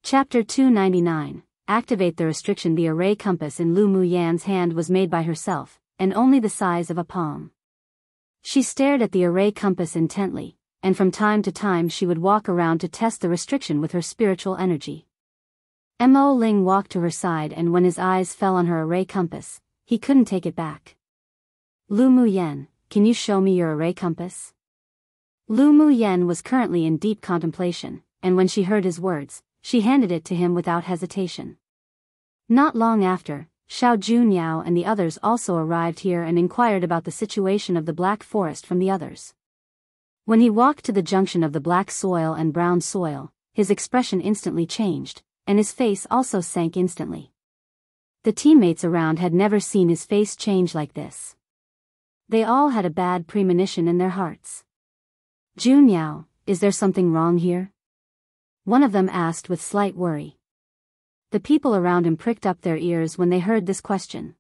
Chapter 299. Activate the restriction. The array compass in Lu Muyan's hand was made by herself, and only the size of a palm. She stared at the array compass intently, and from time to time she would walk around to test the restriction with her spiritual energy. Mo Ling walked to her side, and when his eyes fell on her array compass, he couldn't take it back. Lu Muyan, can you show me your array compass? Lu Muyan was currently in deep contemplation, and when she heard his words, she handed it to him without hesitation. Not long after, Xiao Junyao and the others also arrived here and inquired about the situation of the black forest from the others. When he walked to the junction of the black soil and brown soil, his expression instantly changed, and his face also sank instantly. The teammates around had never seen his face change like this. They all had a bad premonition in their hearts. Junyao, is there something wrong here? One of them asked with slight worry. The people around him pricked up their ears when they heard this question.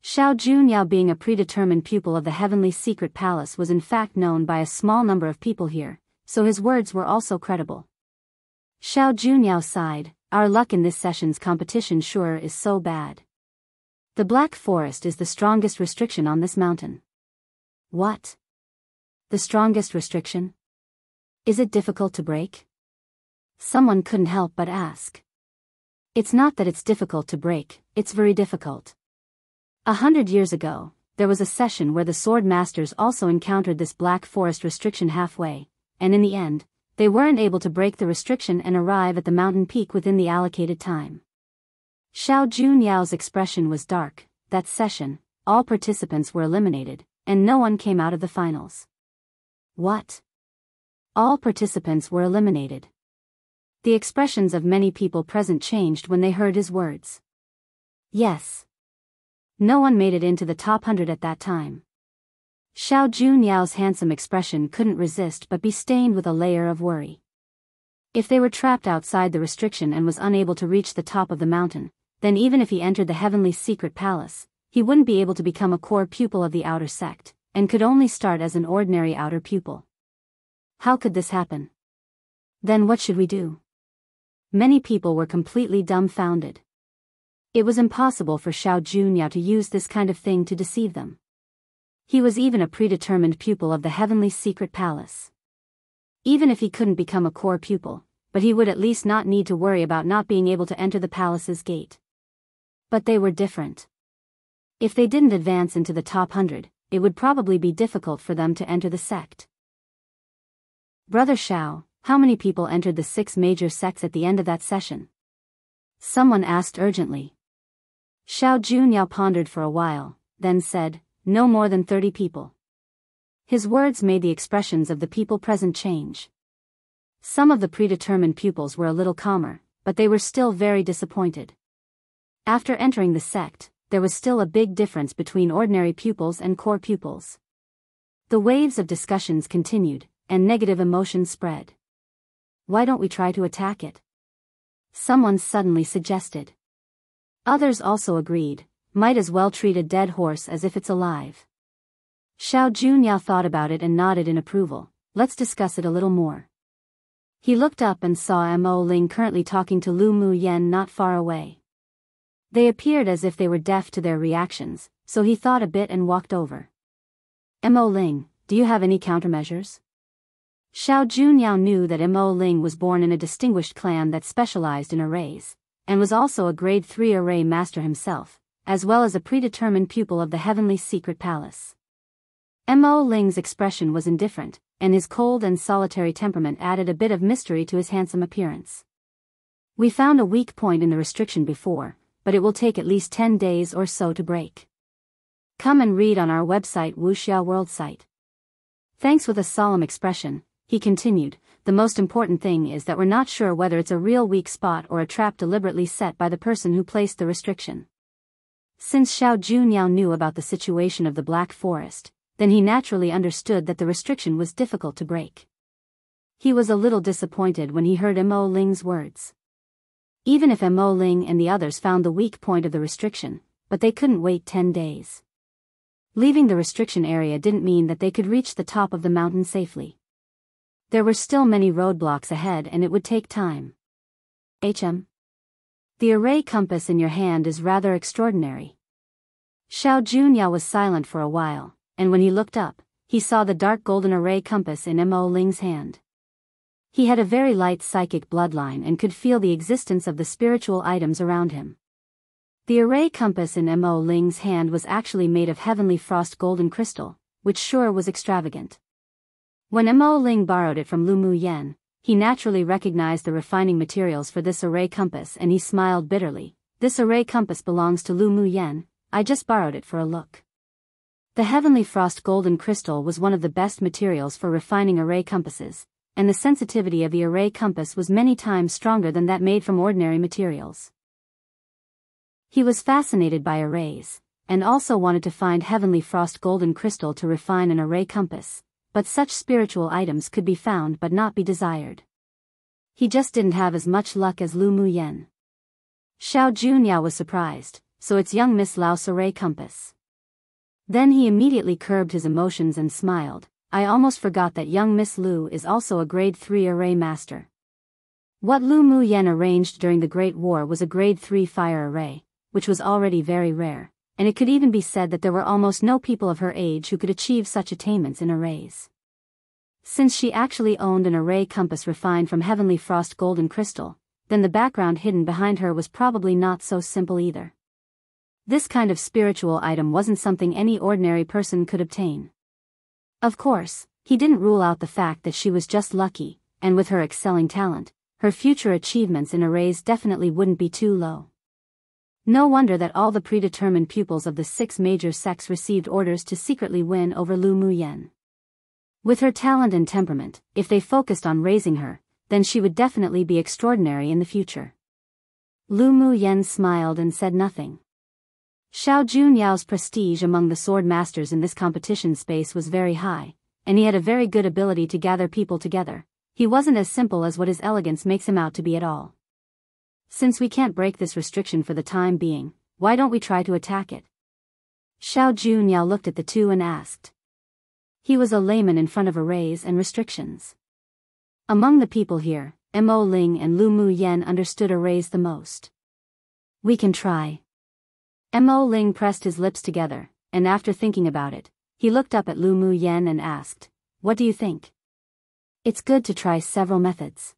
Xiao Junyao, being a predetermined pupil of the Heavenly Secret Palace, was in fact known by a small number of people here, so his words were also credible. Xiao Junyao sighed, our luck in this session's competition sure is so bad. The Black Forest is the strongest restriction on this mountain. What? The strongest restriction? Is it difficult to break? Someone couldn't help but ask. It's not that it's difficult to break, it's very difficult. 100 years ago, there was a session where the sword masters also encountered this black forest restriction halfway, and in the end, they weren't able to break the restriction and arrive at the mountain peak within the allocated time. Xiao Junyao's expression was dark. That session, all participants were eliminated, and no one came out of the finals. What? All participants were eliminated. The expressions of many people present changed when they heard his words. Yes. No one made it into the top 100 at that time. Xiao Junyao's handsome expression couldn't resist but be stained with a layer of worry. If they were trapped outside the restriction and was unable to reach the top of the mountain, then even if he entered the Heavenly Secret Palace, he wouldn't be able to become a core pupil of the outer sect, and could only start as an ordinary outer pupil. How could this happen? Then what should we do? Many people were completely dumbfounded. It was impossible for Xiao Junyao to use this kind of thing to deceive them. He was even a predetermined pupil of the Heavenly Secret Palace. Even if he couldn't become a core pupil, but he would at least not need to worry about not being able to enter the palace's gate. But they were different. If they didn't advance into the top 100, it would probably be difficult for them to enter the sect. Brother Xiao, how many people entered the 6 major sects at the end of that session? Someone asked urgently. Xiao Junyao pondered for a while, then said, no more than 30 people. His words made the expressions of the people present change. Some of the predetermined pupils were a little calmer, but they were still very disappointed. After entering the sect, there was still a big difference between ordinary pupils and core pupils. The waves of discussions continued, and negative emotions spread. Why don't we try to attack it? Someone suddenly suggested. Others also agreed, might as well treat a dead horse as if it's alive. Xiao Junyao thought about it and nodded in approval. Let's discuss it a little more. He looked up and saw Mo Ling currently talking to Lu Muyan not far away. They appeared as if they were deaf to their reactions, so he thought a bit and walked over. Mo Ling, do you have any countermeasures? Xiao Junyao knew that Mo Ling was born in a distinguished clan that specialized in arrays, and was also a grade 3 array master himself, as well as a predetermined pupil of the Heavenly Secret Palace. Mo Ling's expression was indifferent, and his cold and solitary temperament added a bit of mystery to his handsome appearance. We found a weak point in the restriction before, but it will take at least 10 days or so to break. Come and read on our website Wuxia World site. Thanks. With a solemn expression, he continued, the most important thing is that we're not sure whether it's a real weak spot or a trap deliberately set by the person who placed the restriction. Since Xiao Junyao knew about the situation of the Black Forest, then he naturally understood that the restriction was difficult to break. He was a little disappointed when he heard Mo Ling's words. Even if Mo Ling and the others found the weak point of the restriction, but they couldn't wait 10 days. Leaving the restriction area didn't mean that they could reach the top of the mountain safely. There were still many roadblocks ahead and it would take time. The array compass in your hand is rather extraordinary. Xiao Junyao was silent for a while, and when he looked up, he saw the dark golden array compass in Mo Ling's hand. He had a very light psychic bloodline and could feel the existence of the spiritual items around him. The array compass in Mo Ling's hand was actually made of heavenly frost golden crystal, which sure was extravagant. When Mo Ling borrowed it from Lu Mu Yan, he naturally recognized the refining materials for this array compass and he smiled bitterly. This array compass belongs to Lu Mu Yan, I just borrowed it for a look. The heavenly frost golden crystal was one of the best materials for refining array compasses, and the sensitivity of the array compass was many times stronger than that made from ordinary materials. He was fascinated by arrays, and also wanted to find heavenly frost golden crystal to refine an array compass, but such spiritual items could be found but not be desired. He just didn't have as much luck as Lu Mu Yan. Xiao Junyao was surprised, so it's young Miss Lao's array compass. Then he immediately curbed his emotions and smiled. I almost forgot that young Miss Lu is also a grade 3 array master. What Lu Mu Yan arranged during the Great War was a grade 3 fire array, which was already very rare, and it could even be said that there were almost no people of her age who could achieve such attainments in arrays. Since she actually owned an array compass refined from heavenly frost golden crystal, then the background hidden behind her was probably not so simple either. This kind of spiritual item wasn't something any ordinary person could obtain. Of course, he didn't rule out the fact that she was just lucky, and with her excelling talent, her future achievements in arrays definitely wouldn't be too low. No wonder that all the predetermined pupils of the 6 major sects received orders to secretly win over Lu Mu Yan. With her talent and temperament, if they focused on raising her, then she would definitely be extraordinary in the future. Lu Mu Yan smiled and said nothing. Xiao Junyao's prestige among the sword masters in this competition space was very high, and he had a very good ability to gather people together. He wasn't as simple as what his elegance makes him out to be at all. Since we can't break this restriction for the time being, why don't we try to attack it? Xiao Junyao looked at the two and asked. He was a layman in front of arrays and restrictions. Among the people here, Mo Ling and Lu Mu Yan understood arrays the most. We can try. Mo Ling pressed his lips together, and after thinking about it, he looked up at Lu Mu Yan and asked, what do you think? It's good to try several methods.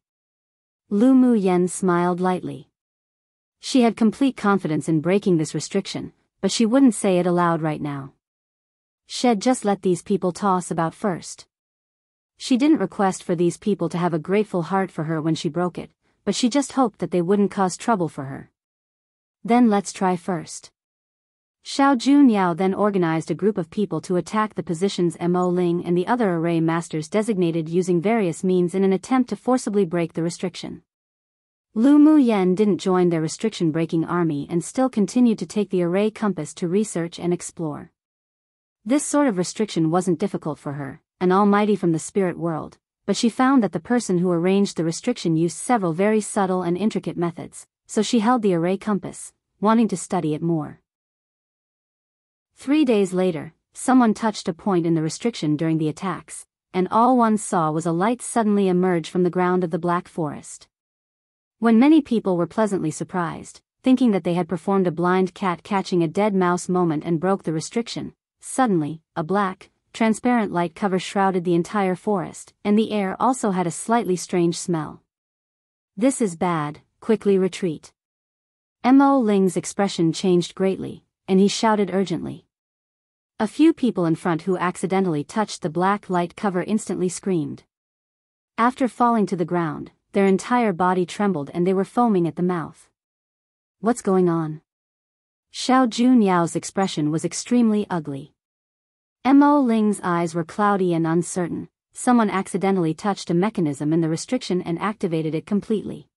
Lu Mu Yan smiled lightly. She had complete confidence in breaking this restriction, but she wouldn't say it aloud right now. She'd just let these people toss about first. She didn't request for these people to have a grateful heart for her when she broke it, but she just hoped that they wouldn't cause trouble for her. Then let's try first. Xiao Junyao then organized a group of people to attack the positions Mo Ling and the other array masters designated using various means in an attempt to forcibly break the restriction. Lu Mu Yan didn't join their restriction-breaking army and still continued to take the array compass to research and explore. This sort of restriction wasn't difficult for her, an almighty from the spirit world, but she found that the person who arranged the restriction used several very subtle and intricate methods, so she held the array compass, wanting to study it more. 3 days later, someone touched a point in the restriction during the attacks, and all one saw was a light suddenly emerge from the ground of the Black Forest. When many people were pleasantly surprised, thinking that they had performed a blind cat catching a dead mouse moment and broke the restriction, suddenly, a black, transparent light cover shrouded the entire forest, and the air also had a slightly strange smell. This is bad, quickly retreat. Mo Ling's expression changed greatly, and he shouted urgently. A few people in front who accidentally touched the black light cover instantly screamed. After falling to the ground, their entire body trembled and they were foaming at the mouth. What's going on? Xiao Junyao's expression was extremely ugly. Mo Ling's eyes were cloudy and uncertain. Someone accidentally touched a mechanism in the restriction and activated it completely.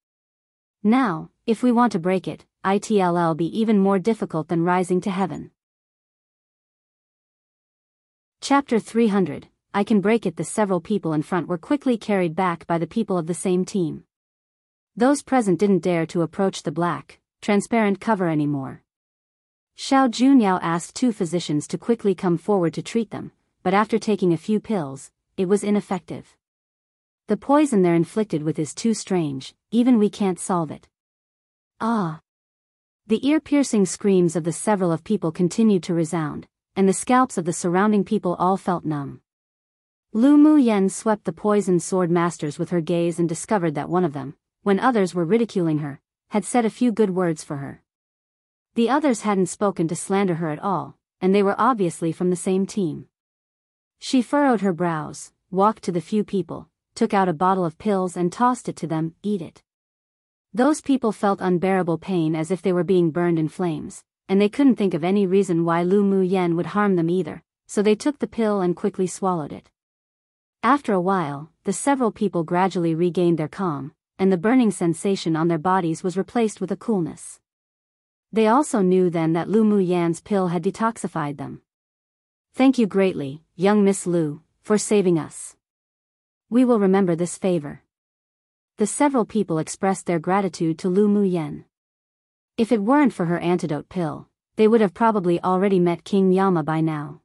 Now, if we want to break it, it'll be even more difficult than rising to heaven. Chapter 300, I can break it. The several people in front were quickly carried back by the people of the same team. Those present didn't dare to approach the black, transparent cover anymore. Xiao Junyao asked 2 physicians to quickly come forward to treat them, but after taking a few pills, it was ineffective. The poison they're inflicted with is too strange, even we can't solve it. Ah! The ear-piercing screams of the several of people continued to resound, and the scalps of the surrounding people all felt numb. Lu Muyen swept the poisoned sword masters with her gaze and discovered that one of them, when others were ridiculing her, had said a few good words for her. The others hadn't spoken to slander her at all, and they were obviously from the same team. She furrowed her brows, walked to the few people, took out a bottle of pills and tossed it to them. Eat it. Those people felt unbearable pain as if they were being burned in flames, and they couldn't think of any reason why Lu Muyen would harm them either, so they took the pill and quickly swallowed it. After a while, the several people gradually regained their calm, and the burning sensation on their bodies was replaced with a coolness. They also knew then that Lu Muyen's pill had detoxified them. Thank you greatly, young Miss Lu, for saving us. We will remember this favor. The several people expressed their gratitude to Lu Muyen. If it weren't for her antidote pill, they would have probably already met King Yama by now.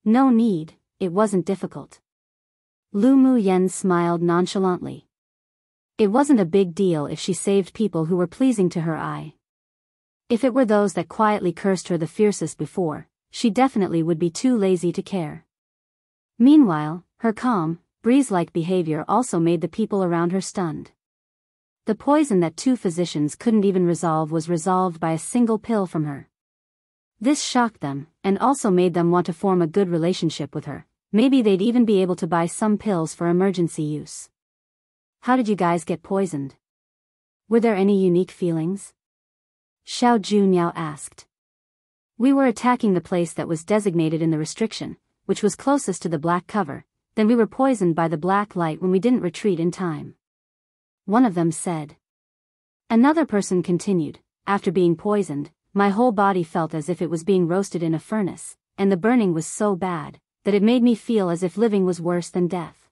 No need, it wasn't difficult. Lu Muyen smiled nonchalantly. It wasn't a big deal if she saved people who were pleasing to her eye. If it were those that quietly cursed her the fiercest before, she definitely would be too lazy to care. Meanwhile, her calm, breeze-like behavior also made the people around her stunned. The poison that two physicians couldn't even resolve was resolved by a single pill from her. This shocked them, and also made them want to form a good relationship with her. Maybe they'd even be able to buy some pills for emergency use. How did you guys get poisoned? Were there any unique feelings? Xiao Junyao asked. We were attacking the place that was designated in the restriction, which was closest to the black cover. Then we were poisoned by the black light when we didn't retreat in time. One of them said. Another person continued, after being poisoned, my whole body felt as if it was being roasted in a furnace, and the burning was so bad, that it made me feel as if living was worse than death.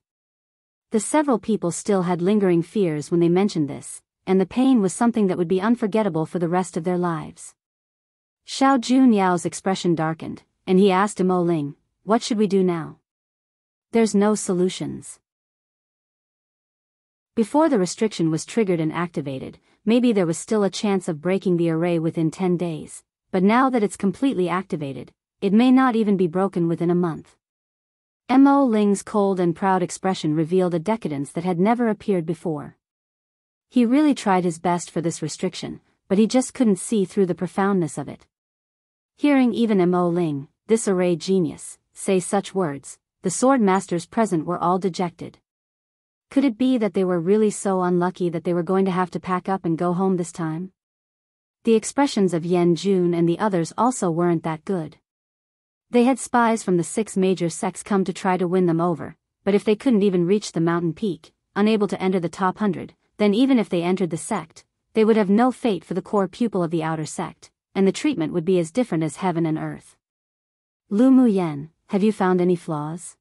The several people still had lingering fears when they mentioned this, and the pain was something that would be unforgettable for the rest of their lives. Xiao Junyao's expression darkened, and he asked Mo Ling, what should we do now? There's no solutions. Before the restriction was triggered and activated, maybe there was still a chance of breaking the array within 10 days, but now that it's completely activated, it may not even be broken within a month. Mo Ling's cold and proud expression revealed a decadence that had never appeared before. He really tried his best for this restriction, but he just couldn't see through the profoundness of it. Hearing even Mo Ling, this array genius, say such words, the sword masters present were all dejected. Could it be that they were really so unlucky that they were going to have to pack up and go home this time? The expressions of Yan Jun and the others also weren't that good. They had spies from the 6 major sects come to try to win them over, but if they couldn't even reach the mountain peak, unable to enter the top 100, then even if they entered the sect, they would have no fate for the core pupil of the outer sect, and the treatment would be as different as heaven and earth. Lu Muyen, have you found any flaws?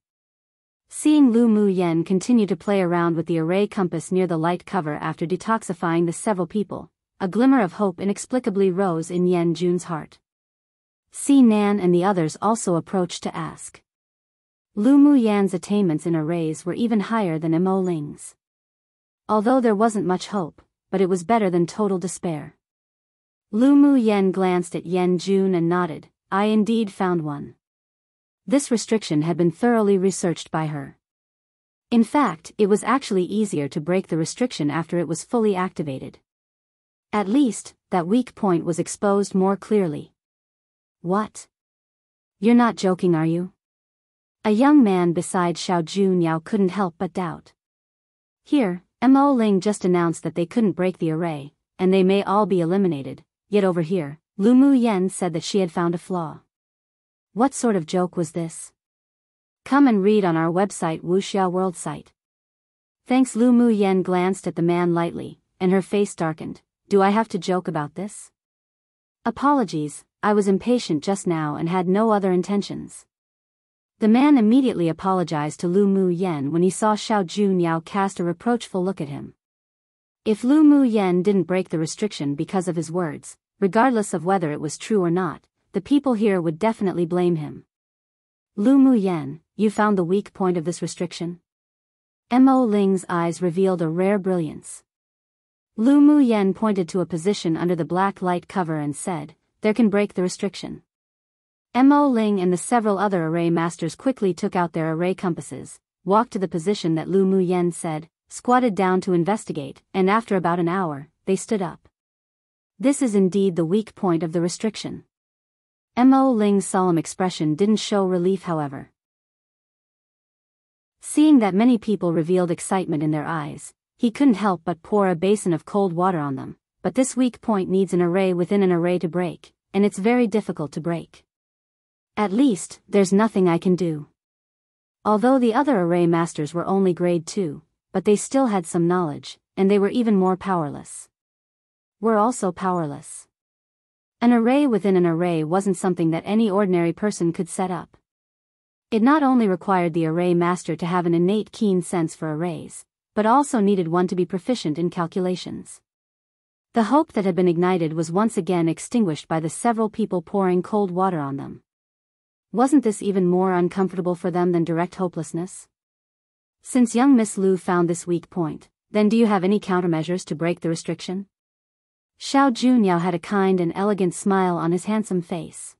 Seeing Lu Muyen continue to play around with the array compass near the light cover after detoxifying the several people, a glimmer of hope inexplicably rose in Yan Jun's heart. Si Nan and the others also approached to ask. Lu Muyen's attainments in arrays were even higher than Mo Ling's. Although there wasn't much hope, but it was better than total despair. Lu Muyen glanced at Yan Jun and nodded, I indeed found one. This restriction had been thoroughly researched by her. In fact, it was actually easier to break the restriction after it was fully activated. At least, that weak point was exposed more clearly. What? You're not joking, are you? A young man beside Xiao Junyao couldn't help but doubt. Here, Mo Ling just announced that they couldn't break the array, and they may all be eliminated, yet over here, Lu Muyen said that she had found a flaw. What sort of joke was this? Come and read on our website Wuxia World site. Thanks. Lu Muyen glanced at the man lightly, and her face darkened. Do I have to joke about this? Apologies, I was impatient just now and had no other intentions. The man immediately apologized to Lu Muyen when he saw Xiao Junyao cast a reproachful look at him. If Lu Muyen didn't break the restriction because of his words, regardless of whether it was true or not, the people here would definitely blame him. Lu Muyen, you found the weak point of this restriction? Mo Ling's eyes revealed a rare brilliance. Lu Mu Yen pointed to a position under the black light cover and said, "There can break the restriction." Mo Ling and the several other array masters quickly took out their array compasses, walked to the position that Lu Mu Yen said, squatted down to investigate, and after about an hour, they stood up. This is indeed the weak point of the restriction. Mo Ling's solemn expression didn't show relief, however. Seeing that many people revealed excitement in their eyes, he couldn't help but pour a basin of cold water on them. But this weak point needs an array within an array to break, and it's very difficult to break. At least, there's nothing I can do. Although the other array masters were only grade 2, but they still had some knowledge, and they were even more powerless. We're also powerless. An array within an array wasn't something that any ordinary person could set up. It not only required the array master to have an innate keen sense for arrays, but also needed one to be proficient in calculations. The hope that had been ignited was once again extinguished by the several people pouring cold water on them. Wasn't this even more uncomfortable for them than direct hopelessness? Since young Miss Lu found this weak point, then do you have any countermeasures to break the restriction? Xiao Junyao had a kind and elegant smile on his handsome face.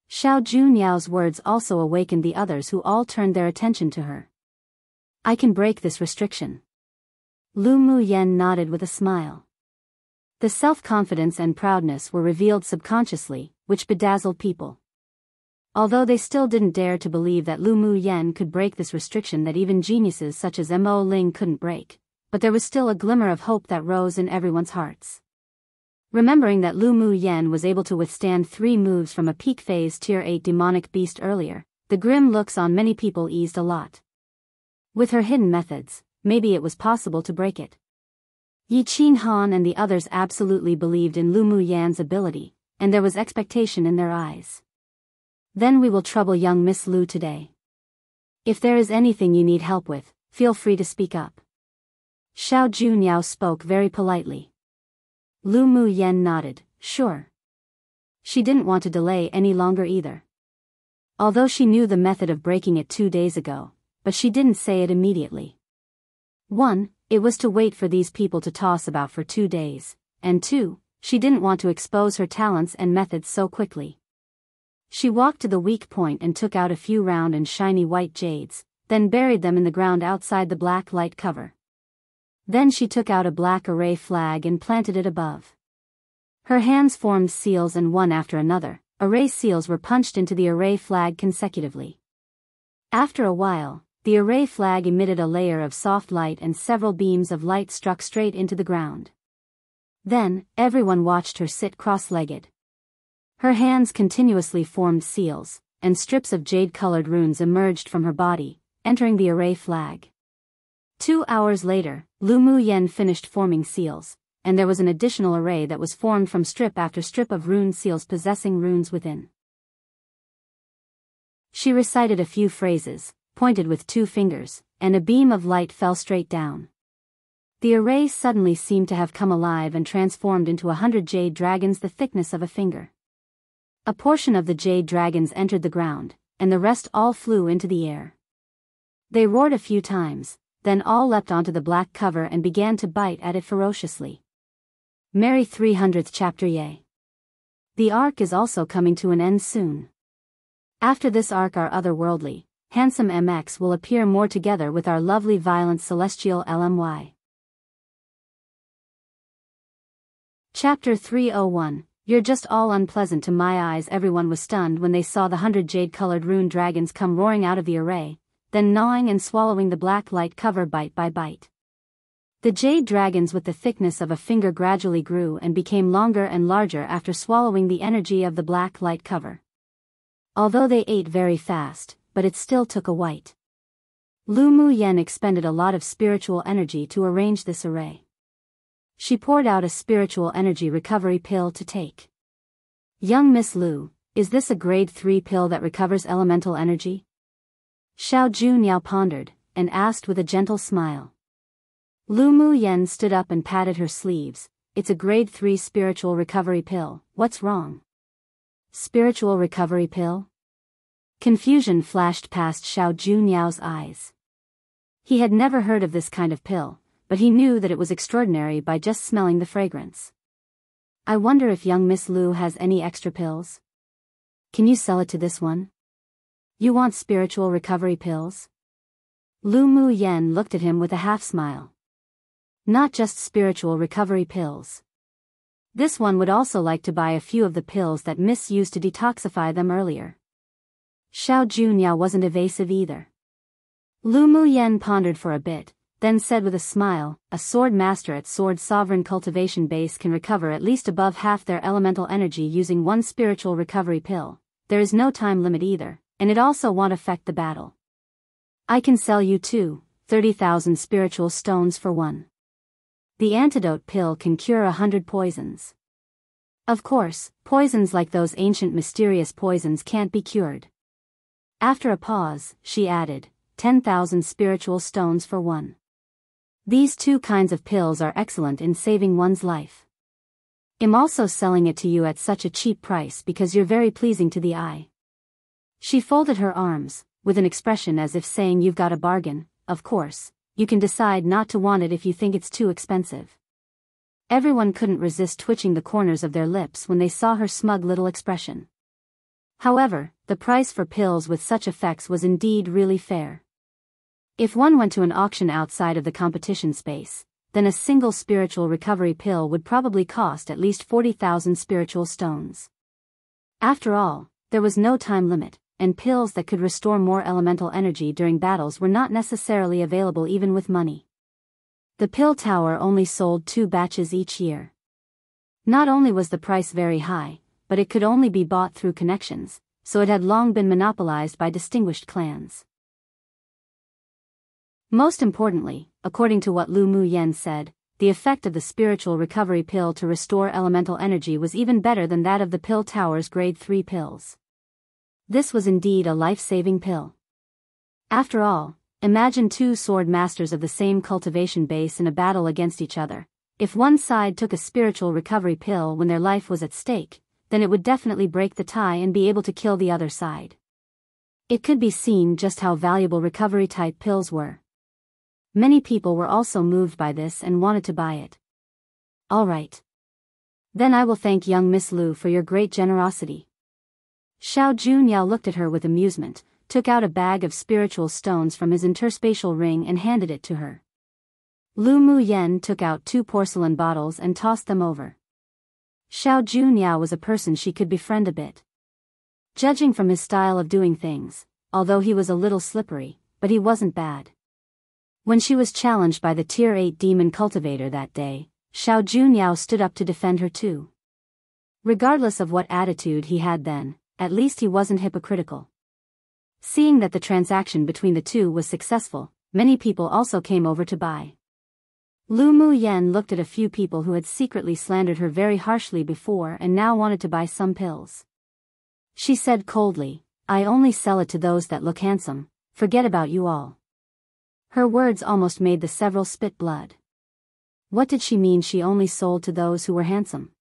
Xiao Junyao's words also awakened the others, who all turned their attention to her. I can break this restriction. Lu Mu Yen nodded with a smile. The self-confidence and proudness were revealed subconsciously, which bedazzled people. Although they still didn't dare to believe that Lu Mu Yen could break this restriction that even geniuses such as Mo Ling couldn't break, but there was still a glimmer of hope that rose in everyone's hearts. Remembering that Lu Mu Yen was able to withstand 3 moves from a peak phase tier 8 demonic beast earlier, the grim looks on many people eased a lot. With her hidden methods, maybe it was possible to break it. Yi Qin Han and the others absolutely believed in Lu Mu Yan's ability, and there was expectation in their eyes. Then we will trouble young Miss Lu today. If there is anything you need help with, feel free to speak up. Xiao Junyao spoke very politely. Lu Mu Yen nodded, sure. She didn't want to delay any longer either. Although she knew the method of breaking it 2 days ago, but she didn't say it immediately. 1. It was to wait for these people to toss about for 2 days, and 2. She didn't want to expose her talents and methods so quickly. She walked to the weak point and took out a few round and shiny white jades, then buried them in the ground outside the black light cover. Then she took out a black array flag and planted it above. Her hands formed seals, and one after another, array seals were punched into the array flag consecutively. After a while, the array flag emitted a layer of soft light and several beams of light struck straight into the ground. Then, everyone watched her sit cross-legged. Her hands continuously formed seals, and strips of jade-colored runes emerged from her body, entering the array flag. 2 hours later, Lu Mu Yen finished forming seals, and there was an additional array that was formed from strip after strip of rune seals possessing runes within. She recited a few phrases, pointed with 2 fingers, and a beam of light fell straight down. The array suddenly seemed to have come alive and transformed into 100 jade dragons the thickness of a finger. A portion of the jade dragons entered the ground, and the rest all flew into the air. They roared a few times, then all leapt onto the black cover and began to bite at it ferociously. Merry 300th chapter. Yay! The arc is also coming to an end soon. After this arc our otherworldly, handsome MX will appear more together with our lovely violent celestial LMY. Chapter 301. You're just all unpleasant to my eyes. Everyone was stunned when they saw the 100 jade-colored rune dragons come roaring out of the array, then gnawing and swallowing the black light cover bite by bite. The jade dragons with the thickness of a finger gradually grew and became longer and larger after swallowing the energy of the black light cover. Although they ate very fast, but it still took a while. Lu Mu Yen expended a lot of spiritual energy to arrange this array. She poured out a spiritual energy recovery pill to take. Young Miss Lu, is this a grade 3 pill that recovers elemental energy? Xiao Junyao pondered, and asked with a gentle smile. Lu Mu Yen stood up and patted her sleeves. It's a grade 3 spiritual recovery pill. What's wrong? Spiritual recovery pill? Confusion flashed past Xiao Junyao's eyes. He had never heard of this kind of pill, but he knew that it was extraordinary by just smelling the fragrance. I wonder if young Miss Lu has any extra pills? Can you sell it to this one? You want spiritual recovery pills? Lu Mu Yen looked at him with a half-smile. Not just spiritual recovery pills. This one would also like to buy a few of the pills that Miss used to detoxify them earlier. Xiao Junyao wasn't evasive either. Lu Mu Yen pondered for a bit, then said with a smile, a sword master at Sword Sovereign Cultivation Base can recover at least above half their elemental energy using one spiritual recovery pill. There is no time limit either, and it also won't affect the battle. I can sell you 30,000 spiritual stones for one. The antidote pill can cure 100 poisons. Of course, poisons like those ancient mysterious poisons can't be cured. After a pause, she added, 10,000 spiritual stones for one. These two kinds of pills are excellent in saving one's life. I'm also selling it to you at such a cheap price because you're very pleasing to the eye. She folded her arms, with an expression as if saying you've got a bargain. Of course, you can decide not to want it if you think it's too expensive. Everyone couldn't resist twitching the corners of their lips when they saw her smug little expression. However, the price for pills with such effects was indeed really fair. If one went to an auction outside of the competition space, then a single spiritual recovery pill would probably cost at least 40,000 spiritual stones. After all, there was no time limit, and pills that could restore more elemental energy during battles were not necessarily available even with money. The pill tower only sold 2 batches each year. Not only was the price very high, but it could only be bought through connections, so it had long been monopolized by distinguished clans. Most importantly, according to what Lu Mu Yen said, the effect of the spiritual recovery pill to restore elemental energy was even better than that of the pill tower's grade 3 pills. This was indeed a life-saving pill. After all, imagine 2 sword masters of the same cultivation base in a battle against each other. If one side took a spiritual recovery pill when their life was at stake, then it would definitely break the tie and be able to kill the other side. It could be seen just how valuable recovery-type pills were. Many people were also moved by this and wanted to buy it. All right. Then I will thank young Miss Lu for your great generosity. Xiao Junyao looked at her with amusement, took out a bag of spiritual stones from his interspatial ring and handed it to her. Lu Mu Yen took out 2 porcelain bottles and tossed them over. Xiao Junyao was a person she could befriend a bit. Judging from his style of doing things, although he was a little slippery, but he wasn't bad. When she was challenged by the Tier 8 demon cultivator that day, Xiao Junyao stood up to defend her too. Regardless of what attitude he had then, at least he wasn't hypocritical. Seeing that the transaction between the two was successful, many people also came over to buy. Lu Mu Yen looked at a few people who had secretly slandered her very harshly before and now wanted to buy some pills. She said coldly, I only sell it to those that look handsome, forget about you all. Her words almost made the several spit blood. What did she mean she only sold to those who were handsome?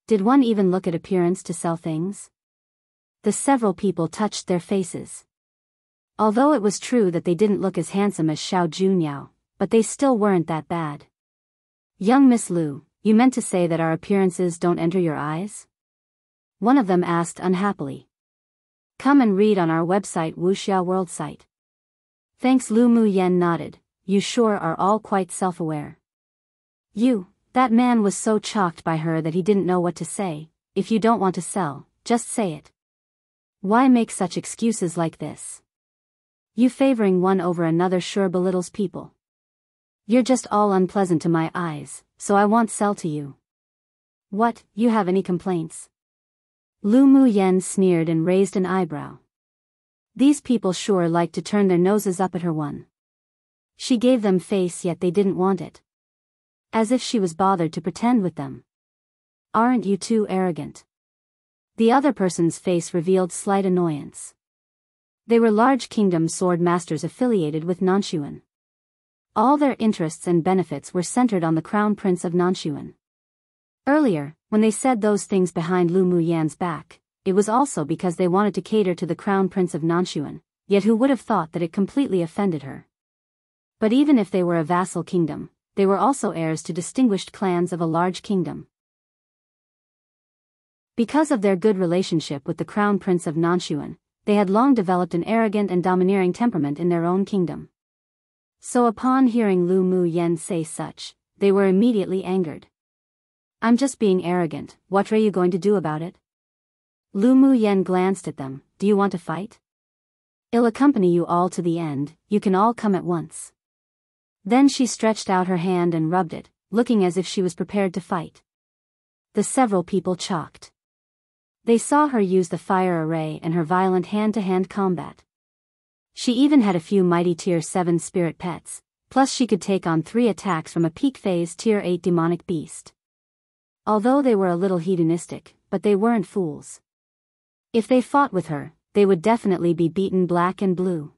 Did one even look at appearance to sell things? The several people touched their faces. Although it was true that they didn't look as handsome as Xiao Junyao, but they still weren't that bad. Young Miss Lu, you meant to say that our appearances don't enter your eyes? One of them asked unhappily. Come and read on our website Wuxia World site. Thanks. Lu Mu Yen nodded, you sure are all quite self-aware. That man was so shocked by her that he didn't know what to say. If you don't want to sell, just say it. Why make such excuses like this? You favoring one over another sure belittles people. You're just all unpleasant to my eyes, so I won't sell to you. What, you have any complaints? Lu Mu Yen sneered and raised an eyebrow. These people sure like to turn their noses up at her one. She gave them face yet they didn't want it. As if she was bothered to pretend with them. Aren't you too arrogant? The other person's face revealed slight annoyance. They were large kingdom sword masters affiliated with Nanshuan. All their interests and benefits were centered on the crown prince of Nanshuan. Earlier, when they said those things behind Lu Mu Yan's back, it was also because they wanted to cater to the crown prince of Nanshuan, yet who would have thought that it completely offended her? But even if they were a vassal kingdom, they were also heirs to distinguished clans of a large kingdom. Because of their good relationship with the Crown Prince of Nanshuan, they had long developed an arrogant and domineering temperament in their own kingdom. So upon hearing Lu Mu Yen say such, they were immediately angered. "I'm just being arrogant, what are you going to do about it?" Lu Mu Yen glanced at them. "Do you want to fight? I'll accompany you all to the end, you can all come at once." Then she stretched out her hand and rubbed it, looking as if she was prepared to fight. The several people chocked. They saw her use the fire array and her violent hand-to-hand combat. She even had a few mighty Tier 7 spirit pets, plus she could take on 3 attacks from a peak phase Tier 8 demonic beast. Although they were a little hedonistic, but they weren't fools. If they fought with her, they would definitely be beaten black and blue.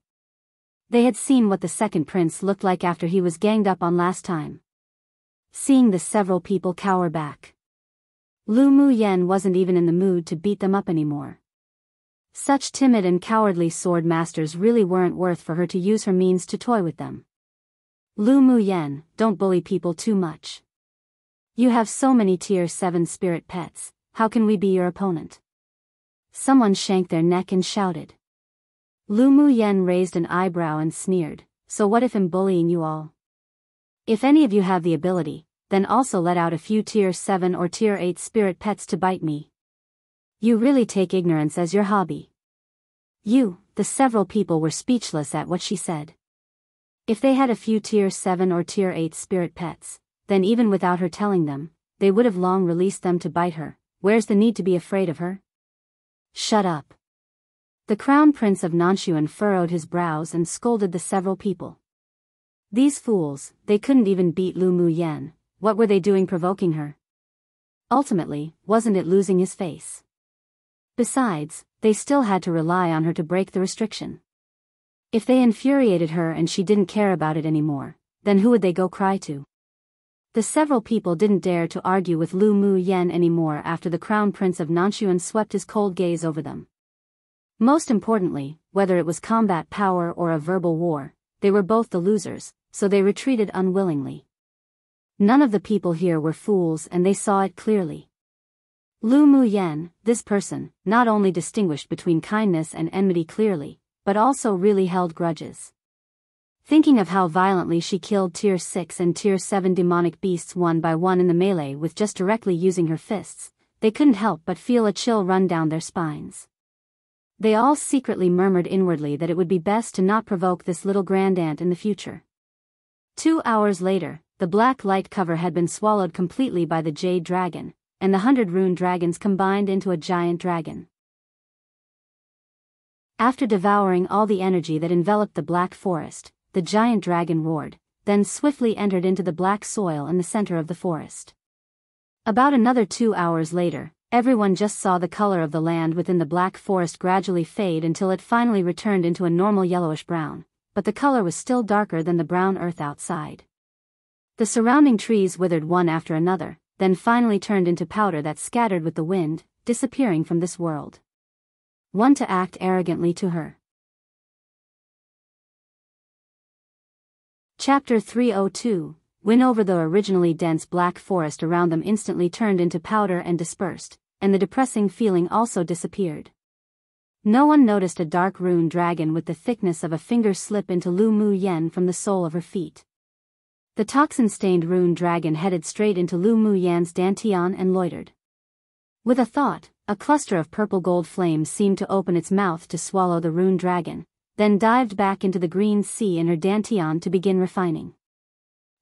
They had seen what the second prince looked like after he was ganged up on last time. Seeing this, several people cower back. Lu Mu Yen wasn't even in the mood to beat them up anymore. Such timid and cowardly sword masters really weren't worth for her to use her means to toy with them. "Lu Mu Yen, don't bully people too much. You have so many Tier 7 spirit pets, how can we be your opponent?" Someone shanked their neck and shouted. Lu Mu Yen raised an eyebrow and sneered, "So what if I'm bullying you all? If any of you have the ability, then also let out a few Tier 7 or Tier 8 spirit pets to bite me. You really take ignorance as your hobby." The several people were speechless at what she said. If they had a few Tier 7 or Tier 8 spirit pets, then even without her telling them, they would have long released them to bite her. Where's the need to be afraid of her? "Shut up." The Crown Prince of Nanshuan furrowed his brows and scolded the several people. These fools, they couldn't even beat Lu Mu Yen, what were they doing provoking her? Ultimately, wasn't it losing his face? Besides, they still had to rely on her to break the restriction. If they infuriated her and she didn't care about it anymore, then who would they go cry to? The several people didn't dare to argue with Lu Mu Yen anymore after the Crown Prince of Nanshuan swept his cold gaze over them. Most importantly, whether it was combat power or a verbal war, they were both the losers, so they retreated unwillingly. None of the people here were fools and they saw it clearly. Lu Mu Yen, this person, not only distinguished between kindness and enmity clearly, but also really held grudges. Thinking of how violently she killed Tier 6 and Tier 7 demonic beasts one by one in the melee with just directly using her fists, they couldn't help but feel a chill run down their spines. They all secretly murmured inwardly that it would be best to not provoke this little grandaunt in the future. 2 hours later, the black light cover had been swallowed completely by the Jade Dragon, and the 100 rune dragons combined into a giant dragon. After devouring all the energy that enveloped the black forest, the giant dragon roared, then swiftly entered into the black soil in the center of the forest. About another 2 hours later, everyone just saw the color of the land within the black forest gradually fade until it finally returned into a normal yellowish brown, but the color was still darker than the brown earth outside. The surrounding trees withered one after another, then finally turned into powder that scattered with the wind, disappearing from this world. One to act arrogantly to her. Chapter 302, Win over the originally dense black forest around them instantly turned into powder and dispersed, and the depressing feeling also disappeared. No one noticed a dark rune dragon with the thickness of a finger slip into Lu Mu Yen from the sole of her feet. The toxin-stained rune dragon headed straight into Lu Mu Yan's dantian and loitered. With a thought, a cluster of purple-gold flames seemed to open its mouth to swallow the rune dragon, then dived back into the green sea in her dantian to begin refining.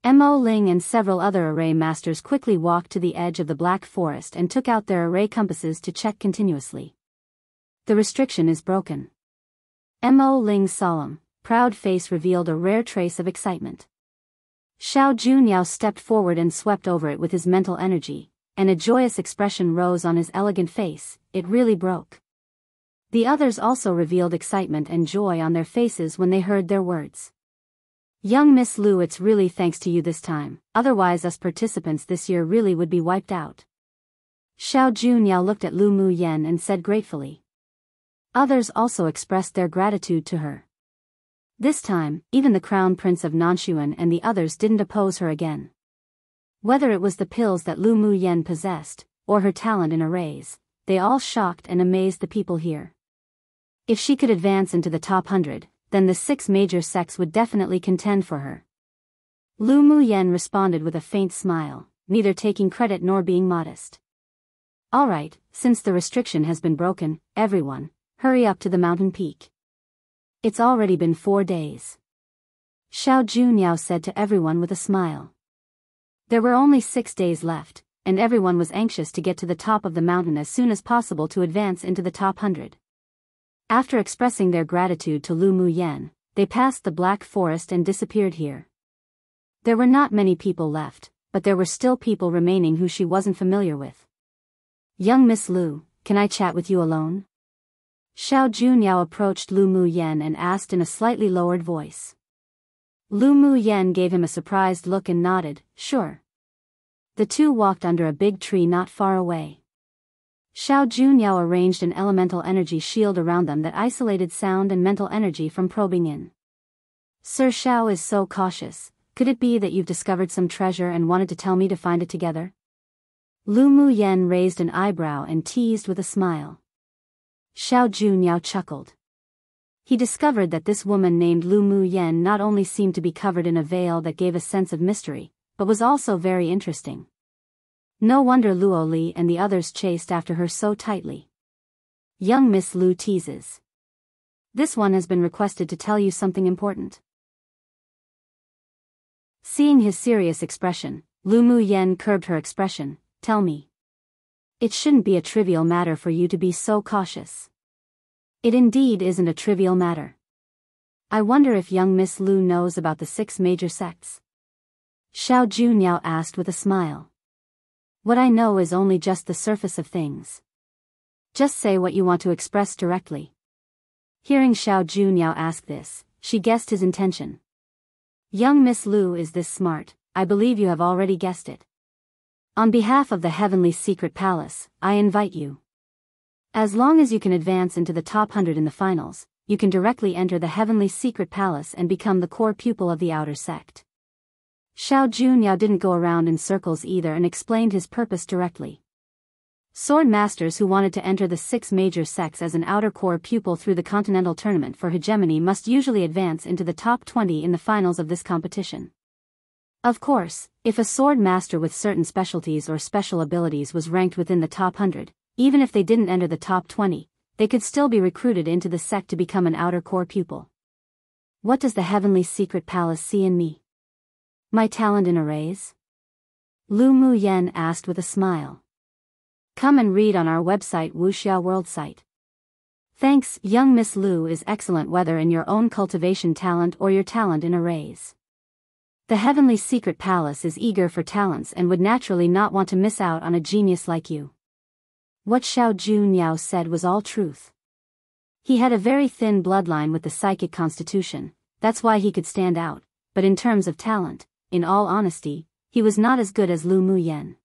Mo Ling and several other array masters quickly walked to the edge of the black forest and took out their array compasses to check continuously. The restriction is broken. Mo Ling's solemn, proud face revealed a rare trace of excitement. Xiao Junyao stepped forward and swept over it with his mental energy, and a joyous expression rose on his elegant face. It really broke. The others also revealed excitement and joy on their faces when they heard their words. Young Miss Lu, it's really thanks to you this time, otherwise us participants this year really would be wiped out. Xiao Junyao looked at Lu Mu Yen and said gratefully. Others also expressed their gratitude to her. This time, even the crown prince of Nanshuan and the others didn't oppose her again. Whether it was the pills that Lu Mu Yen possessed, or her talent in arrays, they all shocked and amazed the people here. If she could advance into the top 100, then the 6 major sects would definitely contend for her. Lu Mu Yen responded with a faint smile, neither taking credit nor being modest. Alright, since the restriction has been broken, everyone, hurry up to the mountain peak. It's already been 4 days. Xiao Junyao said to everyone with a smile. There were only 6 days left, and everyone was anxious to get to the top of the mountain as soon as possible to advance into the top 100. After expressing their gratitude to Lu Mu Yen, they passed the Black Forest and disappeared here. There were not many people left, but there were still people remaining who she wasn't familiar with. Young Miss Lu, can I chat with you alone? Xiao Junyao approached Lu Mu Yen and asked in a slightly lowered voice. Lu Mu Yen gave him a surprised look and nodded, sure. The two walked under a big tree not far away. Xiao Junyao arranged an elemental energy shield around them that isolated sound and mental energy from probing in. Sir Xiao is so cautious, could it be that you've discovered some treasure and wanted to tell me to find it together? Lu Mu Yen raised an eyebrow and teased with a smile. Xiao Junyao chuckled. He discovered that this woman named Lu Mu Yen not only seemed to be covered in a veil that gave a sense of mystery, but was also very interesting. No wonder Luo Li and the others chased after her so tightly. Young Miss Lu teases. This one has been requested to tell you something important. Seeing his serious expression, Lu Mu Yen curbed her expression. Tell me. It shouldn't be a trivial matter for you to be so cautious. It indeed isn't a trivial matter. I wonder if young Miss Lu knows about the 6 major sects. Xiao Junyao asked with a smile. What I know is only just the surface of things. Just say what you want to express directly. Hearing Xiao Junyao ask this, she guessed his intention. Young Miss Lu is this smart, I believe you have already guessed it. On behalf of the Heavenly Secret Palace, I invite you. As long as you can advance into the top 100 in the finals, you can directly enter the Heavenly Secret Palace and become the core pupil of the outer sect. Xiao Junyao didn't go around in circles either and explained his purpose directly. Sword masters who wanted to enter the 6 major sects as an outer core pupil through the continental tournament for hegemony must usually advance into the top 20 in the finals of this competition. Of course, if a sword master with certain specialties or special abilities was ranked within the top 100, even if they didn't enter the top 20, they could still be recruited into the sect to become an outer core pupil. What does the Heavenly Secret Palace see in me? My talent in arrays? Lu Mu Yen asked with a smile. Come and read on our website Wuxia World site. Thanks, young Miss Lu is excellent whether in your own cultivation talent or your talent in arrays. The Heavenly Secret Palace is eager for talents and would naturally not want to miss out on a genius like you. What Xiao Junyao said was all truth. He had a very thin bloodline with the psychic constitution, that's why he could stand out, but in terms of talent, in all honesty, he was not as good as Lu Mu Yen.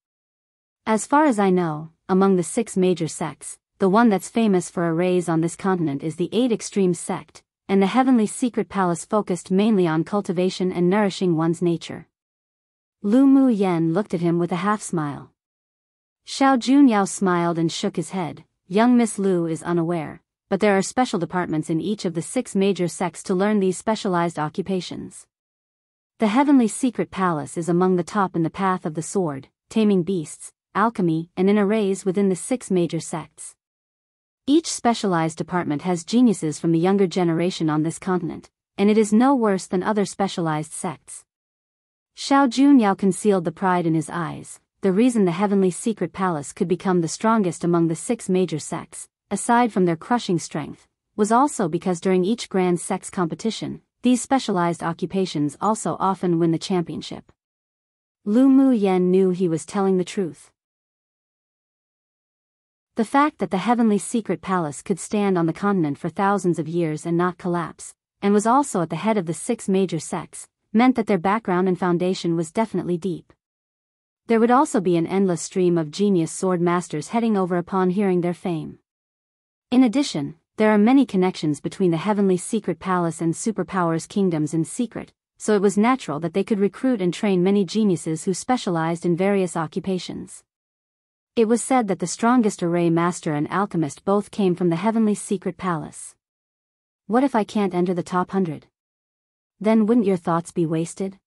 As far as I know, among the 6 major sects, the one that's famous for arrays on this continent is the 8 Extreme sect, and the Heavenly Secret Palace focused mainly on cultivation and nourishing one's nature. Lu Mu Yen looked at him with a half-smile. Xiao Junyao smiled and shook his head. Young Miss Lu is unaware, but there are special departments in each of the 6 major sects to learn these specialized occupations. The Heavenly Secret Palace is among the top in the path of the sword, taming beasts, alchemy, and in arrays within the 6 major sects. Each specialized department has geniuses from the younger generation on this continent, and it is no worse than other specialized sects. Xiao Junyao concealed the pride in his eyes. The reason the Heavenly Secret Palace could become the strongest among the 6 major sects, aside from their crushing strength, was also because during each grand sects competition, these specialized occupations also often win the championship. Lu Mu Yen knew he was telling the truth. The fact that the Heavenly Secret Palace could stand on the continent for thousands of years and not collapse, and was also at the head of the 6 major sects, meant that their background and foundation was definitely deep. There would also be an endless stream of genius sword masters heading over upon hearing their fame. In addition, There are many connections between the Heavenly Secret Palace and Superpowers Kingdoms in secret, so it was natural that they could recruit and train many geniuses who specialized in various occupations. It was said that the strongest array master and alchemist both came from the Heavenly Secret Palace. What if I can't enter the top 100? Then wouldn't your thoughts be wasted?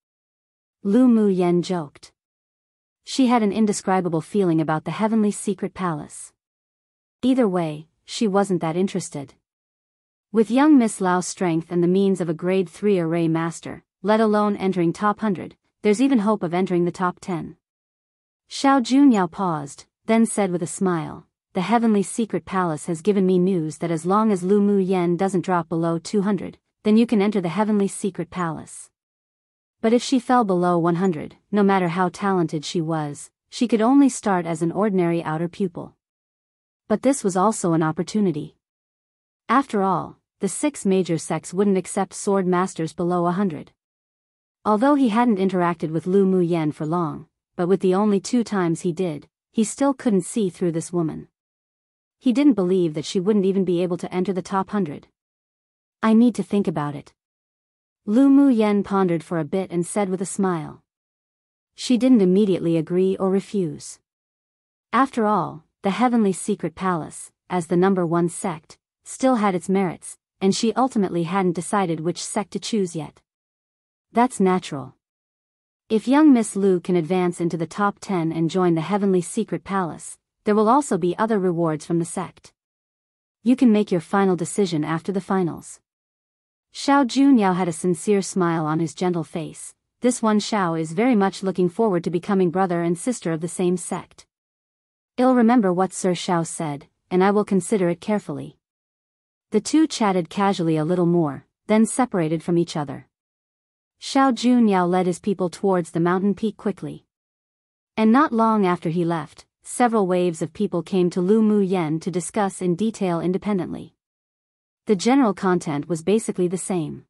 Lu Muyen joked. She had an indescribable feeling about the Heavenly Secret Palace. Either way, she wasn't that interested. With young Miss Lau's strength and the means of a grade 3 array master, let alone entering top 100, there's even hope of entering the top 10. Xiao Junyao paused, then said with a smile, the Heavenly Secret Palace has given me news that as long as Lu Muyen doesn't drop below 200, then you can enter the Heavenly Secret Palace. But if she fell below 100, no matter how talented she was, she could only start as an ordinary outer pupil. But this was also an opportunity. After all, the 6 major sects wouldn't accept sword masters below 100. Although he hadn't interacted with Lu Muyen for long, but with the only 2 times he did, he still couldn't see through this woman. He didn't believe that she wouldn't even be able to enter the top 100. I need to think about it. Lu Muyen pondered for a bit and said with a smile. She didn't immediately agree or refuse. After all, the Heavenly Secret Palace, as the number 1 sect, still had its merits, and she ultimately hadn't decided which sect to choose yet. That's natural. If young Miss Lu can advance into the top 10 and join the Heavenly Secret Palace, there will also be other rewards from the sect. You can make your final decision after the finals. Xiao Junyao had a sincere smile on his gentle face. This one Xiao is very much looking forward to becoming brother and sister of the same sect. I'll remember what Sir Xiao said, and I will consider it carefully. The two chatted casually a little more, then separated from each other. Xiao Junyao led his people towards the mountain peak quickly. And not long after he left, several waves of people came to Lu Muyen to discuss in detail independently. The general content was basically the same.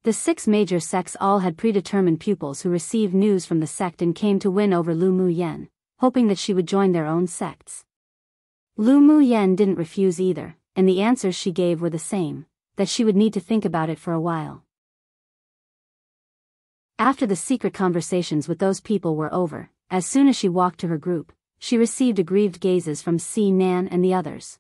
The 6 major sects all had predetermined pupils who received news from the sect and came to win over Lu Muyen, hoping that she would join their own sects. Lu Muyen didn't refuse either, and the answers she gave were the same, that she would need to think about it for a while. After the secret conversations with those people were over, as soon as she walked to her group, she received aggrieved gazes from Si Nan and the others.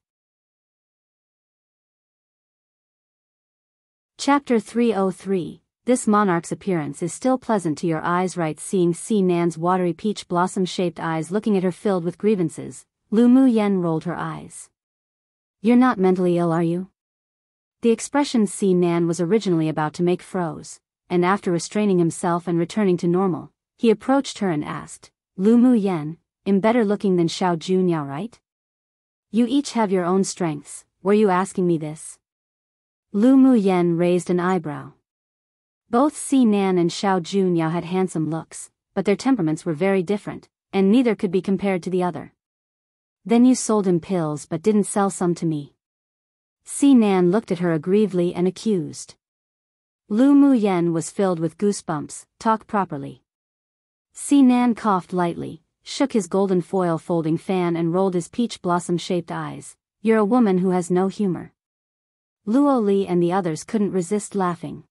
Chapter 303. This monarch's appearance is still pleasant to your eyes, right? Seeing Si Nan's watery peach blossom-shaped eyes looking at her filled with grievances, Lu Muyen rolled her eyes. You're not mentally ill, are you? The expression Si Nan was originally about to make froze, and after restraining himself and returning to normal, he approached her and asked, Lu Muyen, I'm better looking than Xiao Junyao, right? You each have your own strengths, were you asking me this? Lu Muyen raised an eyebrow. Both Si Nan and Xiao Junyao had handsome looks, but their temperaments were very different, and neither could be compared to the other. Then you sold him pills but didn't sell some to me. Si Nan looked at her aggrievedly and accused. Lu Muyen was filled with goosebumps. Talk properly. Si Nan coughed lightly, shook his golden foil folding fan and rolled his peach blossom-shaped eyes. You're a woman who has no humor. Luo Li and the others couldn't resist laughing.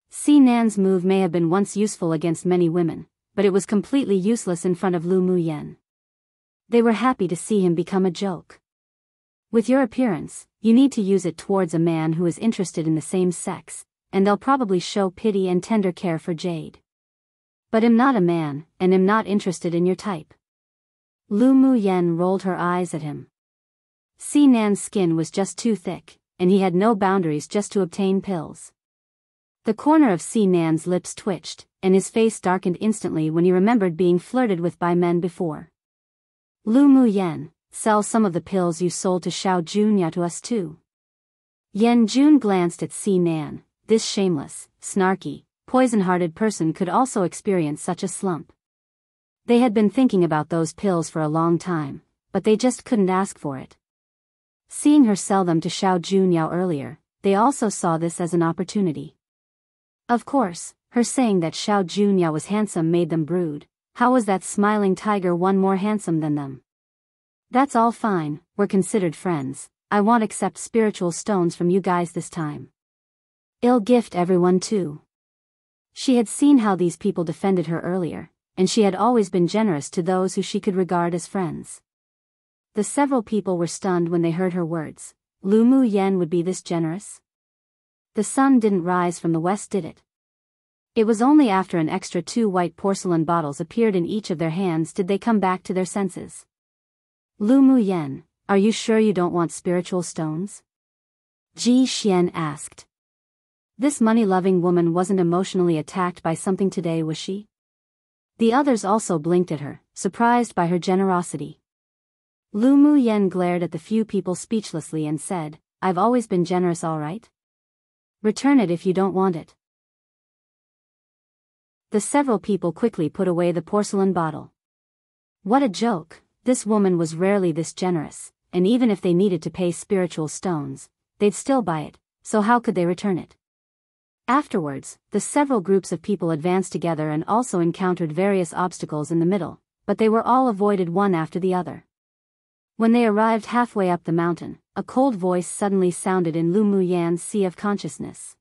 Si Nan's move may have been once useful against many women, but it was completely useless in front of Lu Muyen. They were happy to see him become a joke. With your appearance, you need to use it towards a man who is interested in the same sex, and they'll probably show pity and tender care for Jade. But I'm not a man, and I'm not interested in your type. Lu Muyen rolled her eyes at him. Si Nan's skin was just too thick, and he had no boundaries just to obtain pills. The corner of Si Nan's lips twitched, and his face darkened instantly when he remembered being flirted with by men before. Lu Muyen, sell some of the pills you sold to Xiao Junyao to us too. Yan Jun glanced at Si Nan. This shameless, snarky, poison-hearted person could also experience such a slump. They had been thinking about those pills for a long time, but they just couldn't ask for it. Seeing her sell them to Xiao Junyao earlier, they also saw this as an opportunity. Of course, her saying that Xiao Junyao was handsome made them brood. How was that smiling tiger one more handsome than them? That's all fine, we're considered friends, I won't accept spiritual stones from you guys this time. I'll gift everyone too. She had seen how these people defended her earlier, and she had always been generous to those who she could regard as friends. The several people were stunned when they heard her words. Lu Mu Yen would be this generous? The sun didn't rise from the west, did it? It was only after an extra 2 white porcelain bottles appeared in each of their hands did they come back to their senses. Lu Mu Yen, are you sure you don't want spiritual stones? Ji Xian asked. This money-loving woman wasn't emotionally attacked by something today, was she? The others also blinked at her, surprised by her generosity. Lu Mu Yen glared at the few people speechlessly and said, I've always been generous, all right? Return it if you don't want it. The several people quickly put away the porcelain bottle. What a joke, this woman was rarely this generous, and even if they needed to pay spiritual stones, they'd still buy it, so how could they return it? Afterwards, the several groups of people advanced together and also encountered various obstacles in the middle, but they were all avoided one after the other. When they arrived halfway up the mountain, a cold voice suddenly sounded in Lu Mu Yan's sea of consciousness.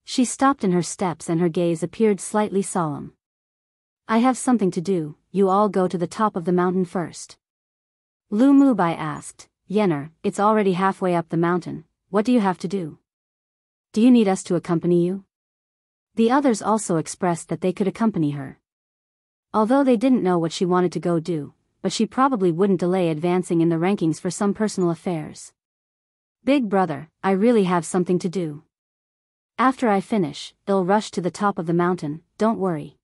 She stopped in her steps and her gaze appeared slightly solemn. I have something to do, you all go to the top of the mountain first. Lu Mu Bai asked, Yener, it's already halfway up the mountain, what do you have to do? Do you need us to accompany you? The others also expressed that they could accompany her. Although they didn't know what she wanted to go do, but she probably wouldn't delay advancing in the rankings for some personal affairs. Big brother, I really have something to do. After I finish, I'll rush to the top of the mountain, don't worry.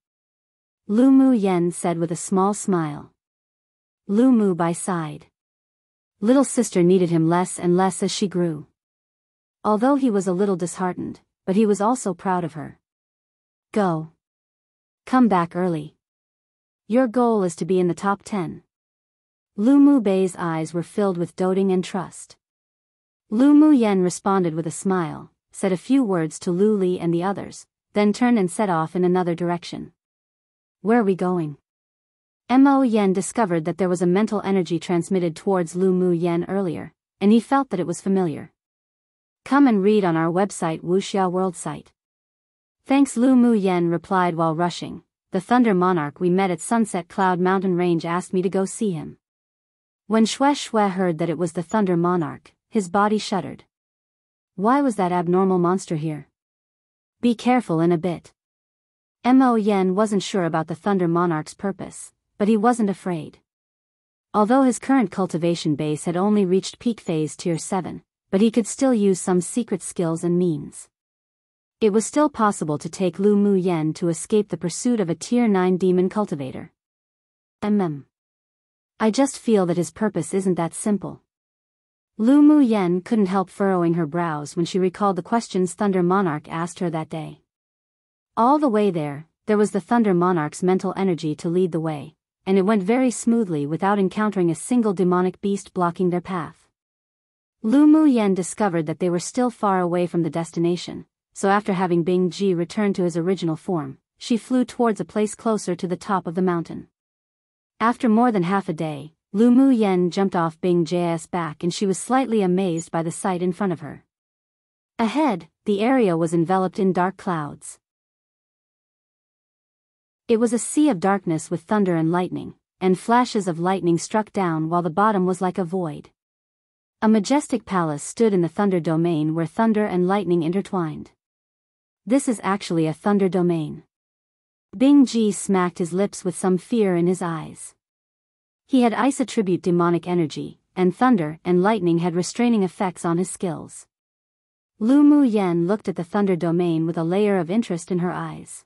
Lu Mu Yen said with a small smile. Lu Mu Bai sighed. Little sister needed him less and less as she grew. Although he was a little disheartened, but he was also proud of her. Go. Come back early. Your goal is to be in the top 10. Lu Mu Bai's eyes were filled with doting and trust. Lu Mu Yen responded with a smile, said a few words to Lu Li and the others, then turned and set off in another direction. Where are we going? Mo Yen discovered that there was a mental energy transmitted towards Lu Mu Yen earlier, and he felt that it was familiar. Come and read on our website Wuxia World site. Thanks, Lu Mu Yen replied while rushing. The Thunder Monarch we met at Sunset Cloud Mountain Range asked me to go see him. When Xue Xue heard that it was the Thunder Monarch, his body shuddered. Why was that abnormal monster here? Be careful in a bit. Mo Yen wasn't sure about the Thunder Monarch's purpose, but he wasn't afraid. Although his current cultivation base had only reached peak phase tier 7, but he could still use some secret skills and means. It was still possible to take Lu Mu Yen to escape the pursuit of a tier 9 demon cultivator. I just feel that his purpose isn't that simple. Lu Mu Yen couldn't help furrowing her brows when she recalled the questions Thunder Monarch asked her that day. All the way there was the Thunder Monarch's mental energy to lead the way, and it went very smoothly without encountering a single demonic beast blocking their path. Lu Mu Yen discovered that they were still far away from the destination, so after having Bing Ji return to his original form, she flew towards a place closer to the top of the mountain. After more than half a day, Lu Mu Yen jumped off Bing Ji's back and she was slightly amazed by the sight in front of her. Ahead, the area was enveloped in dark clouds. It was a sea of darkness with thunder and lightning, and flashes of lightning struck down while the bottom was like a void. A majestic palace stood in the thunder domain where thunder and lightning intertwined. This is actually a thunder domain. Bing Ji smacked his lips with some fear in his eyes. He had ice attribute demonic energy, and thunder and lightning had restraining effects on his skills. Lu Mu Yen looked at the thunder domain with a layer of interest in her eyes.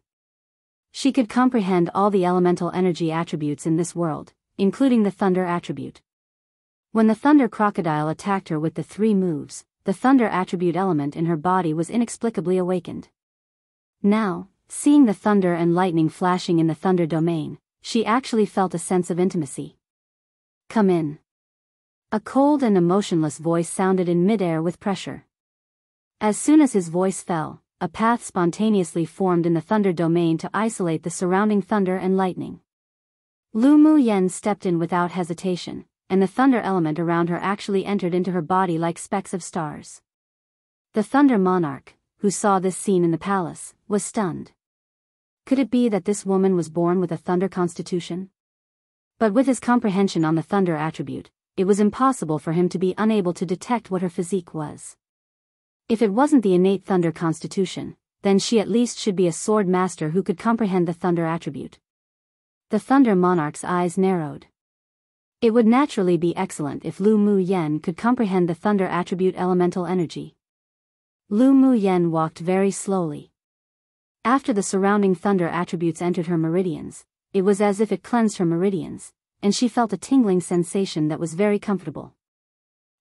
She could comprehend all the elemental energy attributes in this world, including the thunder attribute. When the thunder crocodile attacked her with the 3 moves, the thunder attribute element in her body was inexplicably awakened. Now, seeing the thunder and lightning flashing in the thunder domain, she actually felt a sense of intimacy. Come in. A cold and emotionless voice sounded in midair with pressure. As soon as his voice fell, a path spontaneously formed in the thunder domain to isolate the surrounding thunder and lightning. Lu Mu Yen stepped in without hesitation, and the thunder element around her actually entered into her body like specks of stars. The Thunder Monarch, who saw this scene in the palace, was stunned. Could it be that this woman was born with a thunder constitution? But with his comprehension on the thunder attribute, it was impossible for him to be unable to detect what her physique was. If it wasn't the innate thunder constitution, then she at least should be a sword master who could comprehend the thunder attribute. The Thunder Monarch's eyes narrowed. It would naturally be excellent if Lu Mu Yen could comprehend the thunder attribute elemental energy. Lu Mu Yen walked very slowly. After the surrounding thunder attributes entered her meridians, it was as if it cleansed her meridians, and she felt a tingling sensation that was very comfortable.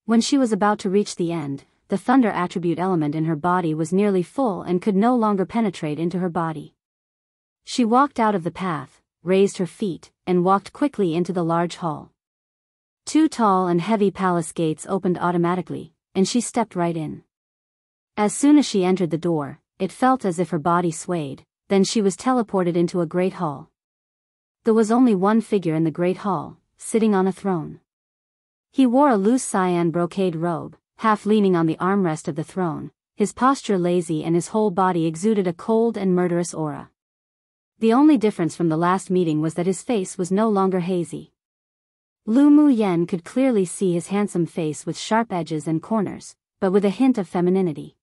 When she was about to reach the end, the thunder attribute element in her body was nearly full and could no longer penetrate into her body. She walked out of the path, raised her feet, and walked quickly into the large hall. Two tall and heavy palace gates opened automatically, and she stepped right in. As soon as she entered the door, it felt as if her body swayed, then she was teleported into a great hall. There was only one figure in the great hall, sitting on a throne. He wore a loose cyan brocade robe, half leaning on the armrest of the throne, his posture lazy and his whole body exuded a cold and murderous aura. The only difference from the last meeting was that his face was no longer hazy. Lu Mu Yen could clearly see his handsome face with sharp edges and corners, but with a hint of femininity.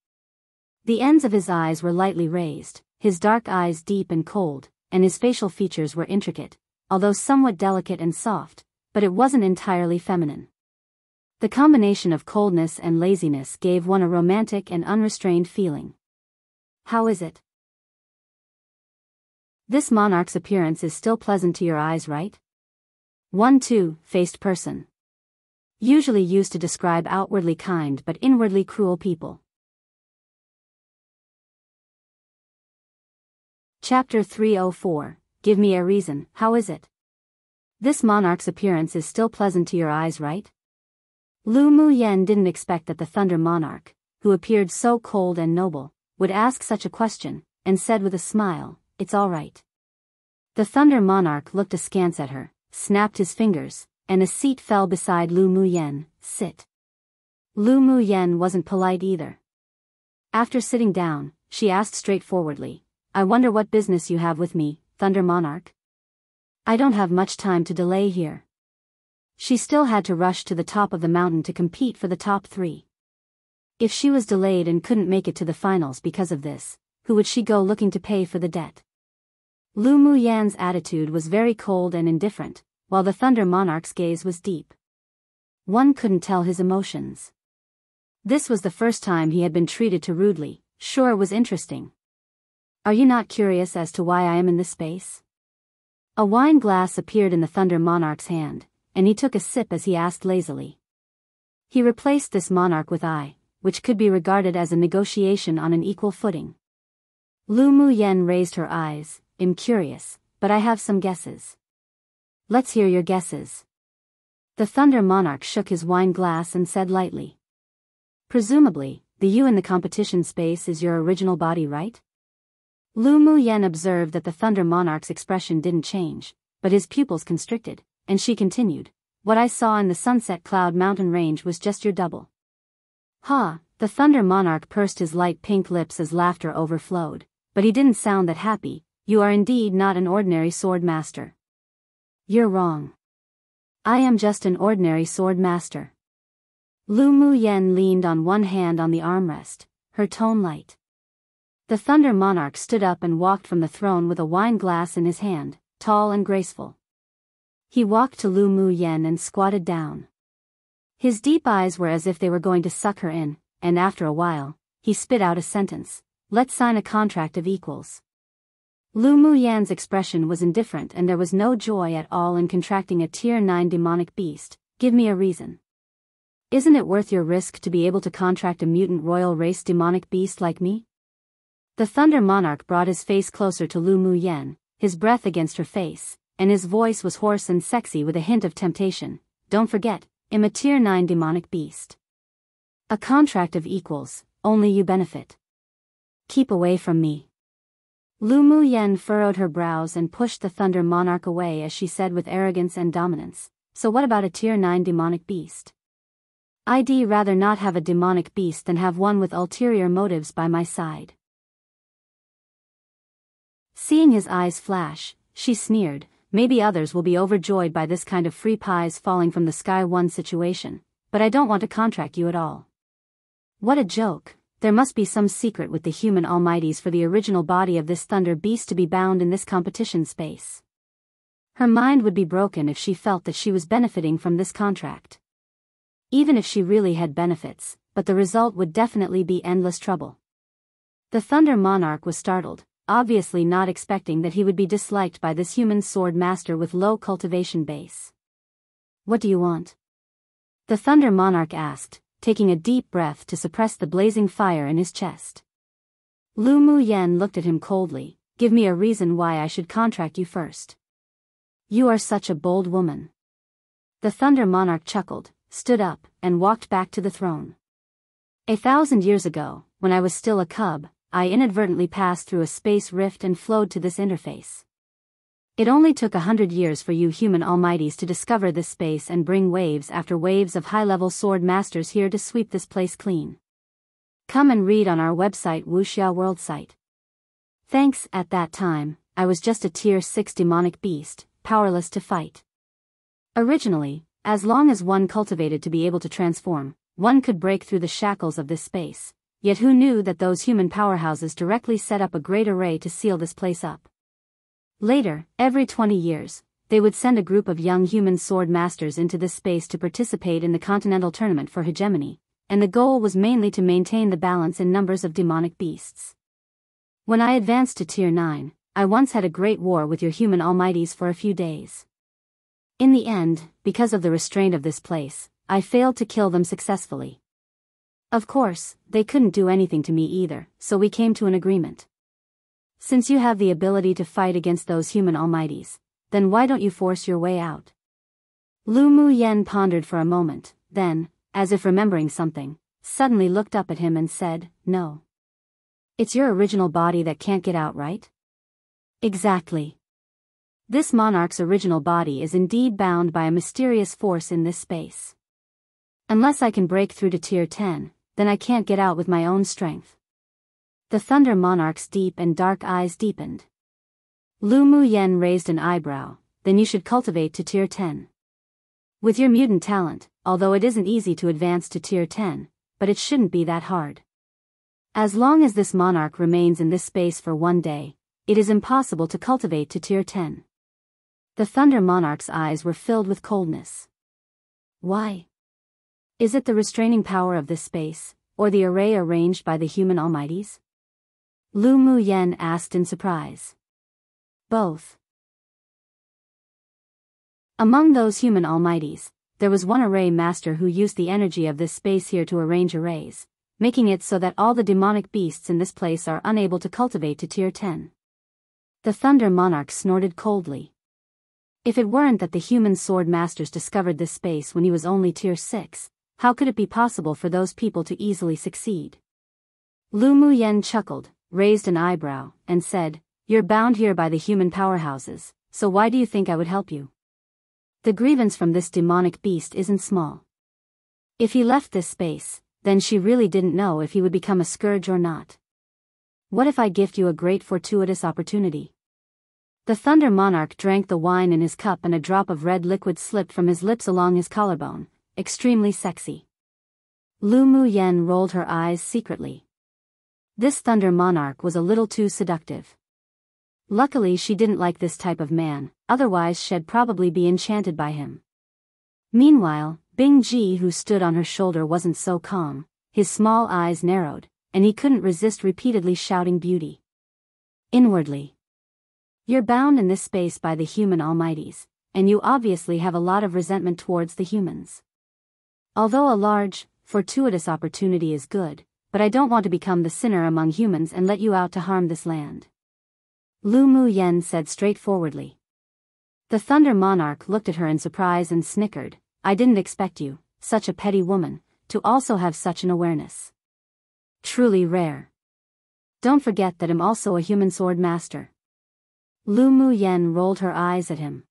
The ends of his eyes were lightly raised, his dark eyes deep and cold, and his facial features were intricate, although somewhat delicate and soft, but it wasn't entirely feminine. The combination of coldness and laziness gave one a romantic and unrestrained feeling. How is it? This monarch's appearance is still pleasant to your eyes, right? 1. Two-faced person. Usually used to describe outwardly kind but inwardly cruel people. Chapter 304. Give me a reason, how is it? This monarch's appearance is still pleasant to your eyes, right? Lu Mu Yen didn't expect that the Thunder Monarch, who appeared so cold and noble, would ask such a question, and said with a smile, "It's all right." The Thunder Monarch looked askance at her, snapped his fingers, and a seat fell beside Lu Mu Yen. Sit. Lu Mu Yen wasn't polite either. After sitting down, she asked straightforwardly, "I wonder what business you have with me, Thunder Monarch? I don't have much time to delay here." She still had to rush to the top of the mountain to compete for the top 3. If she was delayed and couldn't make it to the finals because of this, who would she go looking to pay for the debt? Lu Mu Yan's attitude was very cold and indifferent, while the Thunder Monarch's gaze was deep. One couldn't tell his emotions. This was the first time he had been treated too rudely. Sure, it was interesting. Are you not curious as to why I am in this space? A wine glass appeared in the Thunder Monarch's hand, and he took a sip as he asked lazily. He replaced this monarch with I, which could be regarded as a negotiation on an equal footing. Lu Mu Yen raised her eyes. "I'm curious, but I have some guesses." "Let's hear your guesses." The Thunder Monarch shook his wine glass and said lightly. "Presumably, the you in the competition space is your original body, right?" Lu Mu Yen observed that the Thunder Monarch's expression didn't change, but his pupils constricted, and she continued, "What I saw in the Sunset Cloud mountain range was just your double." "Ha!" The Thunder Monarch pursed his light pink lips as laughter overflowed, but he didn't sound that happy. "You are indeed not an ordinary sword master." "You're wrong. I am just an ordinary sword master." Lu Mu Yen leaned on one hand on the armrest, her tone light. The Thunder Monarch stood up and walked from the throne with a wine glass in his hand, tall and graceful. He walked to Lu Mu Yen and squatted down. His deep eyes were as if they were going to suck her in, and after a while, he spit out a sentence, "Let's sign a contract of equals." Lu Mu Yan's expression was indifferent and there was no joy at all in contracting a Tier 9 demonic beast. "Give me a reason. Isn't it worth your risk to be able to contract a mutant royal race demonic beast like me?" The Thunder Monarch brought his face closer to Lu Mu Yen, his breath against her face, and his voice was hoarse and sexy with a hint of temptation. "Don't forget, I'm a Tier 9 demonic beast. A contract of equals, only you benefit. Keep away from me." Lu Mu Yen furrowed her brows and pushed the Thunder Monarch away as she said with arrogance and dominance, So what about a tier 9 demonic beast? I'd rather not have a demonic beast than have one with ulterior motives by my side. Seeing his eyes flash, she sneered, maybe others will be overjoyed by this kind of free pies falling from the sky one situation, but I don't want to contract you at all. What a joke, there must be some secret with the human almighties for the original body of this thunder beast to be bound in this competition space. Her mind would be broken if she felt that she was benefiting from this contract. Even if she really had benefits, but the result would definitely be endless trouble. The Thunder Monarch was startled, obviously not expecting that he would be disliked by this human sword master with low cultivation base. What do you want? The Thunder Monarch asked, taking a deep breath to suppress the blazing fire in his chest. Lu Mu Yen looked at him coldly. Give me a reason why I should contract you first. You are such a bold woman. The Thunder Monarch chuckled, stood up, and walked back to the throne. 1,000 years ago, when I was still a cub, I inadvertently passed through a space rift and flowed to this interface. It only took 100 years for you human almighties to discover this space and bring waves after waves of high-level sword masters here to sweep this place clean. Come and read on our website Wuxia World site. Thanks, at that time, I was just a tier 6 demonic beast, powerless to fight. Originally, as long as one cultivated to be able to transform, one could break through the shackles of this space, yet who knew that those human powerhouses directly set up a great array to seal this place up. Later, every 20 years, they would send a group of young human sword masters into this space to participate in the continental tournament for hegemony, and the goal was mainly to maintain the balance in numbers of demonic beasts. When I advanced to tier 9, I once had a great war with your human almighties for a few days. In the end, because of the restraint of this place, I failed to kill them successfully. Of course, they couldn't do anything to me either, so we came to an agreement. Since you have the ability to fight against those human almighties, then why don't you force your way out? Lu Mu Yen pondered for a moment, then, as if remembering something, suddenly looked up at him and said, No. It's your original body that can't get out, right? Exactly. This monarch's original body is indeed bound by a mysterious force in this space. Unless I can break through to tier 10, then I can't get out with my own strength. The Thunder Monarch's deep and dark eyes deepened. Lu Mu Yen raised an eyebrow. Then you should cultivate to tier 10. With your mutant talent, although it isn't easy to advance to tier 10, but it shouldn't be that hard. As long as this monarch remains in this space for one day, it is impossible to cultivate to tier 10. The Thunder Monarch's eyes were filled with coldness. Why? Is it the restraining power of this space, or the array arranged by the human almighties? Lu Mu Yen asked in surprise. Both. Among those human almighties, there was one array master who used the energy of this space here to arrange arrays, making it so that all the demonic beasts in this place are unable to cultivate to tier 10. The Thunder Monarch snorted coldly. If it weren't that the human sword masters discovered this space when he was only tier 6, how could it be possible for those people to easily succeed? Lu Mu Yen chuckled, raised an eyebrow, and said, You're bound here by the human powerhouses, so why do you think I would help you? The grievance from this demonic beast isn't small. If he left this space, then she really didn't know if he would become a scourge or not. What if I gift you a great fortuitous opportunity? The Thunder Monarch drank the wine in his cup and a drop of red liquid slipped from his lips along his collarbone, extremely sexy. Lu Mu Yen rolled her eyes secretly. This Thunder Monarch was a little too seductive. Luckily she didn't like this type of man, otherwise she'd probably be enchanted by him. Meanwhile, Bing Ji, who stood on her shoulder, wasn't so calm. His small eyes narrowed, and he couldn't resist repeatedly shouting beauty. Inwardly. You're bound in this space by the human almighties, and you obviously have a lot of resentment towards the humans. Although a large, fortuitous opportunity is good, but I don't want to become the sinner among humans and let you out to harm this land. Lu Mu Yen said straightforwardly. The Thunder Monarch looked at her in surprise and snickered. I didn't expect you, such a petty woman, to also have such an awareness. Truly rare. Don't forget that I'm also a human sword master. Lu Mu Yen rolled her eyes at him.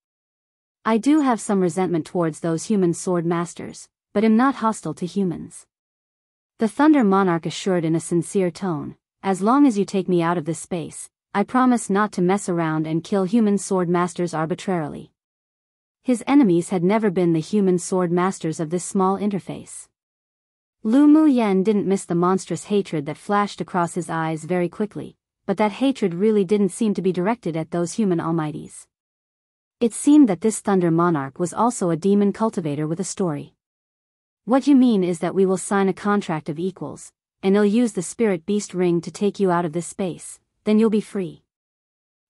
I do have some resentment towards those human sword masters, but am not hostile to humans. The Thunder Monarch assured in a sincere tone, as long as you take me out of this space, I promise not to mess around and kill human sword masters arbitrarily. His enemies had never been the human sword masters of this small interface. Lu Muyan didn't miss the monstrous hatred that flashed across his eyes very quickly, but that hatred really didn't seem to be directed at those human almighties. It seemed that this Thunder Monarch was also a demon cultivator with a story. What you mean is that we will sign a contract of equals, and he'll use the Spirit Beast Ring to take you out of this space, then you'll be free.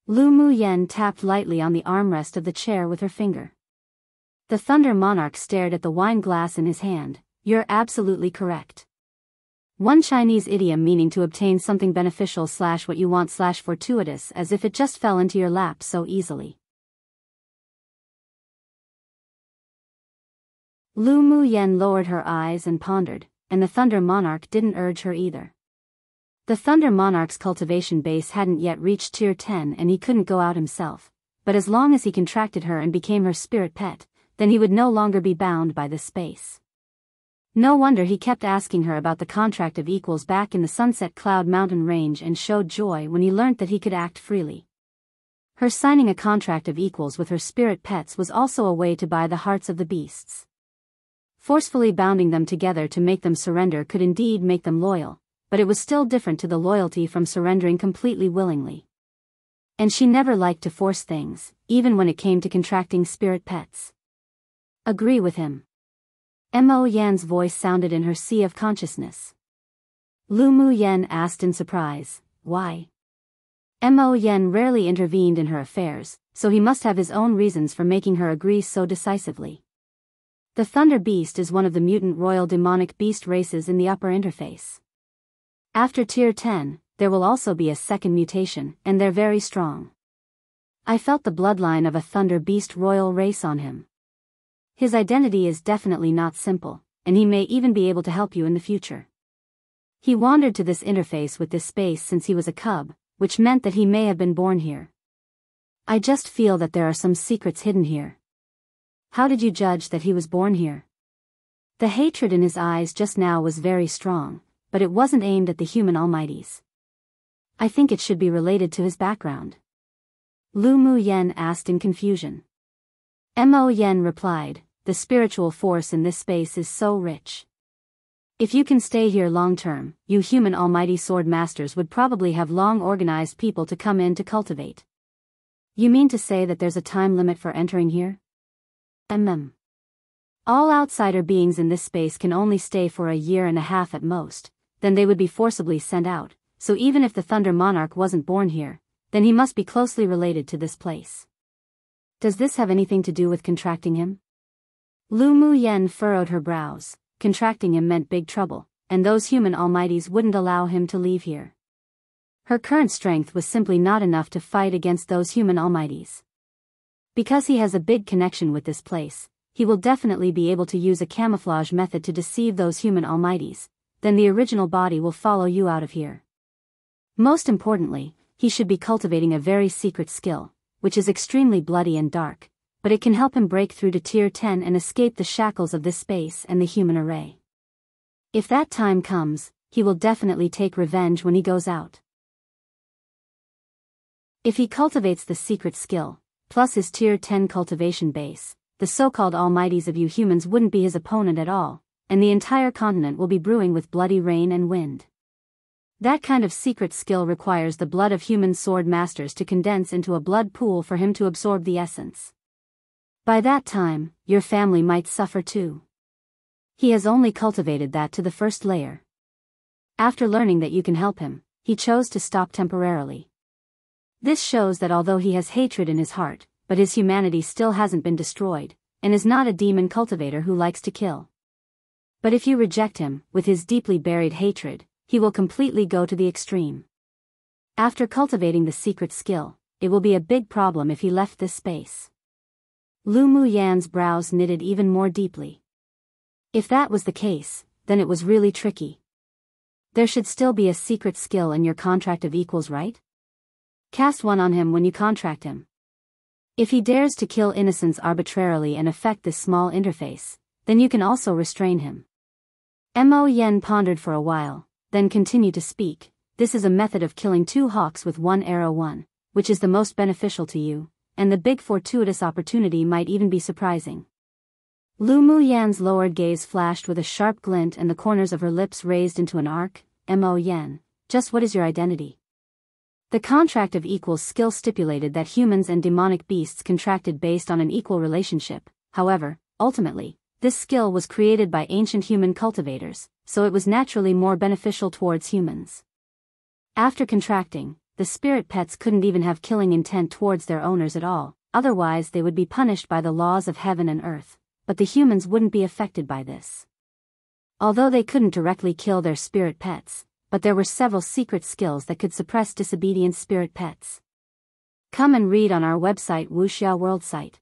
Lu Muyan tapped lightly on the armrest of the chair with her finger. The Thunder Monarch stared at the wine glass in his hand. You're absolutely correct. One Chinese idiom meaning to obtain something beneficial / what you want / fortuitous, as if it just fell into your lap so easily. Lu Muyan lowered her eyes and pondered, and the Thunder Monarch didn't urge her either. The Thunder Monarch's cultivation base hadn't yet reached tier 10 and he couldn't go out himself, but as long as he contracted her and became her spirit pet, then he would no longer be bound by this space. No wonder he kept asking her about the contract of equals back in the Sunset Cloud Mountain range and showed joy when he learnt that he could act freely. Her signing a contract of equals with her spirit pets was also a way to buy the hearts of the beasts. Forcefully bounding them together to make them surrender could indeed make them loyal, but it was still different to the loyalty from surrendering completely willingly. And she never liked to force things, even when it came to contracting spirit pets. Agree with him. Mo Yan's voice sounded in her sea of consciousness. Lu Muyan asked in surprise, why? Mo Yan rarely intervened in her affairs, so he must have his own reasons for making her agree so decisively. The Thunder Beast is one of the mutant royal demonic beast races in the upper interface. After tier 10, there will also be a second mutation, and they're very strong. I felt the bloodline of a Thunder Beast royal race on him. His identity is definitely not simple, and he may even be able to help you in the future. He wandered to this interface with this space since he was a cub, which meant that he may have been born here. I just feel that there are some secrets hidden here. How did you judge that he was born here? The hatred in his eyes just now was very strong, but it wasn't aimed at the human almighties. I think it should be related to his background. Lu Muyan asked in confusion. Mo Yan replied, the spiritual force in this space is so rich. If you can stay here long term, you human almighty sword masters would probably have long organized people to come in to cultivate. You mean to say that there's a time limit for entering here? All outsider beings in this space can only stay for a year and a half at most, then they would be forcibly sent out, so even if the Thunder Monarch wasn't born here, then he must be closely related to this place. Does this have anything to do with contracting him? Lu Muyan furrowed her brows. Contracting him meant big trouble, and those human almighties wouldn't allow him to leave here. Her current strength was simply not enough to fight against those human almighties. Because he has a big connection with this place, he will definitely be able to use a camouflage method to deceive those human almighties, then the original body will follow you out of here. Most importantly, he should be cultivating a very secret skill, which is extremely bloody and dark, but it can help him break through to tier 10 and escape the shackles of this space and the human array. If that time comes, he will definitely take revenge when he goes out. If he cultivates the secret skill, plus his tier 10 cultivation base, the so-called almighties of you humans wouldn't be his opponent at all, and the entire continent will be brewing with bloody rain and wind. That kind of secret skill requires the blood of human sword masters to condense into a blood pool for him to absorb the essence. By that time, your family might suffer too. He has only cultivated that to the first layer. After learning that you can help him, he chose to stop temporarily. This shows that although he has hatred in his heart, but his humanity still hasn't been destroyed, and is not a demon cultivator who likes to kill. But if you reject him, with his deeply buried hatred, he will completely go to the extreme. After cultivating the secret skill, it will be a big problem if he left this space. Lu Muyan's brows knitted even more deeply. If that was the case, then it was really tricky. There should still be a secret skill in your contract of equals, right? Cast one on him when you contract him. If he dares to kill innocents arbitrarily and affect this small interface, then you can also restrain him. Mo Yen pondered for a while, then continued to speak. This is a method of killing 2 hawks with 1 arrow, one, which is the most beneficial to you, and the big fortuitous opportunity might even be surprising. Lu Muyan's lowered gaze flashed with a sharp glint and the corners of her lips raised into an arc. Mo Yen, just what is your identity? The contract of equals skill stipulated that humans and demonic beasts contracted based on an equal relationship. However, ultimately, this skill was created by ancient human cultivators, so it was naturally more beneficial towards humans. After contracting, the spirit pets couldn't even have killing intent towards their owners at all, otherwise they would be punished by the laws of heaven and earth, but the humans wouldn't be affected by this. Although they couldn't directly kill their spirit pets, but there were several secret skills that could suppress disobedient spirit pets. Come and read on our website Wuxia World site.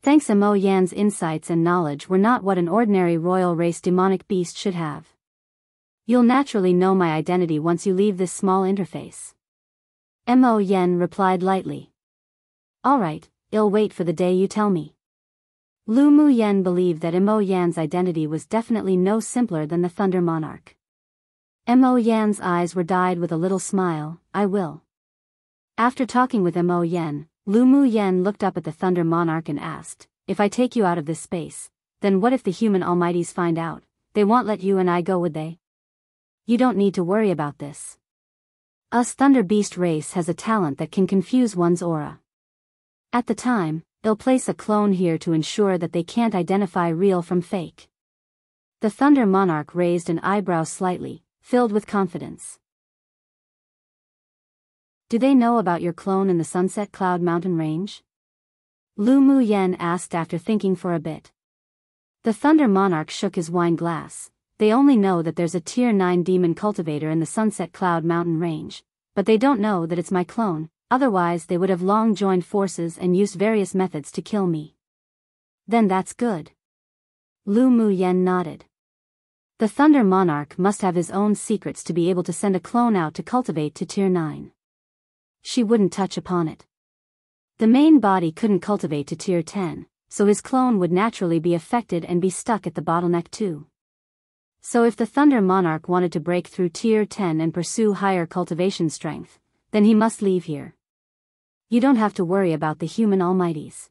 Thanks. Mo Yan's insights and knowledge were not what an ordinary royal race demonic beast should have. You'll naturally know my identity once you leave this small interface. Mo Yan replied lightly. Alright, I'll wait for the day you tell me. Lu Muyen believed that Mo Yan's identity was definitely no simpler than the Thunder Monarch. Mo Yan's eyes were dyed with a little smile. I will. After talking with Mo Yan, Lu Muyen looked up at the Thunder Monarch and asked, if I take you out of this space, then what if the human almighties find out? They won't let you and I go, would they? You don't need to worry about this. Us Thunder Beast race has a talent that can confuse one's aura. At the time, they'll place a clone here to ensure that they can't identify real from fake. The Thunder Monarch raised an eyebrow slightly, filled with confidence. Do they know about your clone in the Sunset Cloud Mountain Range? Lu Muyen asked after thinking for a bit. The Thunder Monarch shook his wine glass. They only know that there's a Tier 9 demon cultivator in the Sunset Cloud Mountain Range, but they don't know that it's my clone, otherwise they would have long joined forces and used various methods to kill me. Then that's good. Lu Muyen nodded. The Thunder Monarch must have his own secrets to be able to send a clone out to cultivate to Tier 9. She wouldn't touch upon it. The main body couldn't cultivate to Tier 10, so his clone would naturally be affected and be stuck at the bottleneck too. So if the Thunder Monarch wanted to break through Tier 10 and pursue higher cultivation strength, then he must leave here. You don't have to worry about the human almighties.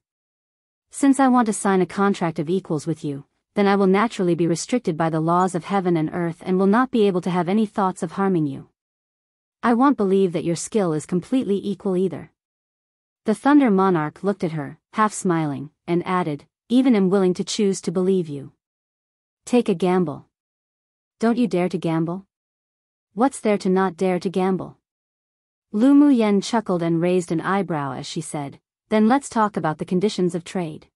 Since I want to sign a contract of equals with you, then I will naturally be restricted by the laws of heaven and earth and will not be able to have any thoughts of harming you. I won't believe that your skill is completely equal either. The Thunder Monarch looked at her, half smiling, and added, even am willing to choose to believe you. Take a gamble. Don't you dare to gamble? What's there to not dare to gamble? Lu Muyen chuckled and raised an eyebrow as she said, then let's talk about the conditions of trade.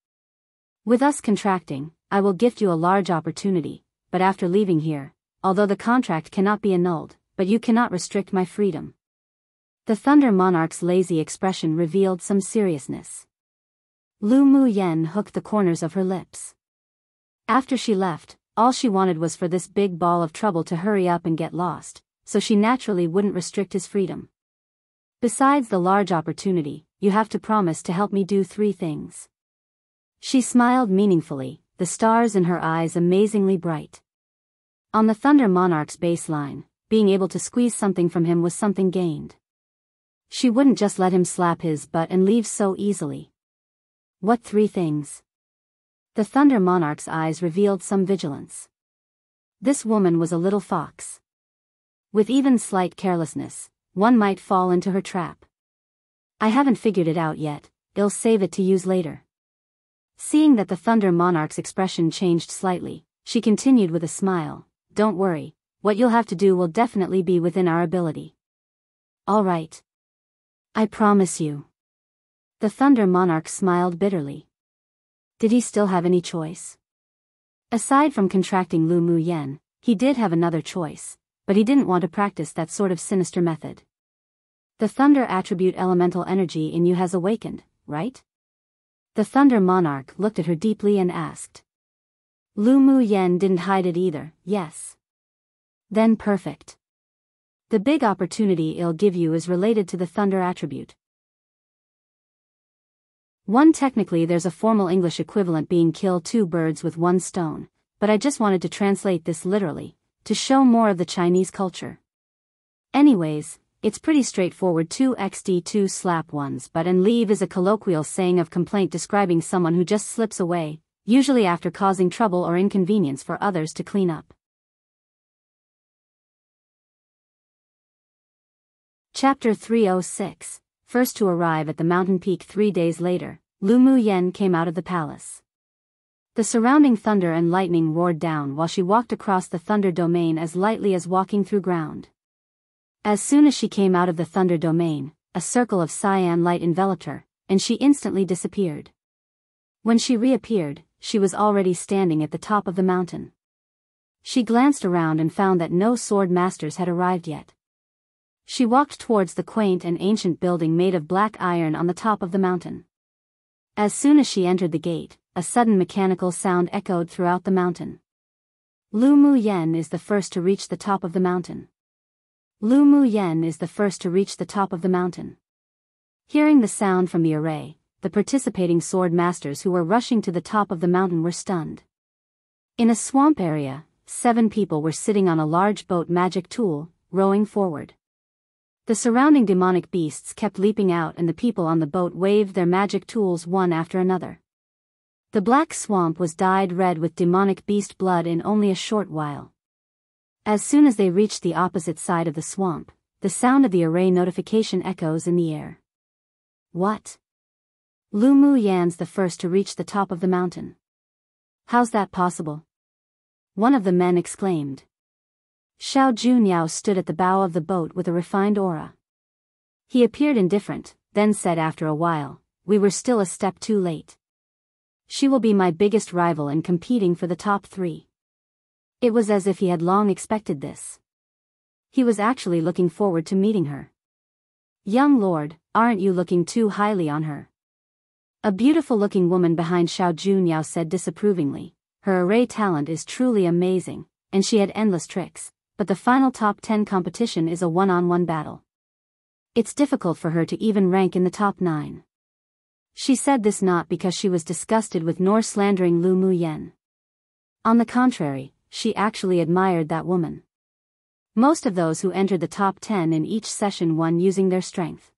With us contracting, I will gift you a large opportunity, but after leaving here, although the contract cannot be annulled, but you cannot restrict my freedom. The Thunder Monarch's lazy expression revealed some seriousness. Lu Muyen hooked the corners of her lips. After she left, all she wanted was for this big ball of trouble to hurry up and get lost, so she naturally wouldn't restrict his freedom. Besides the large opportunity, you have to promise to help me do 3 things. She smiled meaningfully, the stars in her eyes amazingly bright. On the Thunder Monarch's baseline, being able to squeeze something from him was something gained. She wouldn't just let him slap his butt and leave so easily. What 3 things? The Thunder Monarch's eyes revealed some vigilance. This woman was a little fox. With even slight carelessness, one might fall into her trap. I haven't figured it out yet, I'll save it to use later. Seeing that the Thunder Monarch's expression changed slightly, she continued with a smile, don't worry, what you'll have to do will definitely be within our ability. All right. I promise you. The Thunder Monarch smiled bitterly. Did he still have any choice? Aside from contracting Lu Muyen, he did have another choice, but he didn't want to practice that sort of sinister method. The Thunder attribute elemental energy in you has awakened, right? The Thunder Monarch looked at her deeply and asked. Lu Muyen didn't hide it either, yes. Then perfect. The big opportunity I'll give you is related to the Thunder attribute. Technically there's a formal English equivalent being kill two birds with one stone, but I just wanted to translate this literally, to show more of the Chinese culture. Anyways, it's pretty straightforward. 2xd2 slap ones but and leave is a colloquial saying of complaint describing someone who just slips away, usually after causing trouble or inconvenience for others to clean up. Chapter 306. First to arrive at the mountain peak 3 days later, Lu Muyen came out of the palace. The surrounding thunder and lightning roared down while she walked across the thunder domain as lightly as walking through ground. As soon as she came out of the thunder domain, a circle of cyan light enveloped her, and she instantly disappeared. When she reappeared, she was already standing at the top of the mountain. She glanced around and found that no sword masters had arrived yet. She walked towards the quaint and ancient building made of black iron on the top of the mountain. As soon as she entered the gate, a sudden mechanical sound echoed throughout the mountain. Lu Muyen is the first to reach the top of the mountain. Lu Muyen is the first to reach the top of the mountain. Hearing the sound from the array, the participating sword masters who were rushing to the top of the mountain were stunned. In a swamp area, 7 people were sitting on a large boat magic tool, rowing forward. The surrounding demonic beasts kept leaping out and the people on the boat waved their magic tools one after another. The black swamp was dyed red with demonic beast blood in only a short while. As soon as they reached the opposite side of the swamp, the sound of the array notification echoes in the air. What? Lu Muyen's the first to reach the top of the mountain. How's that possible? One of the men exclaimed. Xiao Junyao stood at the bow of the boat with a refined aura. He appeared indifferent, then said after a while, we were still a step too late. She will be my biggest rival in competing for the top 3. It was as if he had long expected this. He was actually looking forward to meeting her. Young lord, aren't you looking too highly on her? A beautiful-looking woman behind Xiao Junyao said disapprovingly. Her array talent is truly amazing, and she had endless tricks, but the final top 10 competition is a one-on-one battle. It's difficult for her to even rank in the top 9. She said this not because she was disgusted with nor slandering Lu Muyen. On the contrary, she actually admired that woman. Most of those who entered the top 10 in each session won using their strength.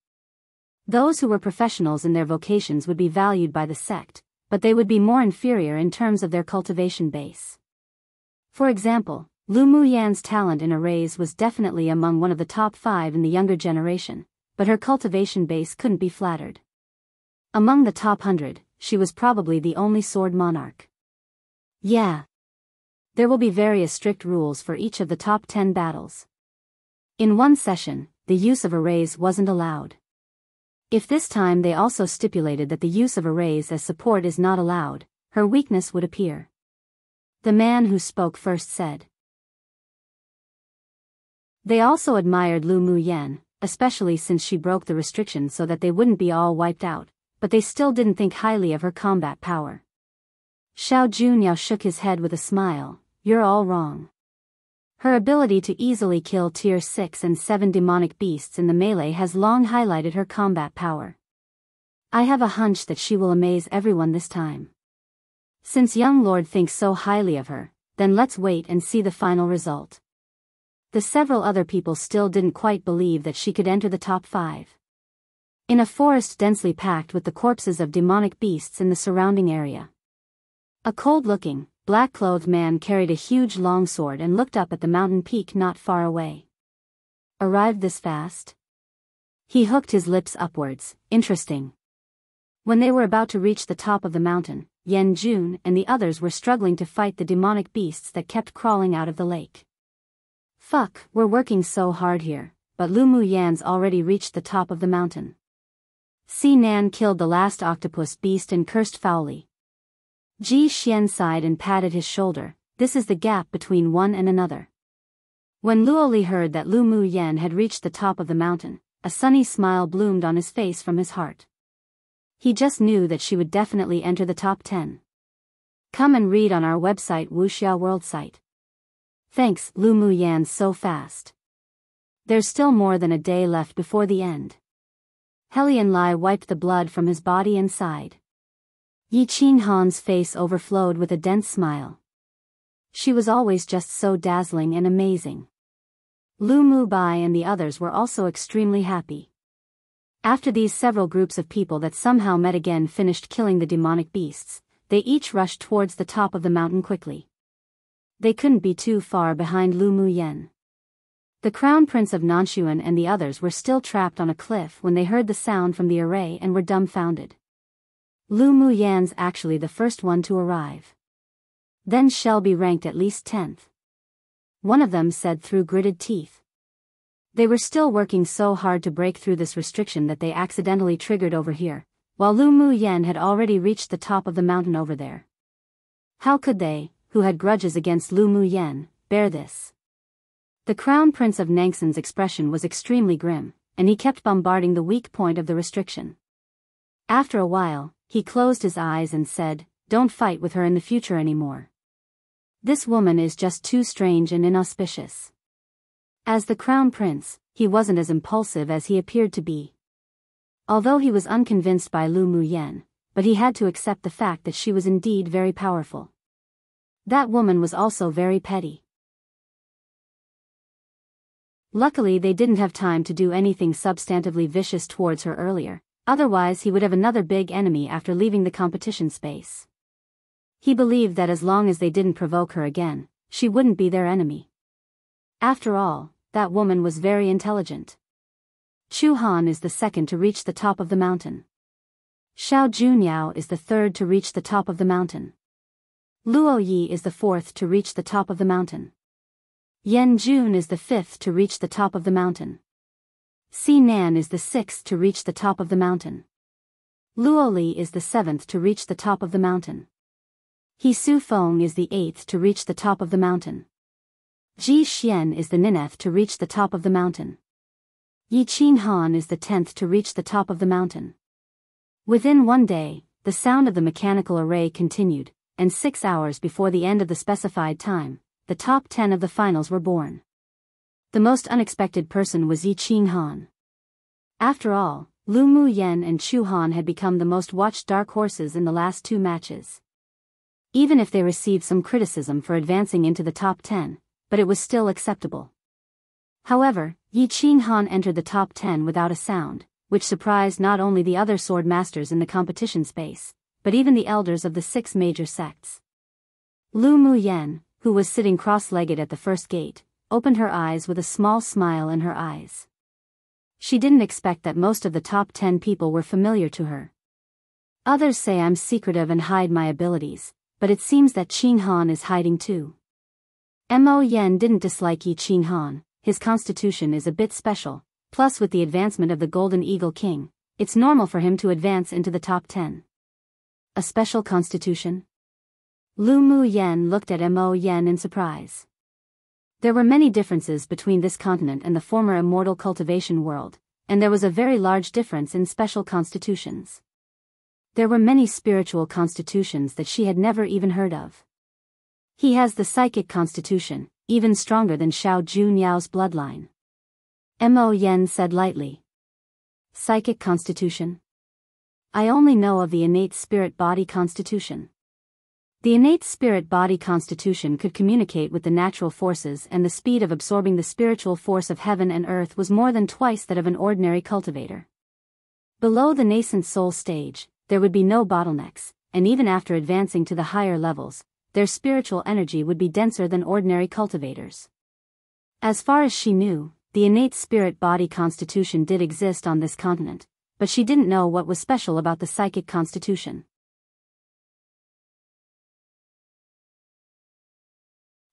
Those who were professionals in their vocations would be valued by the sect, but they would be more inferior in terms of their cultivation base. For example, Lu Muyen's talent in arrays was definitely among one of the top 5 in the younger generation, but her cultivation base couldn't be flattered. Among the top 100, she was probably the only sword monarch. Yeah. There will be various strict rules for each of the top 10 battles. In one session, the use of arrays wasn't allowed. If this time they also stipulated that the use of arrays as support is not allowed, her weakness would appear. The man who spoke first said. They also admired Lu Muyen, especially since she broke the restriction so that they wouldn't be all wiped out, but they still didn't think highly of her combat power. Xiao Junyao shook his head with a smile. You're all wrong. Her ability to easily kill tier 6 and 7 demonic beasts in the melee has long highlighted her combat power. I have a hunch that she will amaze everyone this time. Since young lord thinks so highly of her, then let's wait and see the final result. The several other people still didn't quite believe that she could enter the top 5. In a forest densely packed with the corpses of demonic beasts in the surrounding area. A cold-looking, black-clothed man carried a huge longsword and looked up at the mountain peak not far away. Arrived this fast? He hooked his lips upwards. Interesting. When they were about to reach the top of the mountain, Yan Jun and the others were struggling to fight the demonic beasts that kept crawling out of the lake. Fuck, we're working so hard here, but Lu Muyen's already reached the top of the mountain. Si Nan killed the last octopus beast and cursed foully. Ji Xian sighed and patted his shoulder. This is the gap between one and another. When Luoli heard that Lu Muyen had reached the top of the mountain, a sunny smile bloomed on his face from his heart. He just knew that she would definitely enter the top 10. Come and read on our website Wuxia World site. Thanks, Lu Muyen so fast. There's still more than a day left before the end. Helian Lai wiped the blood from his body and sighed. Yi Qinghan's face overflowed with a dense smile. She was always just so dazzling and amazing. Lu Mu Bai and the others were also extremely happy. After these several groups of people that somehow met again finished killing the demonic beasts, they each rushed towards the top of the mountain quickly. They couldn't be too far behind Lu Mu Yan. The Crown Prince of Nanshuan and the others were still trapped on a cliff when they heard the sound from the array and were dumbfounded. Lu Mu Yan's actually the first one to arrive. Then shall be ranked at least 10th. One of them said through gritted teeth. They were still working so hard to break through this restriction that they accidentally triggered over here, while Lu Mu Yan had already reached the top of the mountain over there. How could they, who had grudges against Lu Mu Yan, bear this? The Crown Prince of Nangshan's expression was extremely grim, and he kept bombarding the weak point of the restriction. After a while, he closed his eyes and said, "Don't fight with her in the future anymore. This woman is just too strange and inauspicious." As the Crown Prince, he wasn't as impulsive as he appeared to be. Although he was unconvinced by Lu Mu Yan, but he had to accept the fact that she was indeed very powerful. That woman was also very petty. Luckily they didn't have time to do anything substantively vicious towards her earlier, otherwise he would have another big enemy after leaving the competition space. He believed that as long as they didn't provoke her again, she wouldn't be their enemy. After all, that woman was very intelligent. Chu Han is the second to reach the top of the mountain. Xiao Junyao is the third to reach the top of the mountain. Luo Yi is the fourth to reach the top of the mountain. Yan Jun is the fifth to reach the top of the mountain. Si Nan is the sixth to reach the top of the mountain. Luo Li is the seventh to reach the top of the mountain. He Su Feng is the eighth to reach the top of the mountain. Ji Xian is the ninth to reach the top of the mountain. Yi Qinghan is the 10th to reach the top of the mountain. Within one day, the sound of the mechanical array continued, and 6 hours before the end of the specified time, the top 10 of the finals were born. The most unexpected person was Yi Qinghan. After all, Lu Mu Yan and Chu Han had become the most watched dark horses in the last 2 matches. Even if they received some criticism for advancing into the top 10, but it was still acceptable. However, Yi Qinghan entered the top 10 without a sound, which surprised not only the other sword masters in the competition space, but even the elders of the 6 major sects. Lu Mu Yan, who was sitting cross-legged at the first gate, opened her eyes with a small smile in her eyes. She didn't expect that most of the top 10 people were familiar to her. Others say I'm secretive and hide my abilities, but it seems that Qinghan is hiding too. Mo Yan didn't dislike Yi Qinghan, his constitution is a bit special, plus with the advancement of the Golden Eagle King, it's normal for him to advance into the top 10. A special constitution? Lu Mu Yan looked at Mo Yan in surprise. There were many differences between this continent and the former immortal cultivation world, and there was a very large difference in special constitutions. There were many spiritual constitutions that she had never even heard of. He has the psychic constitution, even stronger than Xiao Junyao's bloodline. Mo Yan said lightly. Psychic constitution? I only know of the innate spirit-body constitution. The innate spirit-body constitution could communicate with the natural forces, and the speed of absorbing the spiritual force of heaven and earth was more than twice that of an ordinary cultivator. Below the nascent soul stage, there would be no bottlenecks, and even after advancing to the higher levels, their spiritual energy would be denser than ordinary cultivators. As far as she knew, the innate spirit-body constitution did exist on this continent, but she didn't know what was special about the psychic constitution.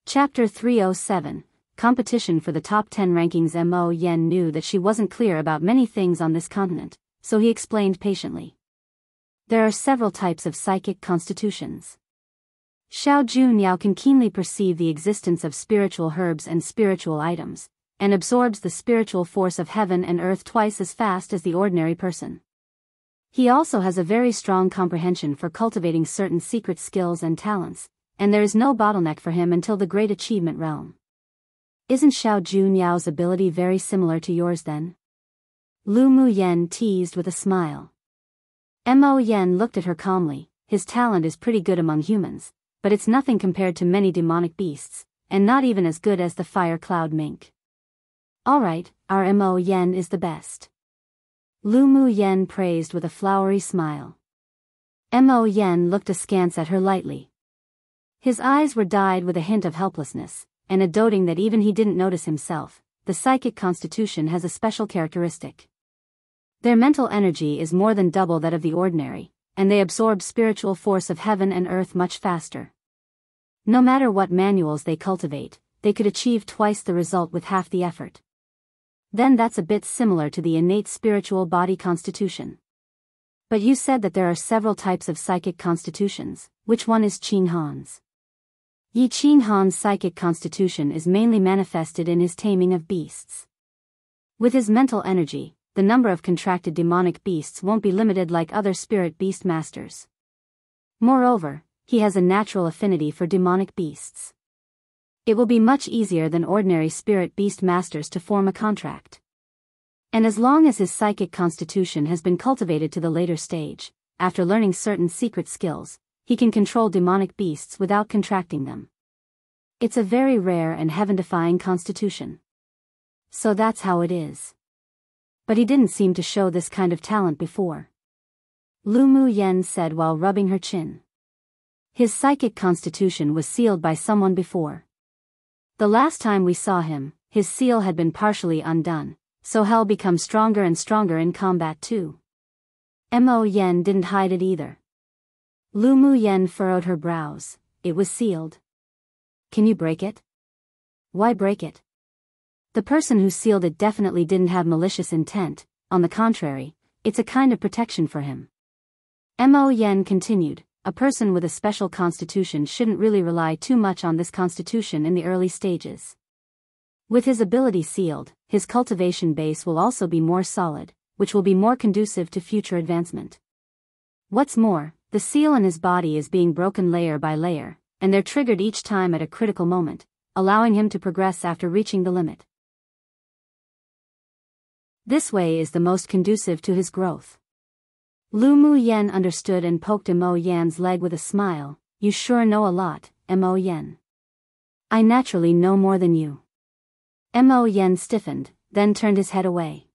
Chapter 307, Competition for the Top 10 Rankings. Mo Yan knew that she wasn't clear about many things on this continent, so he explained patiently. There are several types of psychic constitutions. Xiao Junyao can keenly perceive the existence of spiritual herbs and spiritual items, and absorbs the spiritual force of heaven and earth twice as fast as the ordinary person. He also has a very strong comprehension for cultivating certain secret skills and talents, and there is no bottleneck for him until the Great Achievement realm. Isn't Xiao Junyao's ability very similar to yours then? Lu Mu Yen teased with a smile. Mo Yen looked at her calmly. His talent is pretty good among humans, but it's nothing compared to many demonic beasts, and not even as good as the fire cloud mink. Alright, our Mo Yen is the best. Lu Mu Yen praised with a flowery smile. Mo Yen looked askance at her lightly. His eyes were dyed with a hint of helplessness, and a doting that even he didn't notice himself. The psychic constitution has a special characteristic. Their mental energy is more than double that of the ordinary, and they absorb spiritual force of heaven and earth much faster. No matter what manuals they cultivate, they could achieve twice the result with half the effort. Then that's a bit similar to the innate spiritual body constitution. But you said that there are several types of psychic constitutions. Which one is Qing Han's? Yi Qing Han's psychic constitution is mainly manifested in his taming of beasts. With his mental energy, the number of contracted demonic beasts won't be limited like other spirit beast masters. Moreover, he has a natural affinity for demonic beasts. It will be much easier than ordinary spirit beast masters to form a contract. And as long as his psychic constitution has been cultivated to the later stage, after learning certain secret skills, he can control demonic beasts without contracting them. It's a very rare and heaven-defying constitution. So that's how it is. But he didn't seem to show this kind of talent before. Lu Mu Yen said while rubbing her chin. His psychic constitution was sealed by someone before. The last time we saw him, his seal had been partially undone, so he'll become stronger and stronger in combat too. Mo Yen didn't hide it either. Lu Mu Yen furrowed her brows. It was sealed. Can you break it? Why break it? The person who sealed it definitely didn't have malicious intent. On the contrary, it's a kind of protection for him. Mo Yen continued, a person with a special constitution shouldn't really rely too much on this constitution in the early stages. With his ability sealed, his cultivation base will also be more solid, which will be more conducive to future advancement. What's more, the seal in his body is being broken layer by layer, and they're triggered each time at a critical moment, allowing him to progress after reaching the limit. This way is the most conducive to his growth. Lu Mu Yen understood and poked Mo Yan's leg with a smile. You sure know a lot, Mo Yen. I naturally know more than you. Mo Yen stiffened, then turned his head away.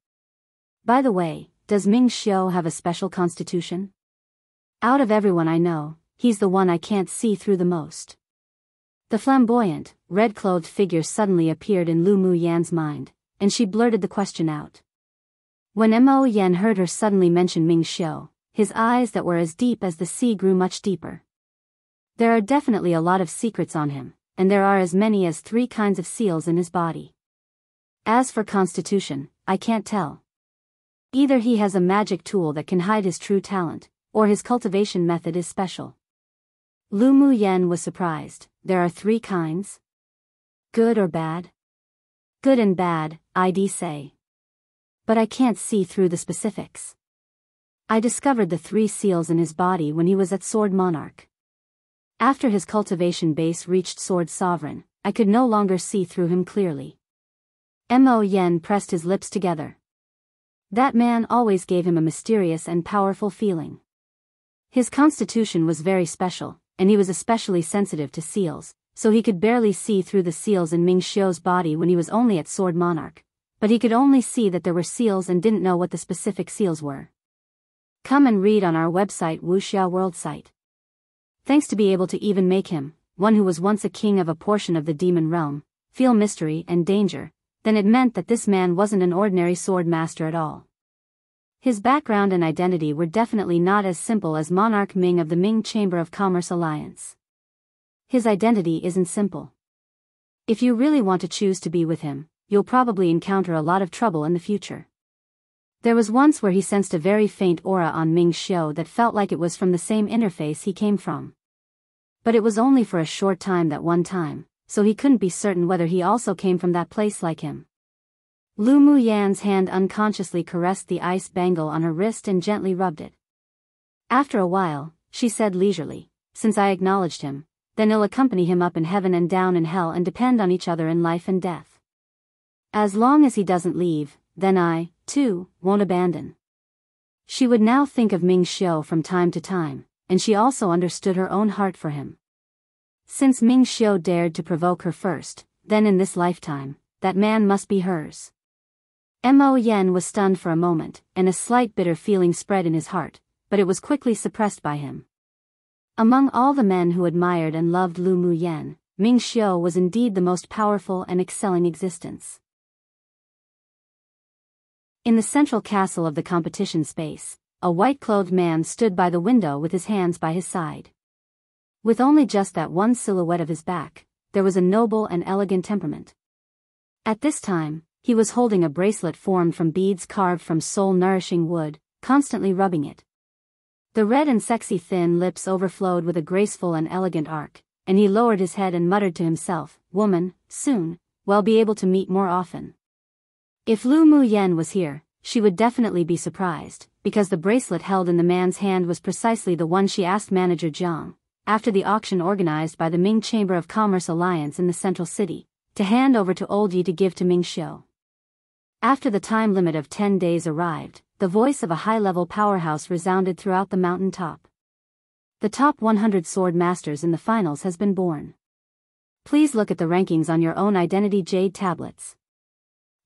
By the way, does Ming Xiu have a special constitution? Out of everyone I know, he's the one I can't see through the most. The flamboyant, red-clothed figure suddenly appeared in Lu Mu Yan's mind, and she blurted the question out. When Mo Yen heard her suddenly mention Ming Xiu, his eyes that were as deep as the sea grew much deeper. There are definitely a lot of secrets on him, and there are as many as 3 kinds of seals in his body. As for constitution, I can't tell. Either he has a magic tool that can hide his true talent, or his cultivation method is special. Lu Mu Yen was surprised. There are 3 kinds? Good or bad? Good and bad, I'd say. But I can't see through the specifics. I discovered the 3 seals in his body when he was at Sword Monarch. After his cultivation base reached Sword Sovereign, I could no longer see through him clearly. Mo Yen pressed his lips together. That man always gave him a mysterious and powerful feeling. His constitution was very special, and he was especially sensitive to seals, so he could barely see through the seals in Ming Xiu's body when he was only at Sword Monarch, but he could only see that there were seals and didn't know what the specific seals were. Come and read on our website Wuxia World site. Thanks to be able to even make him, one who was once a king of a portion of the demon realm, feel mystery and danger, then it meant that this man wasn't an ordinary sword master at all. His background and identity were definitely not as simple as Monarch Ming of the Ming Chamber of Commerce Alliance. His identity isn't simple. If you really want to choose to be with him, you'll probably encounter a lot of trouble in the future. There was once where he sensed a very faint aura on Ming Xiu that felt like it was from the same interface he came from. But it was only for a short time that one time, so he couldn't be certain whether he also came from that place like him. Lu Mu Yan's hand unconsciously caressed the ice bangle on her wrist and gently rubbed it. After a while, she said leisurely, since I acknowledged him, then I'll accompany him up in heaven and down in hell and depend on each other in life and death. As long as he doesn't leave, then I, too, won't abandon. She would now think of Ming Xiu from time to time, and she also understood her own heart for him. Since Ming Xiu dared to provoke her first, then in this lifetime, that man must be hers. Mo Yen was stunned for a moment, and a slight bitter feeling spread in his heart, but it was quickly suppressed by him. Among all the men who admired and loved Lu Muyen, Ming Xiu was indeed the most powerful and excelling existence. In the central castle of the competition space, a white-clothed man stood by the window with his hands by his side. With only just that one silhouette of his back, there was a noble and elegant temperament. At this time, he was holding a bracelet formed from beads carved from soul-nourishing wood, constantly rubbing it. The red and sexy thin lips overflowed with a graceful and elegant arc, and he lowered his head and muttered to himself, "Woman, soon, we'll be able to meet more often." If Lu Muyen was here, she would definitely be surprised, because the bracelet held in the man's hand was precisely the one she asked manager Jiang, after the auction organized by the Ming Chamber of Commerce Alliance in the central city, to hand over to Old Yi to give to Ming Xiu. After the time limit of 10 days arrived, the voice of a high-level powerhouse resounded throughout the mountain top. The top 100 sword masters in the finals has been born. Please look at the rankings on your own identity jade tablets.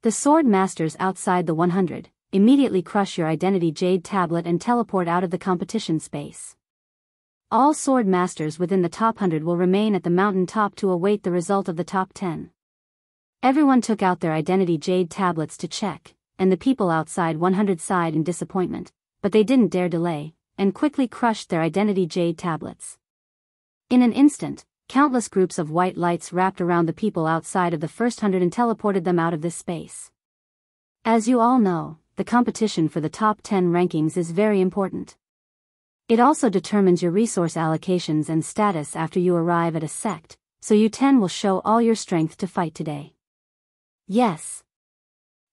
The sword masters outside the 100, immediately crush your identity jade tablet and teleport out of the competition space. All sword masters within the top 100 will remain at the mountain top to await the result of the top 10. Everyone took out their identity jade tablets to check, and the people outside 100 sighed in disappointment, but they didn't dare delay, and quickly crushed their identity jade tablets. In an instant, countless groups of white lights wrapped around the people outside of the first 100 and teleported them out of this space. As you all know, the competition for the top 10 rankings is very important. It also determines your resource allocations and status after you arrive at a sect, so you 10 will show all your strength to fight today. Yes.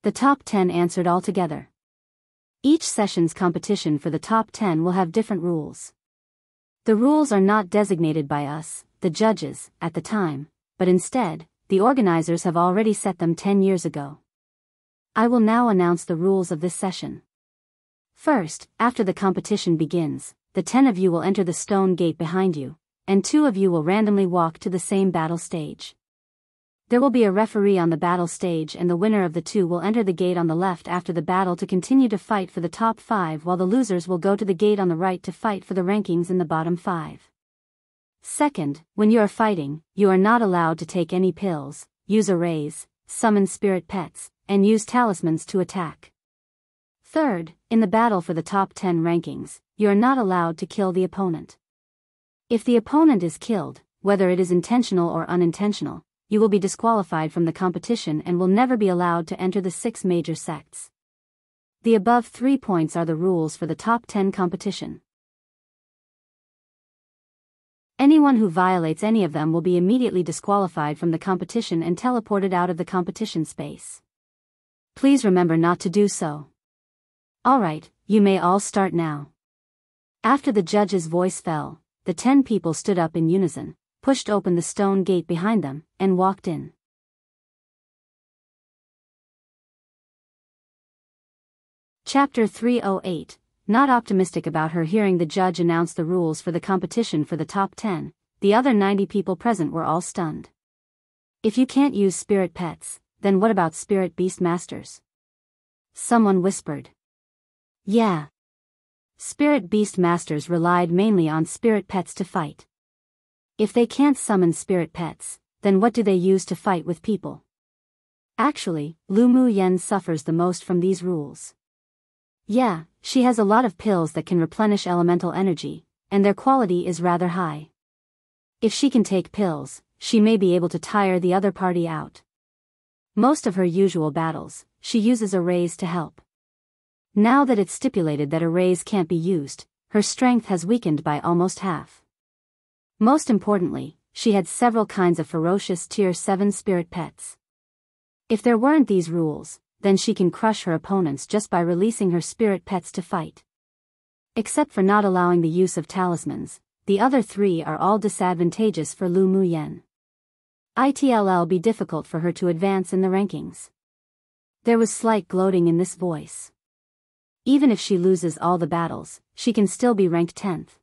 The top 10 answered all together. Each session's competition for the top 10 will have different rules. The rules are not designated by us, the judges, at the time, but instead, the organizers have already set them 10 years ago. I will now announce the rules of this session. First, after the competition begins, the 10 of you will enter the stone gate behind you, and 2 of you will randomly walk to the same battle stage. There will be a referee on the battle stage, and the winner of the 2 will enter the gate on the left after the battle to continue to fight for the top 5, while the losers will go to the gate on the right to fight for the rankings in the bottom 5. Second, when you are fighting, you are not allowed to take any pills, use arrays, summon spirit pets, and use talismans to attack. Third, in the battle for the top 10 rankings, you are not allowed to kill the opponent. If the opponent is killed, whether it is intentional or unintentional, you will be disqualified from the competition and will never be allowed to enter the 6 major sects. The above 3 points are the rules for the top 10 competition. Anyone who violates any of them will be immediately disqualified from the competition and teleported out of the competition space. Please remember not to do so. Alright, you may all start now. After the judge's voice fell, the 10 people stood up in unison, pushed open the stone gate behind them, and walked in. Chapter 308. Not optimistic about her hearing the judge announce the rules for the competition for the top 10, the other 90 people present were all stunned. If you can't use spirit pets, then what about spirit beast masters? Someone whispered. Yeah. Spirit beast masters relied mainly on spirit pets to fight. If they can't summon spirit pets, then what do they use to fight with people? Actually, Lu Muyen suffers the most from these rules. Yeah, she has a lot of pills that can replenish elemental energy, and their quality is rather high. If she can take pills, she may be able to tire the other party out. Most of her usual battles, she uses arrays to help. Now that it's stipulated that arrays can't be used, her strength has weakened by almost half. Most importantly, she had several kinds of ferocious Tier 7 spirit pets. If there weren't these rules, then she can crush her opponents just by releasing her spirit pets to fight. Except for not allowing the use of talismans, the other 3 are all disadvantageous for Lu Muyen. It'll be difficult for her to advance in the rankings. There was slight gloating in this voice. Even if she loses all the battles, she can still be ranked 10th.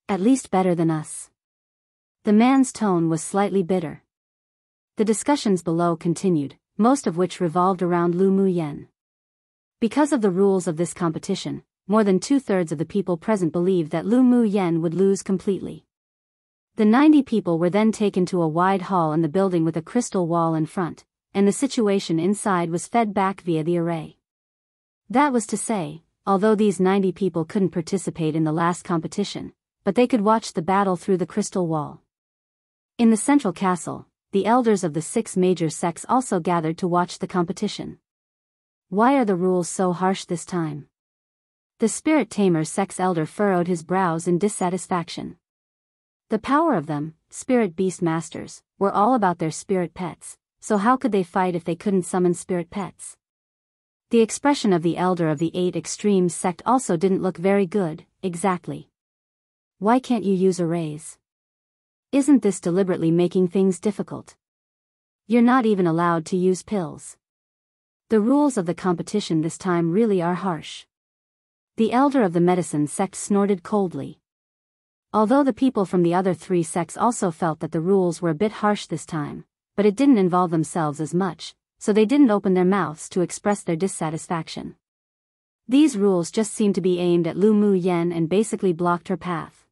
At least better than us. The man's tone was slightly bitter. The discussions below continued, most of which revolved around Lu Muyan. Because of the rules of this competition, more than 2/3 of the people present believed that Lu Muyan would lose completely. The 90 people were then taken to a wide hall in the building with a crystal wall in front, and the situation inside was fed back via the array. That was to say, although these 90 people couldn't participate in the last competition, but they could watch the battle through the crystal wall. In the central castle, the elders of the 6 major sects also gathered to watch the competition. Why are the rules so harsh this time? The Spirit Tamer sect's elder furrowed his brows in dissatisfaction. The power of them, spirit beast masters, were all about their spirit pets, so how could they fight if they couldn't summon spirit pets? The expression of the elder of the 8 Extremes sect also didn't look very good, exactly. Why can't you use arrays? Isn't this deliberately making things difficult? You're not even allowed to use pills. The rules of the competition this time really are harsh. The elder of the medicine sect snorted coldly. Although the people from the other 3 sects also felt that the rules were a bit harsh this time, but it didn't involve themselves as much, so they didn't open their mouths to express their dissatisfaction. These rules just seemed to be aimed at Lu Muyan and basically blocked her path.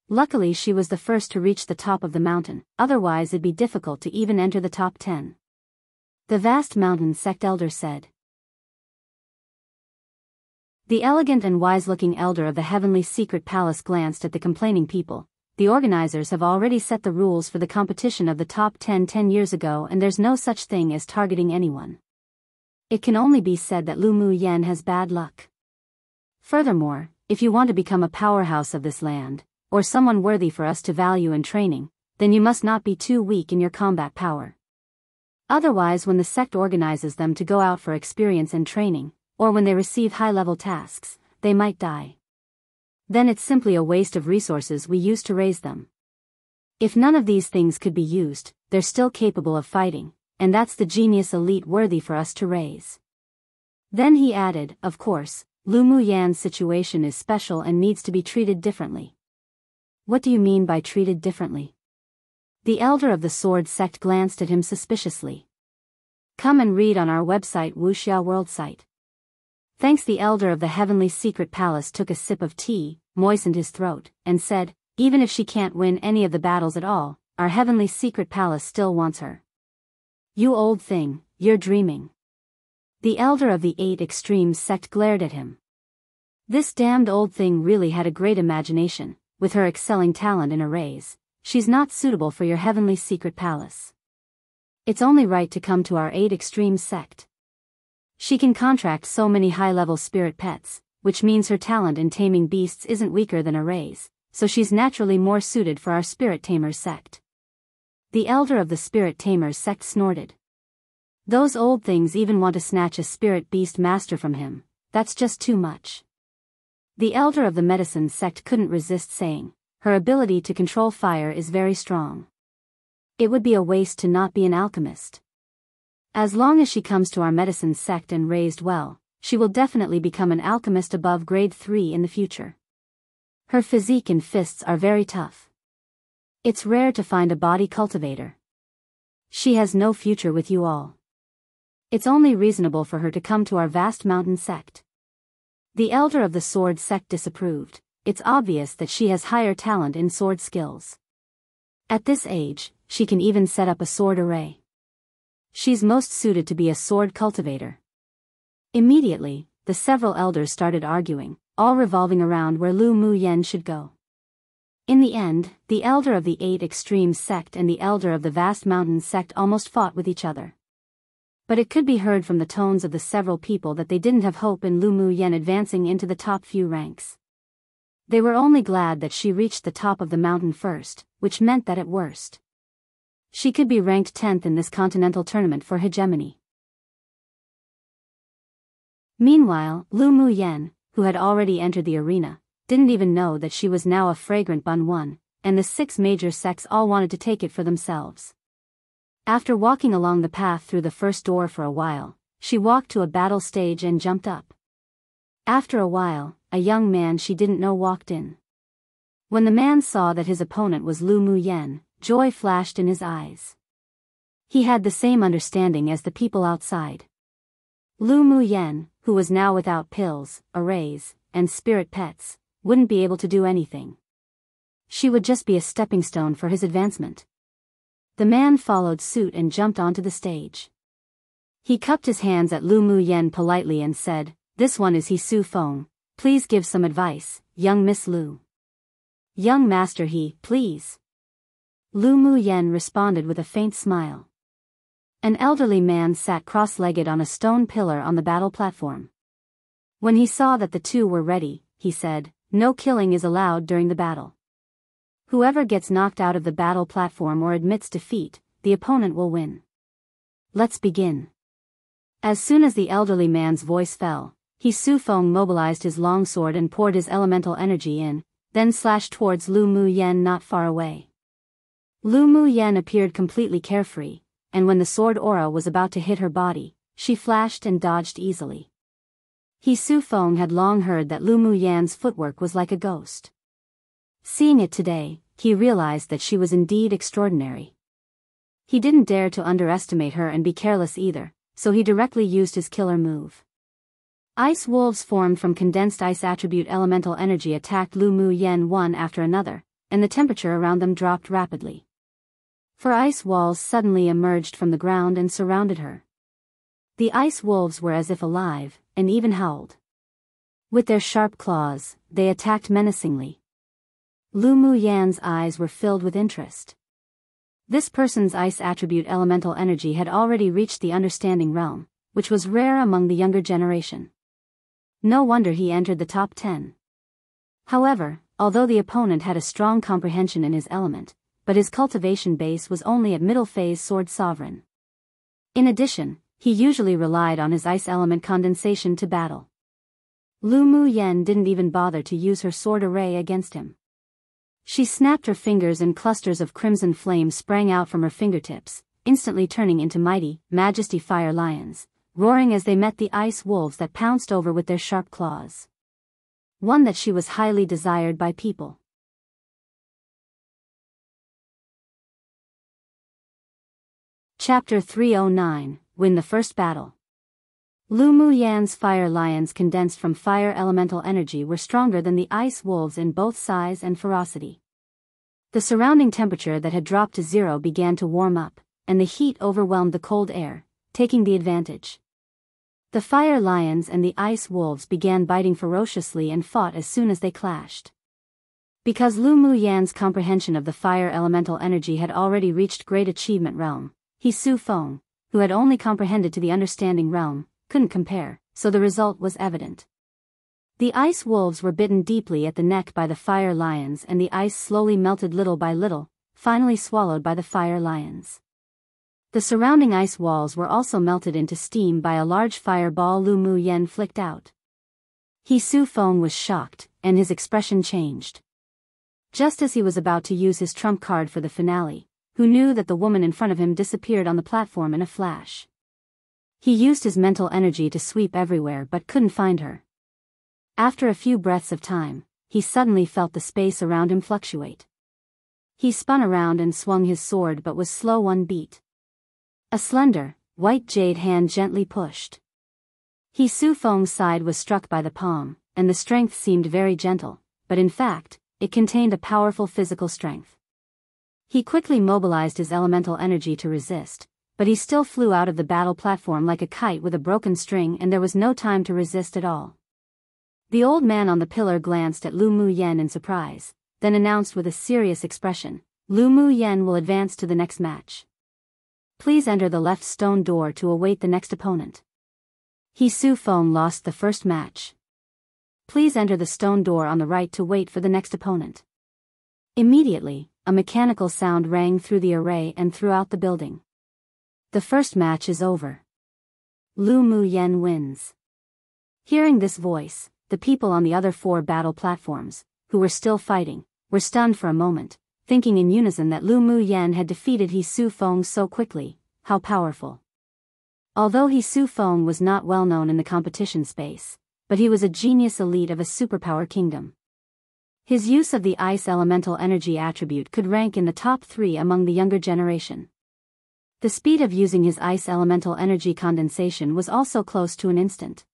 Luckily she was the first to reach the top of the mountain, otherwise it'd be difficult to even enter the top 10. The vast mountain sect elder said. The elegant and wise-looking elder of the heavenly secret palace glanced at the complaining people. The organizers have already set the rules for the competition of the top 10 years ago, and there's no such thing as targeting anyone. It can only be said that Lu Muyan has bad luck. Furthermore, if you want to become a powerhouse of this land, or someone worthy for us to value in training, then you must not be too weak in your combat power. Otherwise, when the sect organizes them to go out for experience and training, or when they receive high-level tasks, they might die. Then it's simply a waste of resources we use to raise them. If none of these things could be used, they're still capable of fighting, and that's the genius elite worthy for us to raise. Then he added, of course, Lu Muyan's situation is special and needs to be treated differently. What do you mean by treated differently? The elder of the sword sect glanced at him suspiciously. Come and read on our website Wuxia World site. Thanks. The elder of the heavenly secret palace took a sip of tea, moistened his throat, and said, even if she can't win any of the battles at all, our heavenly secret palace still wants her. You old thing, you're dreaming. The elder of the 8 Extremes sect glared at him. This damned old thing really had a great imagination. With her excelling talent in arrays, she's not suitable for your heavenly secret palace. It's only right to come to our 8 Extremes sect. She can contract so many high-level spirit pets, which means her talent in taming beasts isn't weaker than arrays, so she's naturally more suited for our Spirit Tamers sect. The elder of the Spirit Tamers sect snorted. Those old things even want to snatch a spirit beast master from him. That's just too much. The elder of the medicine sect couldn't resist saying, her ability to control fire is very strong. It would be a waste to not be an alchemist. As long as she comes to our medicine sect and raised well, she will definitely become an alchemist above grade 3 in the future. Her physique and fists are very tough. It's rare to find a body cultivator. She has no future with you all. It's only reasonable for her to come to our vast mountain sect. The elder of the sword sect disapproved. It's obvious that she has higher talent in sword skills. At this age, she can even set up a sword array. She's most suited to be a sword cultivator. Immediately, the several elders started arguing, all revolving around where Lu Muyan should go. In the end, the elder of the 8 Extremes sect and the elder of the vast mountain sect almost fought with each other. But it could be heard from the tones of the several people that they didn't have hope in Lu Muyan advancing into the top few ranks. They were only glad that she reached the top of the mountain first, which meant that at worst, she could be ranked 10th in this continental tournament for hegemony. Meanwhile, Lu Muyan, who had already entered the arena, didn't even know that she was now a fragrant bun one, and the 6 major sects all wanted to take it for themselves. After walking along the path through the first door for a while, she walked to a battle stage and jumped up. After a while, a young man she didn't know walked in. When the man saw that his opponent was Lu Muyan, joy flashed in his eyes. He had the same understanding as the people outside. Lu Muyan, who was now without pills, arrays, and spirit pets, wouldn't be able to do anything. She would just be a stepping stone for his advancement. The man followed suit and jumped onto the stage. He cupped his hands at Lu Muyan politely and said, "This one is He Su Feng. Please give some advice, young Miss Lu." "Young Master He, please." Lu Muyan responded with a faint smile. An elderly man sat cross-legged on a stone pillar on the battle platform. When he saw that the two were ready, he said, "No killing is allowed during the battle. Whoever gets knocked out of the battle platform or admits defeat, the opponent will win. Let's begin." As soon as the elderly man's voice fell, He Su Feng mobilized his longsword and poured his elemental energy in, then slashed towards Lu Muyan not far away. Lu Muyan appeared completely carefree, and when the sword aura was about to hit her body, she flashed and dodged easily. He Su Feng had long heard that Lu Muyan's footwork was like a ghost. Seeing it today, he realized that she was indeed extraordinary. He didn't dare to underestimate her and be careless either, so he directly used his killer move. Ice wolves formed from condensed ice attribute elemental energy attacked Lu Muyan one after another, and the temperature around them dropped rapidly. For ice walls suddenly emerged from the ground and surrounded her. The ice wolves were as if alive, and even howled. With their sharp claws, they attacked menacingly. Lu Muyan's eyes were filled with interest. This person's ice attribute elemental energy had already reached the understanding realm, which was rare among the younger generation. No wonder he entered the top 10. However, although the opponent had a strong comprehension in his element, but his cultivation base was only at middle phase sword sovereign. In addition, he usually relied on his ice element condensation to battle. Lu Muyan didn't even bother to use her sword array against him. She snapped her fingers and clusters of crimson flame sprang out from her fingertips, instantly turning into mighty, majesty fire lions, roaring as they met the ice wolves that pounced over with their sharp claws. One that she was highly desired by people. Chapter 309, Win the First Battle. Lu Muyan's fire lions condensed from fire elemental energy were stronger than the ice wolves in both size and ferocity. The surrounding temperature that had dropped to 0 began to warm up, and the heat overwhelmed the cold air, taking the advantage. The fire lions and the ice wolves began biting ferociously and fought as soon as they clashed. Because Lu Muyan's comprehension of the fire elemental energy had already reached great achievement realm, He Su Feng, who had only comprehended to the understanding realm, couldn't compare, so the result was evident. The ice wolves were bitten deeply at the neck by the fire lions and the ice slowly melted little by little, finally swallowed by the fire lions. The surrounding ice walls were also melted into steam by a large fireball Lu Muyan flicked out. He Su Feng was shocked, and his expression changed. Just as he was about to use his trump card for the finale, who knew that the woman in front of him disappeared on the platform in a flash. He used his mental energy to sweep everywhere but couldn't find her. After a few breaths of time, he suddenly felt the space around him fluctuate. He spun around and swung his sword but was slow one beat. A slender, white jade hand gently pushed. He Su Feng's side was struck by the palm, and the strength seemed very gentle, but in fact, it contained a powerful physical strength. He quickly mobilized his elemental energy to resist, but he still flew out of the battle platform like a kite with a broken string and there was no time to resist at all. The old man on the pillar glanced at Lu Muyan in surprise, then announced with a serious expression, "Lu Muyan will advance to the next match. Please enter the left stone door to await the next opponent." He Su Feng lost the first match. Please enter the stone door on the right to wait for the next opponent. Immediately, a mechanical sound rang through the array and throughout the building. The first match is over. Lu Muyan wins. Hearing this voice, the people on the other 4 battle platforms, who were still fighting, were stunned for a moment, thinking in unison that Lu Muyan had defeated He Su Feng so quickly. How powerful. Although He Su Feng was not well known in the competition space, but he was a genius elite of a superpower kingdom. His use of the ice elemental energy attribute could rank in the top 3 among the younger generation. The speed of using his ice elemental energy condensation was also close to an instant.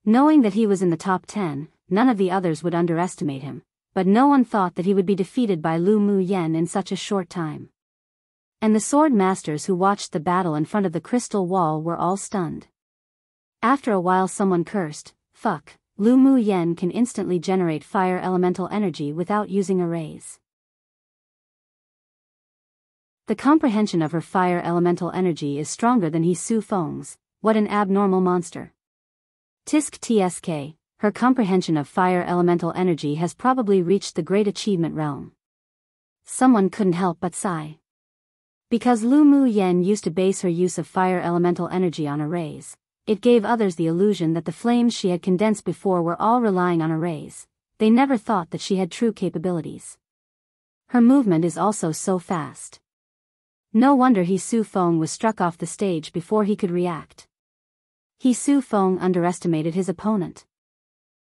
Knowing that he was in the top 10, none of the others would underestimate him, but no one thought that he would be defeated by Lu Mu Yen in such a short time. And the sword masters who watched the battle in front of the crystal wall were all stunned. After a while someone cursed, "Fuck, Lu Mu Yen can instantly generate fire elemental energy without using arrays." The comprehension of her fire elemental energy is stronger than He Su Feng's. What an abnormal monster. Tisk tsk, her comprehension of fire elemental energy has probably reached the great achievement realm. Someone couldn't help but sigh. Because Lu Mu Yen used to base her use of fire elemental energy on arrays, it gave others the illusion that the flames she had condensed before were all relying on arrays. They never thought that she had true capabilities. Her movement is also so fast. No wonder He Su Feng was struck off the stage before he could react. He Su Feng underestimated his opponent.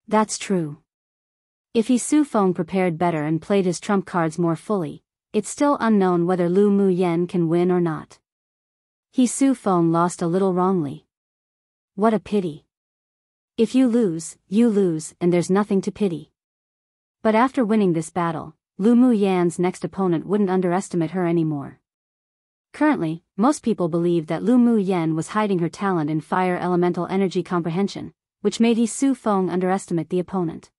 That's true. If He Su Feng prepared better and played his trump cards more fully, it's still unknown whether Lu Mu Yen can win or not. He Su Feng lost a little wrongly. What a pity. If you lose, and there's nothing to pity. But after winning this battle, Lu Mu Yan's next opponent wouldn't underestimate her anymore. Currently, most people believe that Lu Mu Yen was hiding her talent in fire elemental energy comprehension, which made He Su Feng underestimate the opponent.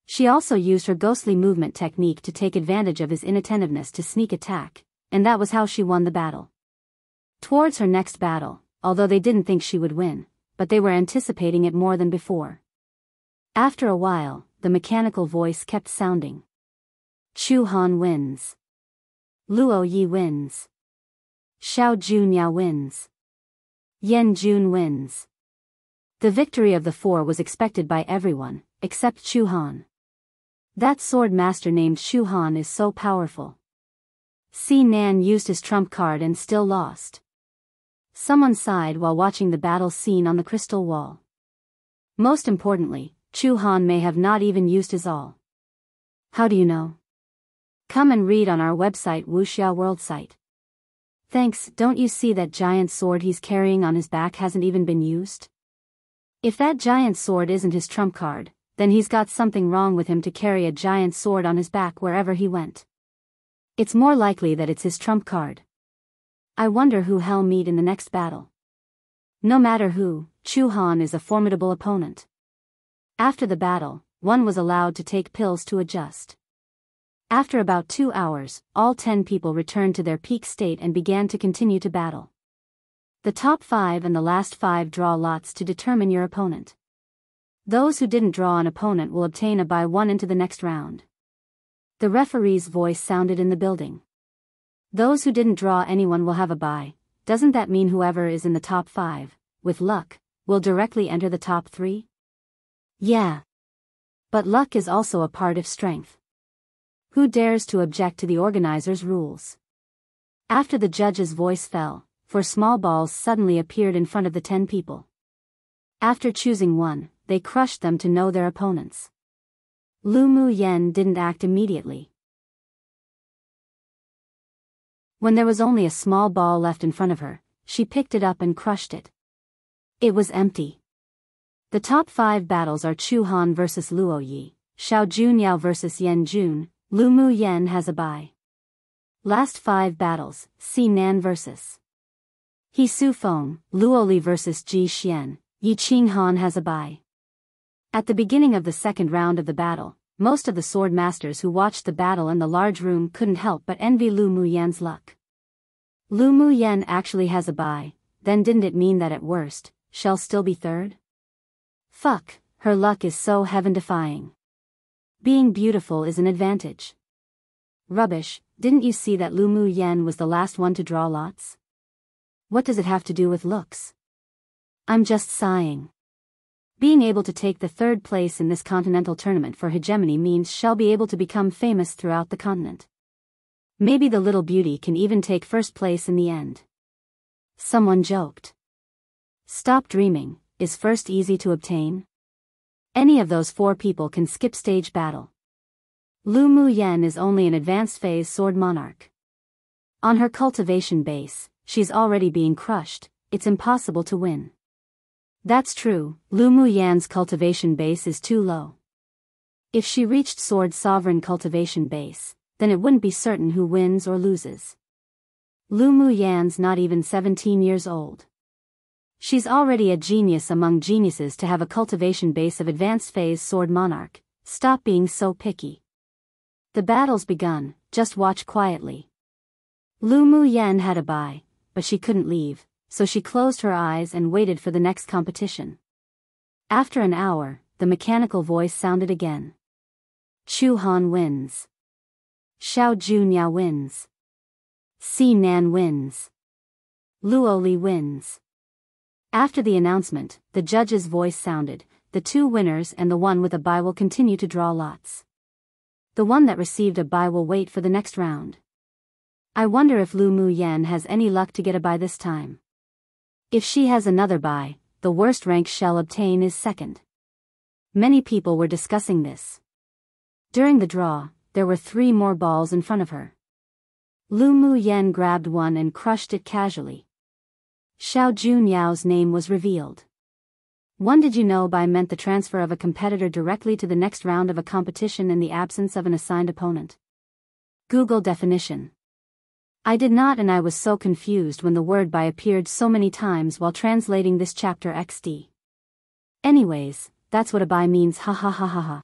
She also used her ghostly movement technique to take advantage of his inattentiveness to sneak attack, and that was how she won the battle. Towards her next battle, although they didn't think she would win, but they were anticipating it more than before. After a while, the mechanical voice kept sounding. Chu Han wins. Luo Yi wins. Xiao Junyao wins. Yan Jun wins. The victory of the 4 was expected by everyone, except Chu Han. That sword master named Chu Han is so powerful. Si Nan used his trump card and still lost. Someone sighed while watching the battle scene on the crystal wall. Most importantly, Chu Han may have not even used his all. How do you know? Come and read on our website Wuxia World site. Thanks, don't you see that giant sword he's carrying on his back hasn't even been used? If that giant sword isn't his trump card, then he's got something wrong with him to carry a giant sword on his back wherever he went. It's more likely that it's his trump card. I wonder who he'll meet in the next battle. No matter who, Chu Han is a formidable opponent. After the battle, one was allowed to take pills to adjust. After about 2 hours, all 10 people returned to their peak state and began to continue to battle. The top 5 and the last 5 draw lots to determine your opponent. Those who didn't draw an opponent will obtain a bye 1 into the next round. The referee's voice sounded in the building. Those who didn't draw anyone will have a bye. Doesn't that mean whoever is in the top 5, with luck, will directly enter the top 3? Yeah. But luck is also a part of strength. Who dares to object to the organizer's rules? After the judge's voice fell, 4 small balls suddenly appeared in front of the 10 people. After choosing one, they crushed them to know their opponents. Lu Mu Yen didn't act immediately. When there was only a small ball left in front of her, she picked it up and crushed it. It was empty. The top 5 battles are Chu Han vs Luo Yi, Xiao Junyao vs Yan Jun. Lu Mu Yen has a bye. Last 5 battles, Si Nan vs He Su Feng, Luo Li vs Ji Xian, Yi Qing Han has a bye. At the beginning of the second round of the battle, most of the sword masters who watched the battle in the large room couldn't help but envy Lu Mu Yen's luck. Lu Mu Yen actually has a bye, then didn't it mean that at worst, she'll still be third? Fuck, her luck is so heaven-defying. Being beautiful is an advantage. Rubbish, didn't you see that Lu Mu Yen was the last one to draw lots? What does it have to do with looks? I'm just sighing. Being able to take the 3rd place in this continental tournament for hegemony means she'll be able to become famous throughout the continent. Maybe the little beauty can even take 1st place in the end. Someone joked. Stop dreaming, is first easy to obtain? Any of those 4 people can skip stage battle. Lu Mu Yan is only an advanced phase sword monarch. On her cultivation base, she's already being crushed, it's impossible to win. That's true, Lu Mu Yan's cultivation base is too low. If she reached sword sovereign cultivation base, then it wouldn't be certain who wins or loses. Lu Mu Yan's not even 17 years old. She's already a genius among geniuses to have a cultivation base of advanced phase sword monarch. Stop being so picky. The battle's begun, just watch quietly. Lu Mu Yan had a bye, but she couldn't leave, so she closed her eyes and waited for the next competition. After an hour, the mechanical voice sounded again. Chu Han wins. Xiao Junyao wins. Si Nan wins. Luo Li wins. After the announcement, the judge's voice sounded, the 2 winners and the one with a bye will continue to draw lots. The one that received a bye will wait for the next round. I wonder if Lu Mu Yan has any luck to get a bye this time. If she has another bye, the worst rank she'll obtain is second. Many people were discussing this. During the draw, there were 3 more balls in front of her. Lu Mu Yan grabbed one and crushed it casually. Xiao Junyao's name was revealed. One did you know by meant the transfer of a competitor directly to the next round of a competition in the absence of an assigned opponent. Google definition. I did not, and I was so confused when the word by appeared so many times while translating this chapter XD. Anyways, that's what a bye means, ha ha ha ha ha.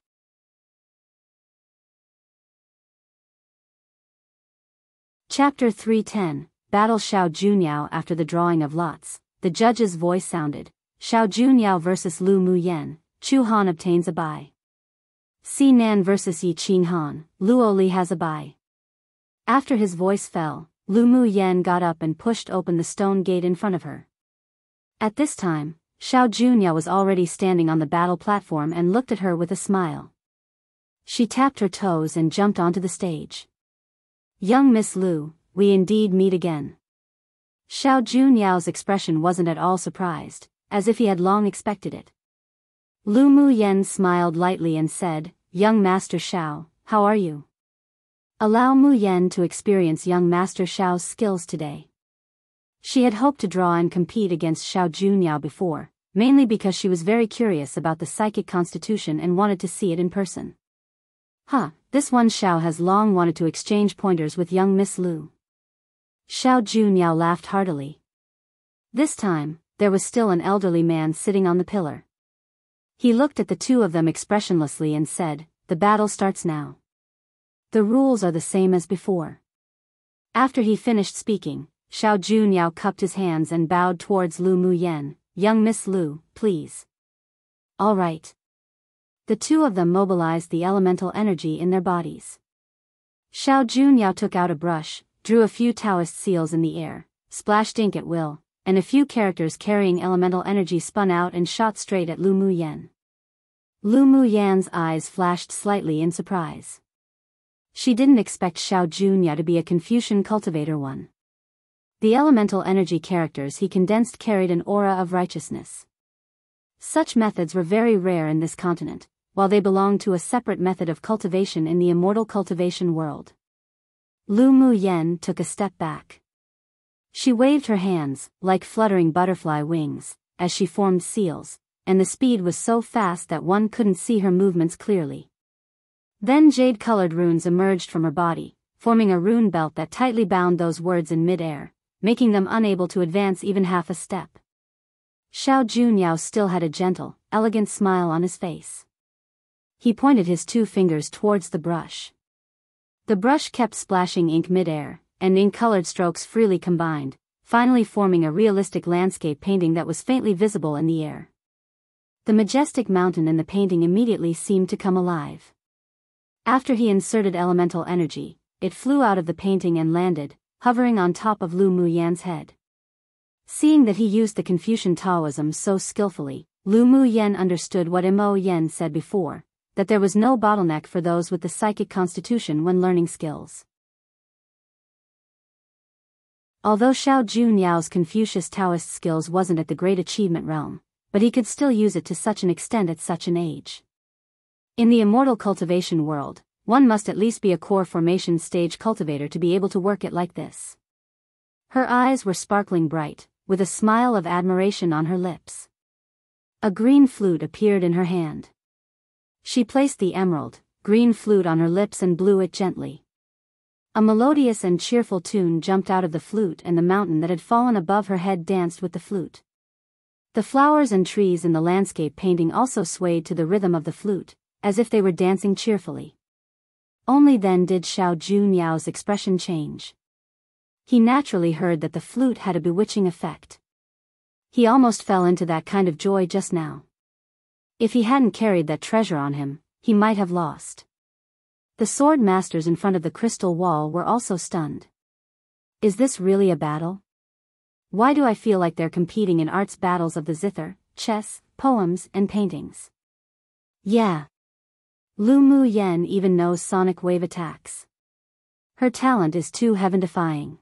Chapter 310, Battle Xiao Junyao. After the drawing of lots, the judge's voice sounded, Xiao Junyao vs Lu Mu Yan, Chu Han obtains a bye. Si Nan vs Yi Qing Han, Luo Li has a bye. After his voice fell, Lu Mu Yan got up and pushed open the stone gate in front of her. At this time, Xiao Junyao was already standing on the battle platform and looked at her with a smile. She tapped her toes and jumped onto the stage. Young Miss Lu, we indeed meet again. Xiao Junyao's expression wasn't at all surprised, as if he had long expected it. Lu Mu Yan smiled lightly and said, Young Master Xiao, how are you? Allow Mu Yan to experience young Master Xiao's skills today. She had hoped to draw and compete against Xiao Junyao before, mainly because she was very curious about the psychic constitution and wanted to see it in person. This one Xiao has long wanted to exchange pointers with young Miss Lu. Xiao Junyao laughed heartily. This time, there was still an elderly man sitting on the pillar. He looked at the 2 of them expressionlessly and said, The battle starts now. The rules are the same as before. After he finished speaking, Xiao Junyao cupped his hands and bowed towards Lu Mu Yan, Young Miss Lu, please. All right. The 2 of them mobilized the elemental energy in their bodies. Xiao Junyao took out a brush, drew a few Taoist seals in the air, splashed ink at will, and a few characters carrying elemental energy spun out and shot straight at Lu Mu Yan. Lu Mu Yan's eyes flashed slightly in surprise. She didn't expect Xiao Junyao to be a Confucian cultivator one. The elemental energy characters he condensed carried an aura of righteousness. Such methods were very rare in this continent, while they belonged to a separate method of cultivation in the immortal cultivation world. Lu Mu Yan took a step back. She waved her hands, like fluttering butterfly wings, as she formed seals, and the speed was so fast that one couldn't see her movements clearly. Then jade-colored runes emerged from her body, forming a rune belt that tightly bound those words in mid-air, making them unable to advance even half a step. Xiao Junyao still had a gentle, elegant smile on his face. He pointed his 2 fingers towards the brush. The brush kept splashing ink mid-air, and ink-colored strokes freely combined, finally forming a realistic landscape painting that was faintly visible in the air. The majestic mountain in the painting immediately seemed to come alive. After he inserted elemental energy, it flew out of the painting and landed, hovering on top of Lu Mu Yan's head. Seeing that he used the Confucian Taoism so skillfully, Lu Mu Yan understood what Mo Yan said before, that there was no bottleneck for those with the psychic constitution when learning skills. Although Xiao Junyao's Confucius Taoist skills wasn't at the great achievement realm, but he could still use it to such an extent at such an age. In the immortal cultivation world, one must at least be a core formation stage cultivator to be able to work it like this. Her eyes were sparkling bright, with a smile of admiration on her lips. A green flute appeared in her hand. She placed the emerald, green flute on her lips and blew it gently. A melodious and cheerful tune jumped out of the flute, and the mountain that had fallen above her head danced with the flute. The flowers and trees in the landscape painting also swayed to the rhythm of the flute, as if they were dancing cheerfully. Only then did Xiao Junyao's expression change. He naturally heard that the flute had a bewitching effect. He almost fell into that kind of joy just now. If he hadn't carried that treasure on him, he might have lost. The sword masters in front of the crystal wall were also stunned. Is this really a battle? Why do I feel like they're competing in arts battles of the zither, chess, poems, and paintings? Yeah. Lu Mu Yen even knows sonic wave attacks. Her talent is too heaven-defying.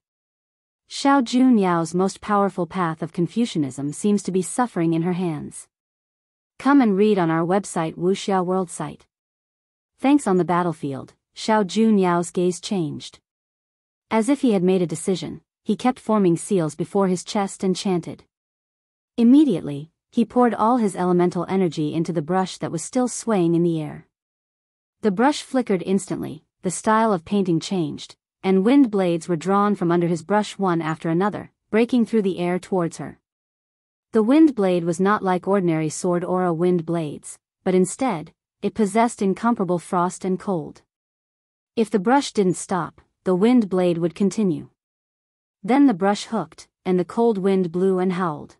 Xiao Junyao's most powerful path of Confucianism seems to be suffering in her hands. Come and read on our website Wuxia World site. Thanks. On the battlefield, Xiao Junyao's gaze changed. As if he had made a decision, he kept forming seals before his chest and chanted. Immediately, he poured all his elemental energy into the brush that was still swaying in the air. The brush flickered instantly, the style of painting changed, and wind blades were drawn from under his brush one after another, breaking through the air towards her. The wind blade was not like ordinary sword aura wind blades, but instead, it possessed incomparable frost and cold. If the brush didn't stop, the wind blade would continue. Then the brush hooked, and the cold wind blew and howled.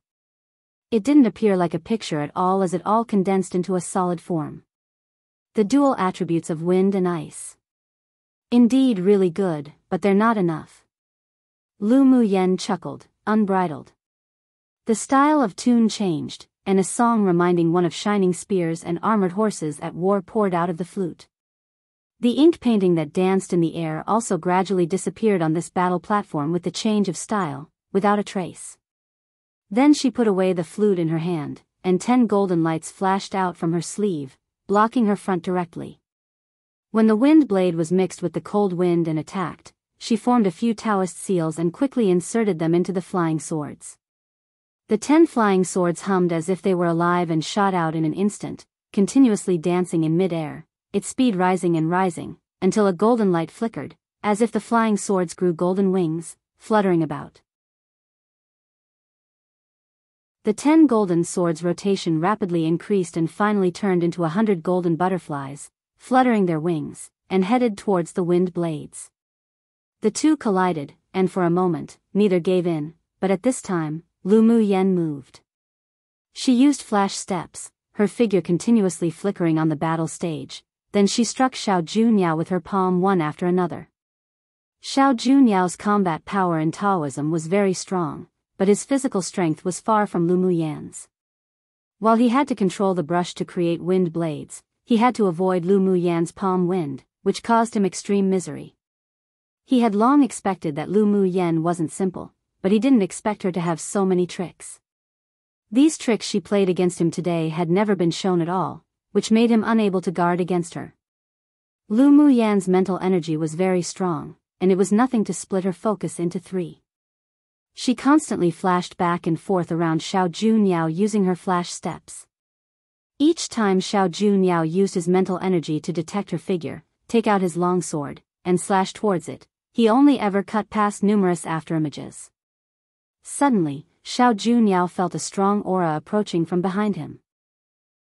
It didn't appear like a picture at all, as it all condensed into a solid form. The dual attributes of wind and ice. Indeed really good, but they're not enough. Lu Mu Yen chuckled, unbridled. The style of tune changed, and a song reminding one of shining spears and armored horses at war poured out of the flute. The ink painting that danced in the air also gradually disappeared on this battle platform with the change of style, without a trace. Then she put away the flute in her hand, and 10 golden lights flashed out from her sleeve, blocking her front directly. When the wind blade was mixed with the cold wind and attacked, she formed a few Taoist seals and quickly inserted them into the flying swords. The 10 flying swords hummed as if they were alive and shot out in an instant, continuously dancing in mid-air, its speed rising and rising, until a golden light flickered, as if the flying swords grew golden wings, fluttering about. The 10 golden swords' rotation rapidly increased and finally turned into 100 golden butterflies, fluttering their wings, and headed towards the wind blades. The two collided, and for a moment, neither gave in, but at this time, Lu Mu Yen moved. She used flash steps, her figure continuously flickering on the battle stage, then she struck Xiao Junyao with her palm one after another. Xiao Junyao's combat power in Taoism was very strong, but his physical strength was far from Lu Mu Yan's. While he had to control the brush to create wind blades, he had to avoid Lu Mu Yan's palm wind, which caused him extreme misery. He had long expected that Lu Mu Yan wasn't simple, but he didn't expect her to have so many tricks. These tricks she played against him today had never been shown at all, which made him unable to guard against her. Lu Mu Yan's mental energy was very strong, and it was nothing to split her focus into 3. She constantly flashed back and forth around Xiao Junyao using her flash steps. Each time Xiao Junyao used his mental energy to detect her figure, take out his long sword, and slash towards it, he only ever cut past numerous afterimages. Suddenly, Xiao Junyao felt a strong aura approaching from behind him.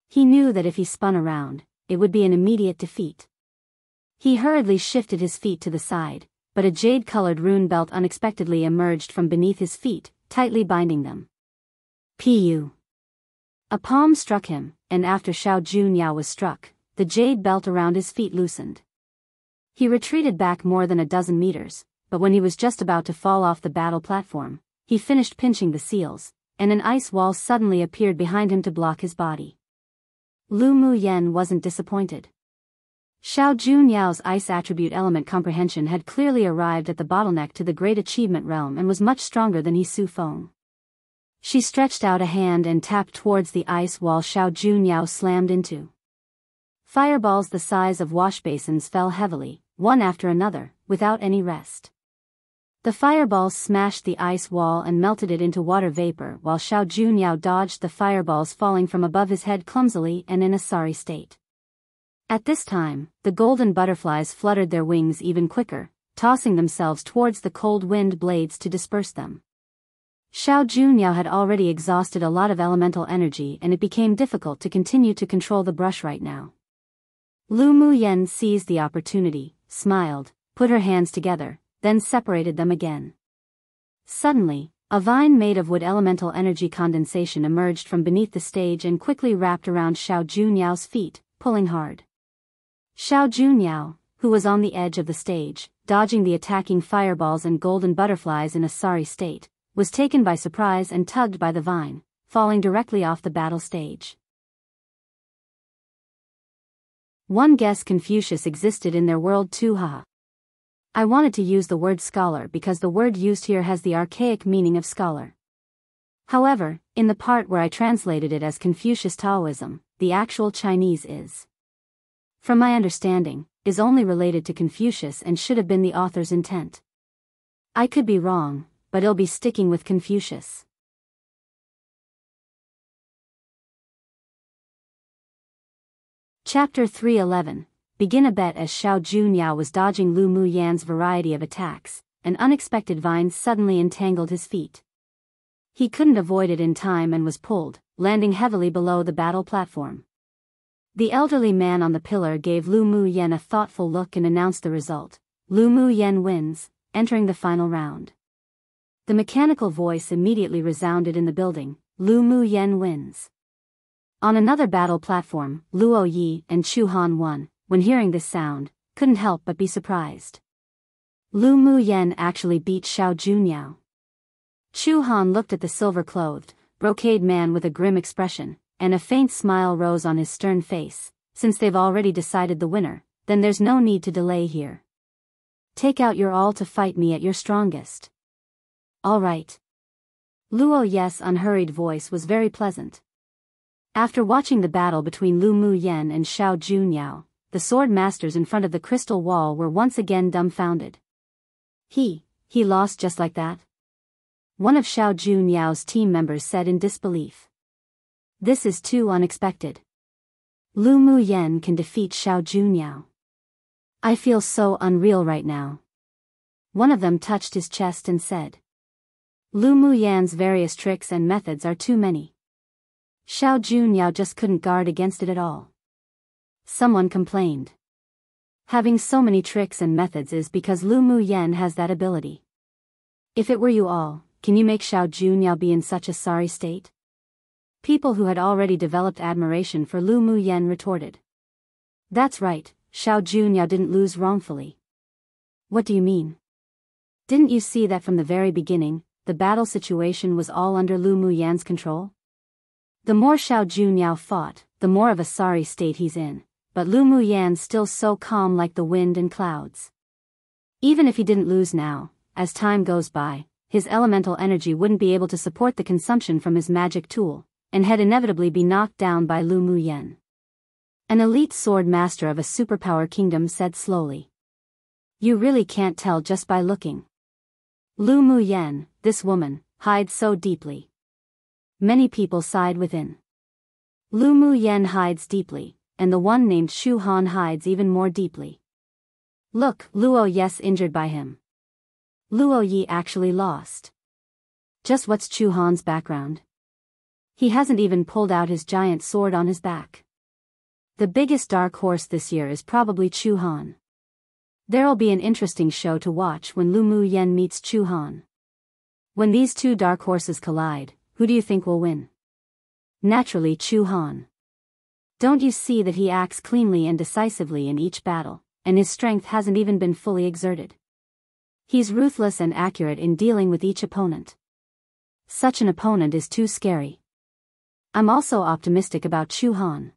He knew that if he spun around, it would be an immediate defeat. He hurriedly shifted his feet to the side, but a jade-colored rune belt unexpectedly emerged from beneath his feet, tightly binding them. Pu. A palm struck him, and after Xiao Junyao was struck, the jade belt around his feet loosened. He retreated back more than a dozen meters, but when he was just about to fall off the battle platform, he finished pinching the seals, and an ice wall suddenly appeared behind him to block his body. Lu Mu Yen wasn't disappointed. Xiao Junyao's ice attribute element comprehension had clearly arrived at the bottleneck to the great achievement realm and was much stronger than He Su Feng. She stretched out a hand and tapped towards the ice wall Xiao Junyao slammed into. Fireballs the size of washbasins fell heavily, one after another, without any rest. The fireballs smashed the ice wall and melted it into water vapor while Xiao Junyao dodged the fireballs falling from above his head clumsily and in a sorry state. At this time, the golden butterflies fluttered their wings even quicker, tossing themselves towards the cold wind blades to disperse them. Xiao Junyao had already exhausted a lot of elemental energy and it became difficult to continue to control the brush right now. Lu Muyen seized the opportunity, smiled, put her hands together, then separated them again. Suddenly, a vine made of wood elemental energy condensation emerged from beneath the stage and quickly wrapped around Xiao Junyao's feet, pulling hard. Xiao Junyao, who was on the edge of the stage, dodging the attacking fireballs and golden butterflies in a sorry state, was taken by surprise and tugged by the vine, falling directly off the battle stage. One guess Confucius existed in their world too, haha. I wanted to use the word scholar because the word used here has the archaic meaning of scholar. However, in the part where I translated it as Confucius Taoism, the actual Chinese is, from my understanding, is only related to Confucius and should have been the author's intent. I could be wrong, but I'll be sticking with Confucius. Chapter 311. Begin a bet. As Xiao Junyao was dodging Lu Muyan's variety of attacks, an unexpected vine suddenly entangled his feet. He couldn't avoid it in time and was pulled, landing heavily below the battle platform. The elderly man on the pillar gave Lu Muyen a thoughtful look and announced the result. Lu Muyen wins, entering the final round. The mechanical voice immediately resounded in the building, Lu Muyen wins. On another battle platform, Luo Yi and Chu Han won, when hearing this sound, couldn't help but be surprised. Lu Muyen actually beat Xiao Junyao. Chu Han looked at the silver-clothed, brocade man with a grim expression, and a faint smile rose on his stern face. Since they've already decided the winner, then there's no need to delay here. Take out your all to fight me at your strongest. All right. Luo Yi's unhurried voice was very pleasant. After watching the battle between Lu Muyen and Xiao Junyao, the sword masters in front of the crystal wall were once again dumbfounded. He lost just like that? One of Xiao Junyao's team members said in disbelief. This is too unexpected. Lu Muyen can defeat Xiao Junyao. I feel so unreal right now. One of them touched his chest and said. Lu Muyan's various tricks and methods are too many. Xiao Junyao just couldn't guard against it at all. Someone complained. Having so many tricks and methods is because Lu Muyen has that ability. If it were you all, can you make Xiao Junyao be in such a sorry state? People who had already developed admiration for Lu Muyen retorted. That's right, Xiao Junyao didn't lose wrongfully. What do you mean? Didn't you see that from the very beginning, the battle situation was all under Lu Muyen's control? The more Xiao Junyao fought, the more of a sorry state he's in, but Lu Muyen's still so calm like the wind and clouds. Even if he didn't lose now, as time goes by, his elemental energy wouldn't be able to support the consumption from his magic tool, and had inevitably be knocked down by Lu Muyen. An elite sword master of a superpower kingdom said slowly. You really can't tell just by looking. Lu Muyen, this woman, hides so deeply. Many people sighed within. Lu Muyen hides deeply, and the one named Chu Han hides even more deeply. Look, Luo Yi's injured by him. Luo Yi actually lost. Just what's Chu Han's background? He hasn't even pulled out his giant sword on his back. The biggest dark horse this year is probably Chu Han. There'll be an interesting show to watch when Lu Muyen meets Chu Han. When these two dark horses collide, who do you think will win? Naturally Chu Han. Don't you see that he acts cleanly and decisively in each battle, and his strength hasn't even been fully exerted? He's ruthless and accurate in dealing with each opponent. Such an opponent is too scary. I'm also optimistic about Chu Han.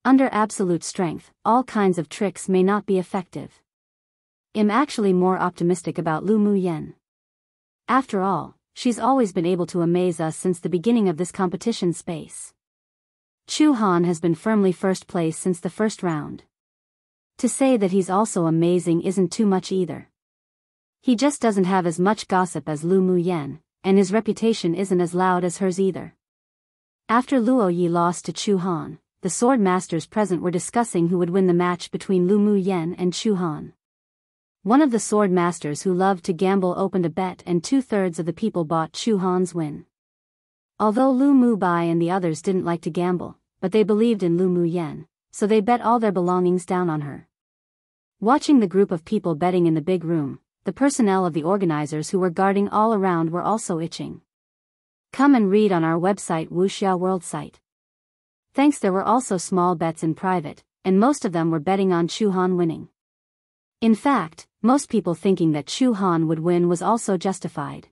Under absolute strength, all kinds of tricks may not be effective. I'm actually more optimistic about Lu Muyan. After all, she's always been able to amaze us since the beginning of this competition space. Chu Han has been firmly first place since the first round. To say that he's also amazing isn't too much either. He just doesn't have as much gossip as Lu Muyan, and his reputation isn't as loud as hers either. After Luo Yi lost to Chu Han, the sword masters present were discussing who would win the match between Lu Muyan and Chu Han. One of the sword masters who loved to gamble opened a bet and 2/3 of the people bought Chu Han's win. Although Lu Mubai and the others didn't like to gamble, but they believed in Lu Muyan, so they bet all their belongings down on her. Watching the group of people betting in the big room, the personnel of the organizers who were guarding all around were also itching. Come and read on our website Wuxia World site. Thanks, there were also small bets in private, and most of them were betting on Chu Han winning. In fact, most people thinking that Chu Han would win was also justified.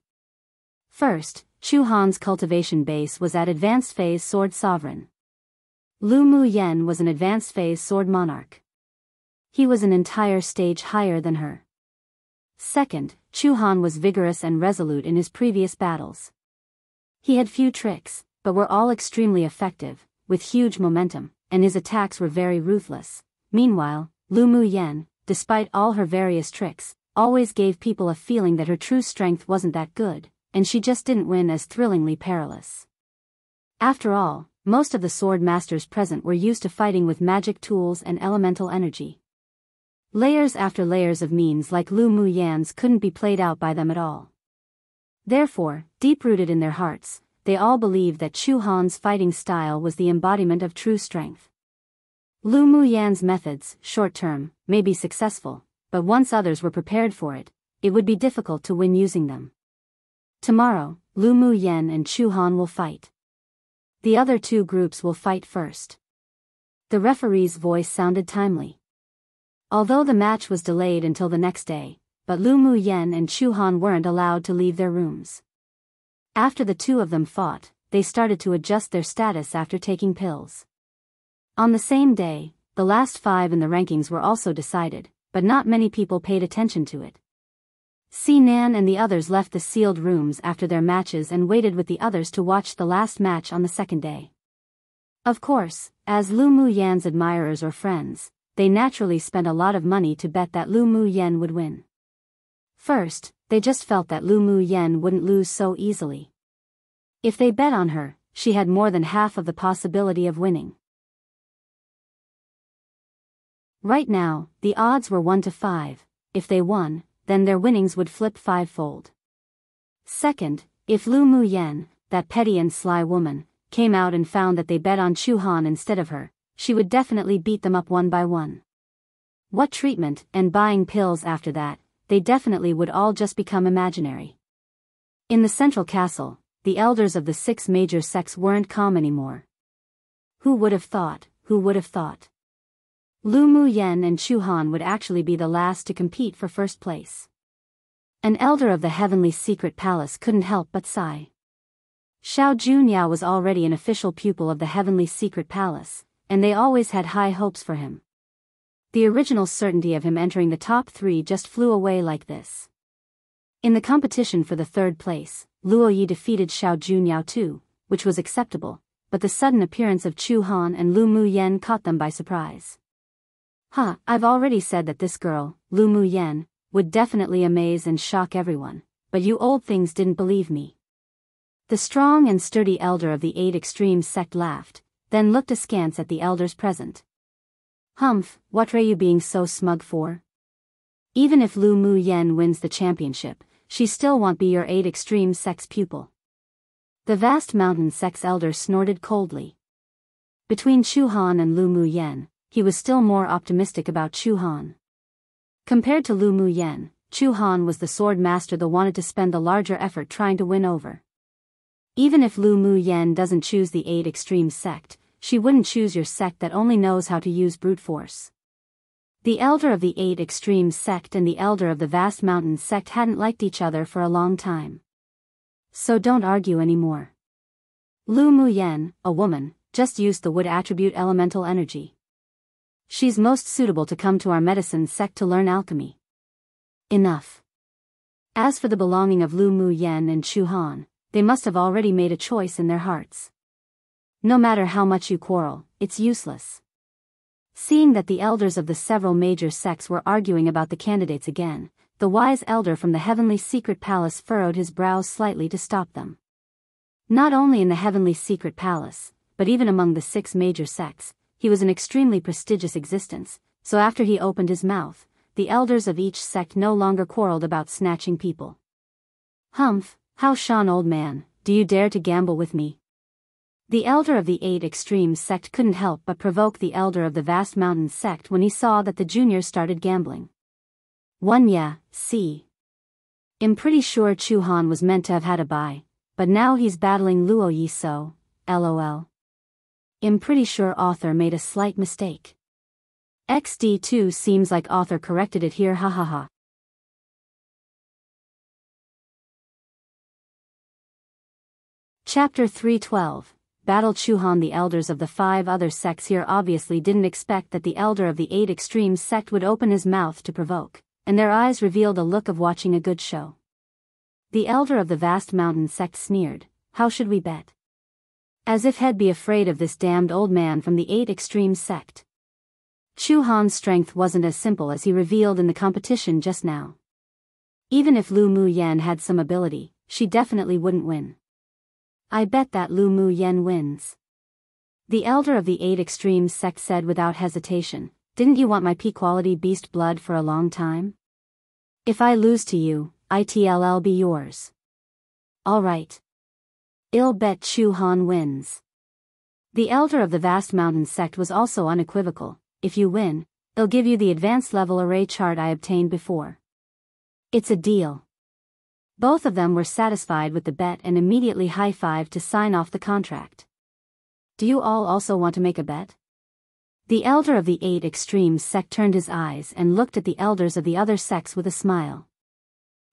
First, Chu Han's cultivation base was at advanced phase sword sovereign. Lu Muyan was an advanced phase sword monarch. He was an entire stage higher than her. Second, Chu Han was vigorous and resolute in his previous battles. He had few tricks, but were all extremely effective, with huge momentum, and his attacks were very ruthless. Meanwhile, Lu Muyan, despite all her various tricks, always gave people a feeling that her true strength wasn't that good, and she just didn't win as thrillingly perilous. After all, most of the sword masters present were used to fighting with magic tools and elemental energy. Layers after layers of means like Lu Muyan's couldn't be played out by them at all. Therefore, deep-rooted in their hearts, they all believed that Chu Han's fighting style was the embodiment of true strength. Lu Muyan's methods, short-term, may be successful, but once others were prepared for it, it would be difficult to win using them. Tomorrow, Lu Muyan and Chu Han will fight. The other two groups will fight first. The referee's voice sounded timely. Although the match was delayed until the next day, but Lu Muyan and Chu Han weren't allowed to leave their rooms. After the two of them fought, they started to adjust their status after taking pills. On the same day, the last 5 in the rankings were also decided, but not many people paid attention to it. Sinan and the others left the sealed rooms after their matches and waited with the others to watch the last match on the second day. Of course, as Lu Muyan's admirers or friends, they naturally spent a lot of money to bet that Lu Muyan would win. First, they just felt that Lu Muyan wouldn't lose so easily. If they bet on her, she had more than half of the possibility of winning. Right now, the odds were 1 to 5. If they won, then their winnings would flip 5-fold. Second, if Lu Muyan, that petty and sly woman, came out and found that they bet on Chu Han instead of her, she would definitely beat them up one by one. What treatment and buying pills after that, they definitely would all just become imaginary. In the central castle, the elders of the 6 major sects weren't calm anymore. Who would have thought, who would have thought? Lu Muyan and Chu Han would actually be the last to compete for first place. An elder of the Heavenly Secret Palace couldn't help but sigh. Xiao Junyao was already an official pupil of the Heavenly Secret Palace, and they always had high hopes for him. The original certainty of him entering the top 3 just flew away like this. In the competition for the 3rd place, Luo Yi defeated Xiao Junyao too, which was acceptable, but the sudden appearance of Chu Han and Lu Muyan caught them by surprise. I've already said that this girl, Lu Muyan, would definitely amaze and shock everyone, but you old things didn't believe me. The strong and sturdy elder of the 8 extreme sect laughed, then looked askance at the elders present. What are you being so smug for? Even if Lu Muyan wins the championship, she still won't be your 8 extreme sect's pupil. The vast mountain sect's elder snorted coldly. Between Chu Han and Lu Muyan, he was still more optimistic about Chu Han. Compared to Lu Muyan, Chu Han was the sword master that wanted to spend the larger effort trying to win over. Even if Lu Muyan doesn't choose the 8 extreme sect, she wouldn't choose your sect that only knows how to use brute force. The elder of the 8 extreme sect and the elder of the vast mountain sect hadn't liked each other for a long time. So don't argue anymore. Lu Muyan, a woman, just used the wood attribute elemental energy. She's most suitable to come to our medicine sect to learn alchemy. Enough. As for the belonging of Lu Mu Yen and Chu Han, they must have already made a choice in their hearts. No matter how much you quarrel, it's useless. Seeing that the elders of the several major sects were arguing about the candidates again, the wise elder from the heavenly secret palace furrowed his brows slightly to stop them. Not only in the heavenly secret palace, but even among the 6 major sects, he was an extremely prestigious existence, so after he opened his mouth, the elders of each sect no longer quarreled about snatching people. Humph, how Shan, old man, do you dare to gamble with me? The elder of the 8 Extremes sect couldn't help but provoke the elder of the Vast Mountains sect when he saw that the juniors started gambling. See. I'm pretty sure Chu Han was meant to have had a bye, but now he's battling Luo Yi, so, lol. I'm pretty sure author made a slight mistake. XD2 seems like author corrected it here, hahaha. Chapter 312. Battle Chu Han. The elders of the 5 other sects here obviously didn't expect that the elder of the 8 Extremes sect would open his mouth to provoke, and their eyes revealed a look of watching a good show. The elder of the Vast Mountain sect sneered, "How should we bet?" As if he'd be afraid of this damned old man from the 8 Extremes sect. Chu Han's strength wasn't as simple as he revealed in the competition just now. Even if Lu Mu Yen had some ability, she definitely wouldn't win. I bet that Lu Mu Yen wins. The elder of the 8 Extremes sect said without hesitation, "Didn't you want my P-quality beast blood for a long time? If I lose to you, it'll be yours." Alright. I'll bet Chu Han wins. The elder of the Vast Mountain sect was also unequivocal. "If you win, I'll give you the advanced level array chart I obtained before." It's a deal. Both of them were satisfied with the bet and immediately high-fived to sign off the contract. Do you all also want to make a bet? The elder of the 8 Extremes sect turned his eyes and looked at the elders of the other sects with a smile.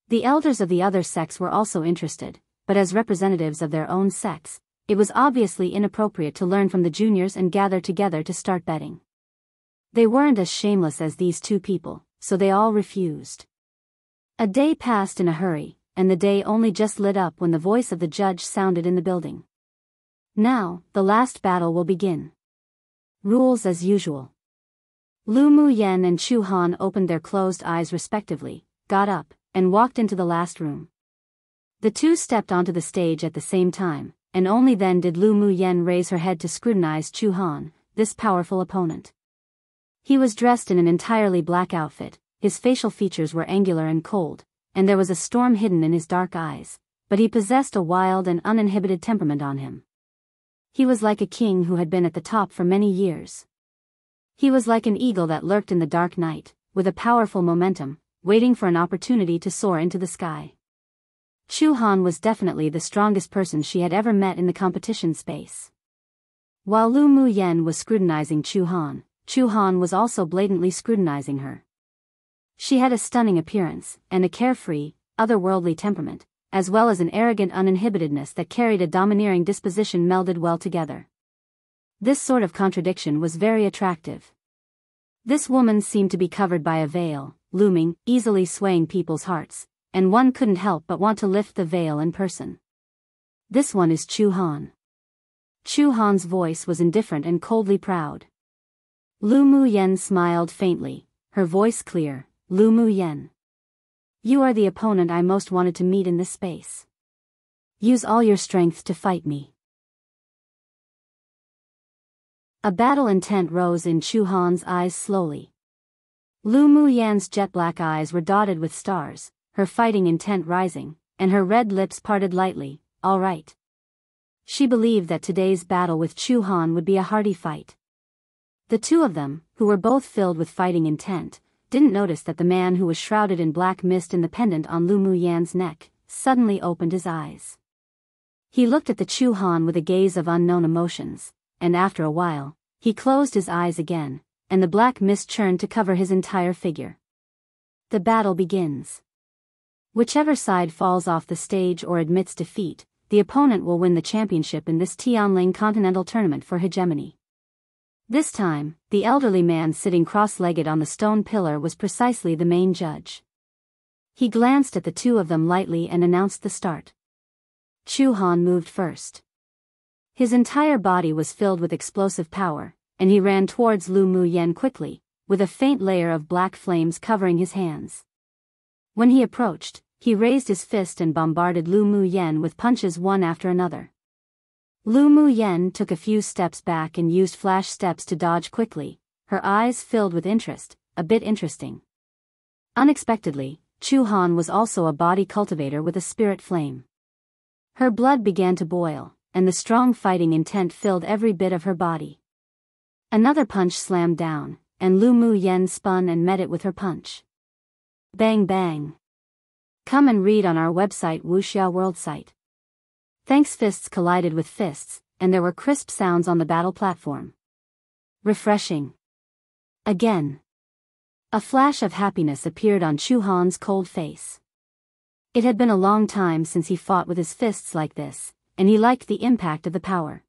The elders of the other sects were also interested, but as representatives of their own sects, it was obviously inappropriate to learn from the juniors and gather together to start betting. They weren't as shameless as these 2 people, so they all refused. A day passed in a hurry, and the day only just lit up when the voice of the judge sounded in the building. Now, the last battle will begin. Rules as usual. Lu Mu Yen and Chu Han opened their closed eyes respectively, got up, and walked into the last room. The 2 stepped onto the stage at the same time, and only then did Lu Mu Yen raise her head to scrutinize Chu Han, this powerful opponent. He was dressed in an entirely black outfit, his facial features were angular and cold, and there was a storm hidden in his dark eyes, but he possessed a wild and uninhibited temperament on him. He was like a king who had been at the top for many years. He was like an eagle that lurked in the dark night, with a powerful momentum, waiting for an opportunity to soar into the sky. Chu Han was definitely the strongest person she had ever met in the competition space. While Lu Mu Yen was scrutinizing Chu Han was also blatantly scrutinizing her. She had a stunning appearance, and a carefree, otherworldly temperament, as well as an arrogant uninhibitedness that carried a domineering disposition melded well together. This sort of contradiction was very attractive. This woman seemed to be covered by a veil, looming, easily swaying people's hearts, and one couldn't help but want to lift the veil in person. This one is Chu Han. Chu Han's voice was indifferent and coldly proud. Lu Mu Yen smiled faintly, her voice clear. Lu Mu Yen. You are the opponent I most wanted to meet in this space. Use all your strength to fight me. A battle intent rose in Chu Han's eyes slowly. Lu Mu Yan's jet-black eyes were dotted with stars, her fighting intent rising, and her red lips parted lightly. All right. She believed that today's battle with Chu Han would be a hearty fight. The 2 of them, who were both filled with fighting intent, didn't notice that the man who was shrouded in black mist in the pendant on Lu Mu Yan's neck suddenly opened his eyes. He looked at the Chu Han with a gaze of unknown emotions, and after a while, he closed his eyes again, and the black mist churned to cover his entire figure. The battle begins. Whichever side falls off the stage or admits defeat, the opponent will win the championship in this Tianling Continental Tournament for hegemony. This time, the elderly man sitting cross-legged on the stone pillar was precisely the main judge. He glanced at the two of them lightly and announced the start. Chu Han moved first. His entire body was filled with explosive power, and he ran towards Lu Muyen quickly, with a faint layer of black flames covering his hands. When he approached, he raised his fist and bombarded Lu Muyen with punches one after another. Lu Muyen took a few steps back and used flash steps to dodge quickly, her eyes filled with interest, a bit interesting. Unexpectedly, Chu Han was also a body cultivator with a spirit flame. Her blood began to boil, and the strong fighting intent filled every bit of her body. Another punch slammed down, and Lu Muyen spun and met it with her punch. Bang bang. Come and read on our website Wuxia World site. Thanks. Fists collided with fists, and there were crisp sounds on the battle platform. Refreshing. Again. A flash of happiness appeared on Chu Han's cold face. It had been a long time since he fought with his fists like this, and he liked the impact of the power.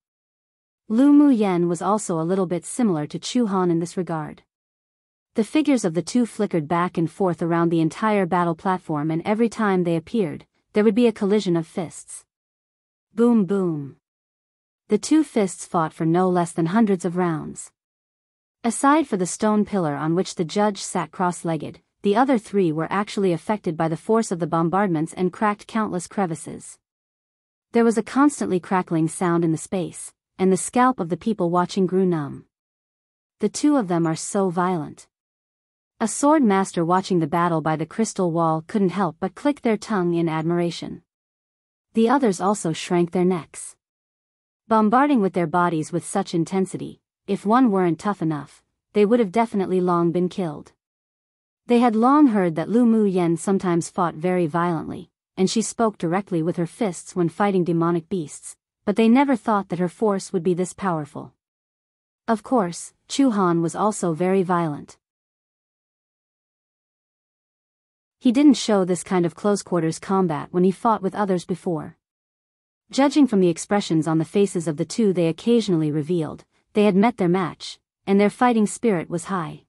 Lu Muyen was also a little bit similar to Chu Han in this regard. The figures of the two flickered back and forth around the entire battle platform, and every time they appeared, there would be a collision of fists. Boom boom. The two fists fought for no less than hundreds of rounds. Aside for the stone pillar on which the judge sat cross-legged, the other three were actually affected by the force of the bombardments and cracked countless crevices. There was a constantly crackling sound in the space, and the scalp of the people watching grew numb. The two of them are so violent. A sword master watching the battle by the crystal wall couldn't help but click their tongue in admiration. The others also shrank their necks. Bombarding with their bodies with such intensity, if one weren't tough enough, they would have definitely long been killed. They had long heard that Lu Muyen sometimes fought very violently, and she spoke directly with her fists when fighting demonic beasts, but they never thought that her force would be this powerful. Of course, Chu Han was also very violent. He didn't show this kind of close-quarters combat when he fought with others before. Judging from the expressions on the faces of the two they occasionally revealed, they had met their match, and their fighting spirit was high.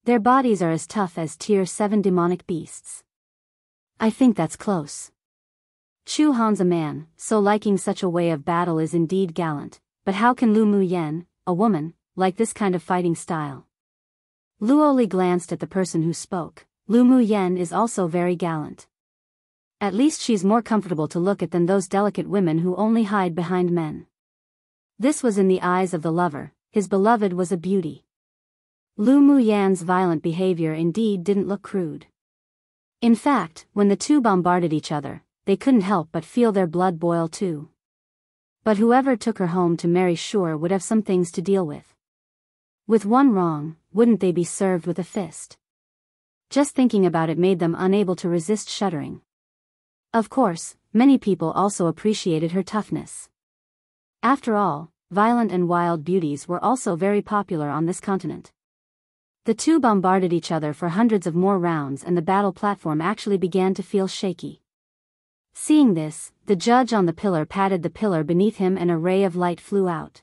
Their bodies are as tough as Tier 7 demonic beasts. I think that's close. Chu Han's a man, so liking such a way of battle is indeed gallant, but how can Lu Muyen, a woman, like this kind of fighting style? Luoli glanced at the person who spoke. Lu Muyen is also very gallant. At least she's more comfortable to look at than those delicate women who only hide behind men. This was in the eyes of the lover, his beloved was a beauty. Lu Muyen's violent behavior indeed didn't look crude. In fact, when the two bombarded each other, they couldn't help but feel their blood boil too. But whoever took her home to marry sure would have some things to deal with. With one wrong, wouldn't they be served with a fist? Just thinking about it made them unable to resist shuddering. Of course, many people also appreciated her toughness. After all, violent and wild beauties were also very popular on this continent. The two bombarded each other for hundreds of more rounds, and the battle platform actually began to feel shaky. Seeing this, the judge on the pillar patted the pillar beneath him and a ray of light flew out.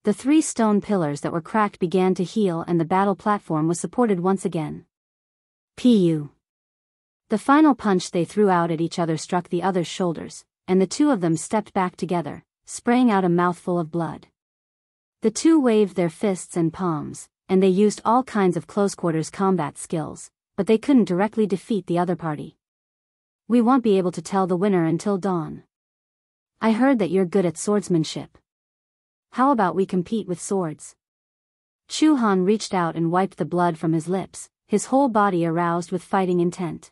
The three stone pillars that were cracked began to heal and the battle platform was supported once again. Pu. The final punch they threw out at each other struck the other's shoulders, and the two of them stepped back together, spraying out a mouthful of blood. The two waved their fists and palms, and they used all kinds of close-quarters combat skills, but they couldn't directly defeat the other party. We won't be able to tell the winner until dawn. I heard that you're good at swordsmanship. How about we compete with swords? Chu Han reached out and wiped the blood from his lips, his whole body aroused with fighting intent.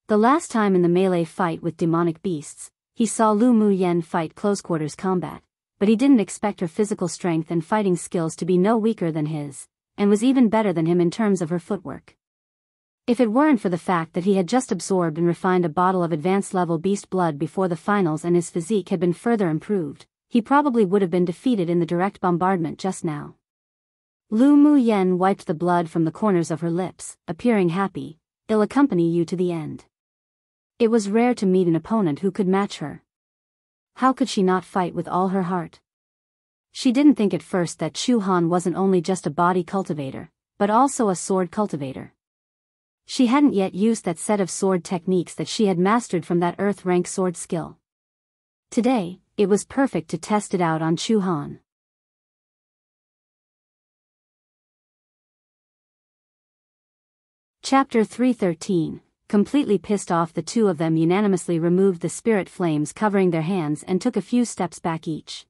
The last time in the melee fight with demonic beasts, he saw Lu Muyen fight close-quarters combat, but he didn't expect her physical strength and fighting skills to be no weaker than his, and was even better than him in terms of her footwork. If it weren't for the fact that he had just absorbed and refined a bottle of advanced-level beast blood before the finals and his physique had been further improved, he probably would have been defeated in the direct bombardment just now. Lu Muyen wiped the blood from the corners of her lips, appearing happy. I'll accompany you to the end. It was rare to meet an opponent who could match her. How could she not fight with all her heart? She didn't think at first that Chu Han wasn't only just a body cultivator, but also a sword cultivator. She hadn't yet used that set of sword techniques that she had mastered from that earth-rank sword skill. Today, it was perfect to test it out on Chu Han. Chapter 313. Completely pissed off, the two of them unanimously removed the spirit flames covering their hands and took a few steps back each.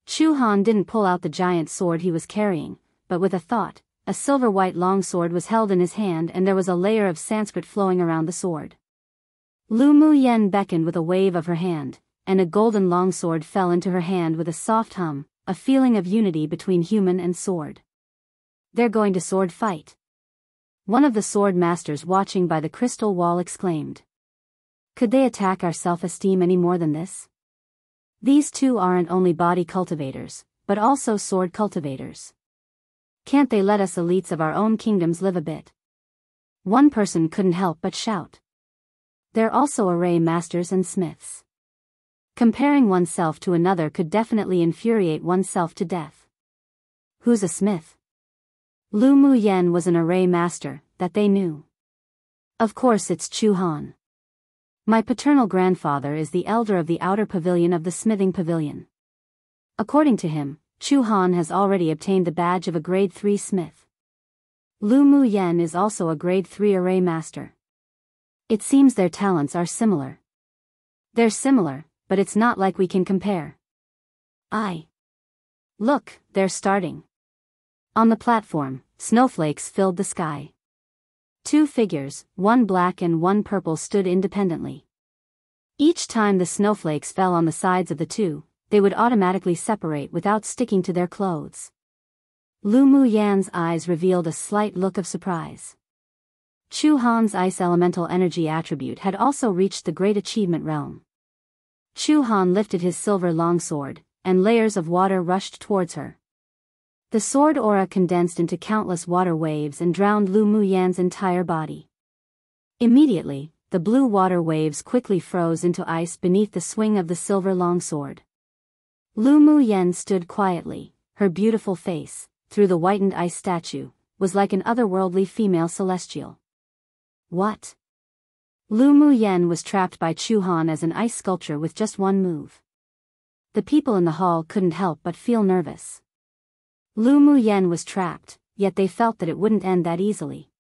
Chu Han didn't pull out the giant sword he was carrying, but with a thought, a silver-white longsword was held in his hand and there was a layer of Sanskrit flowing around the sword. Lu Mu Yen beckoned with a wave of her hand, and a golden longsword fell into her hand with a soft hum, a feeling of unity between human and sword. They're going to sword fight. One of the sword masters watching by the crystal wall exclaimed. Could they attack our self-esteem any more than this? These two aren't only body cultivators, but also sword cultivators. Can't they let us elites of our own kingdoms live a bit? One person couldn't help but shout. They're also array masters and smiths. Comparing oneself to another could definitely infuriate oneself to death. Who's a smith? Lu Mu Yen was an array master, that they knew. Of course it's Chu Han. My paternal grandfather is the elder of the outer pavilion of the smithing pavilion. According to him, Chu Han has already obtained the badge of a grade 3 smith. Lu Mu Yen is also a grade 3 array master. It seems their talents are similar. They're similar, but it's not like we can compare. Look, they're starting. On the platform, snowflakes filled the sky. Two figures, one black and one purple, stood independently. Each time the snowflakes fell on the sides of the two, they would automatically separate without sticking to their clothes. Lu Mu Yan's eyes revealed a slight look of surprise. Chu Han's ice elemental energy attribute had also reached the great achievement realm. Chu Han lifted his silver longsword, and layers of water rushed towards her. The sword aura condensed into countless water waves and drowned Lu Mu Yan's entire body. Immediately, the blue water waves quickly froze into ice beneath the swing of the silver longsword. Lu Mu Yan stood quietly, her beautiful face, through the whitened ice statue, was like an otherworldly female celestial. What? Lu Mu Yan was trapped by Chu Han as an ice sculpture with just one move. The people in the hall couldn't help but feel nervous. Lu Mu Yan was trapped, yet they felt that it wouldn't end that easily.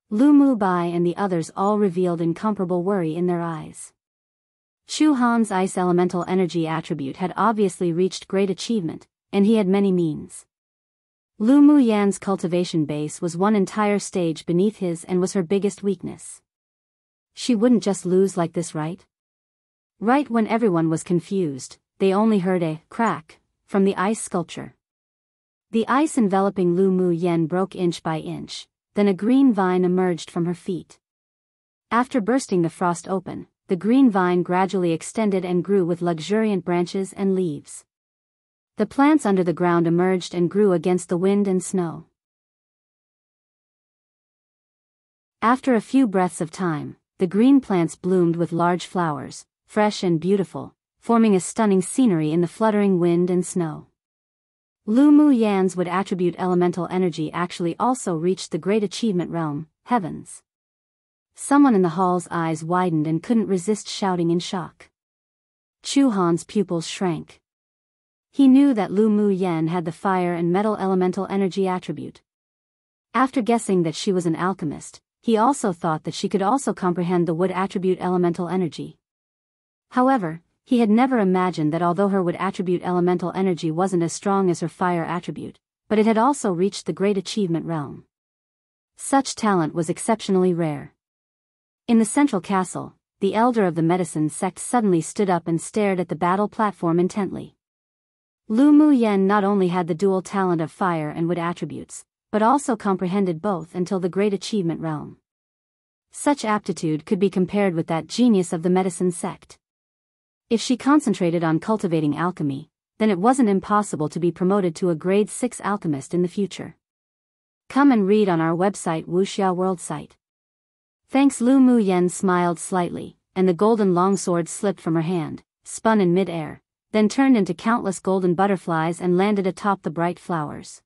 Lu Mu Bai and the others all revealed incomparable worry in their eyes. Chu Han's ice elemental energy attribute had obviously reached great achievement, and he had many means. Lu Mu Yan's cultivation base was one entire stage beneath his and was her biggest weakness. She wouldn't just lose like this, right? Right when everyone was confused, they only heard a crack from the ice sculpture. The ice enveloping Lu Mu Yan broke inch by inch, then a green vine emerged from her feet. After bursting the frost open, the green vine gradually extended and grew with luxuriant branches and leaves. The plants under the ground emerged and grew against the wind and snow. After a few breaths of time, the green plants bloomed with large flowers, fresh and beautiful, forming a stunning scenery in the fluttering wind and snow. Lu Mu Yan's wood attribute elemental energy actually also reached the great achievement realm, heavens. Someone in the hall's eyes widened and couldn't resist shouting in shock. Chu Han's pupils shrank. He knew that Lu Mu Yan had the fire and metal elemental energy attribute. After guessing that she was an alchemist, he also thought that she could also comprehend the wood attribute elemental energy. However, he had never imagined that although her wood attribute elemental energy wasn't as strong as her fire attribute, but it had also reached the great achievement realm. Such talent was exceptionally rare. In the central castle, the elder of the medicine sect suddenly stood up and stared at the battle platform intently. Lu Mu Yan not only had the dual talent of fire and wood attributes, but also comprehended both until the great achievement realm. Such aptitude could be compared with that genius of the medicine sect. If she concentrated on cultivating alchemy, then it wasn't impossible to be promoted to a grade 6 alchemist in the future. Come and read on our website Wuxia World site. Thanks. Lu Mu Yan smiled slightly, and the golden longsword slipped from her hand, spun in mid-air, then turned into countless golden butterflies and landed atop the bright flowers.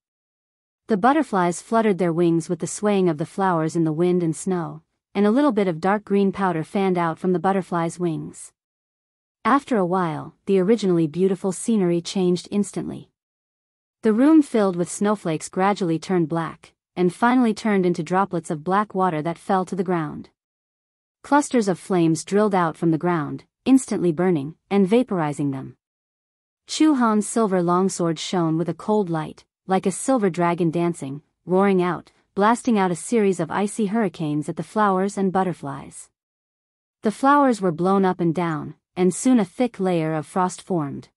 The butterflies fluttered their wings with the swaying of the flowers in the wind and snow, and a little bit of dark green powder fanned out from the butterflies' wings. After a while, the originally beautiful scenery changed instantly. The room filled with snowflakes gradually turned black, and finally turned into droplets of black water that fell to the ground. Clusters of flames drilled out from the ground, instantly burning and vaporizing them. Chu Han's silver longsword shone with a cold light, like a silver dragon dancing, roaring out, blasting out a series of icy hurricanes at the flowers and butterflies. The flowers were blown up and down, and soon a thick layer of frost formed.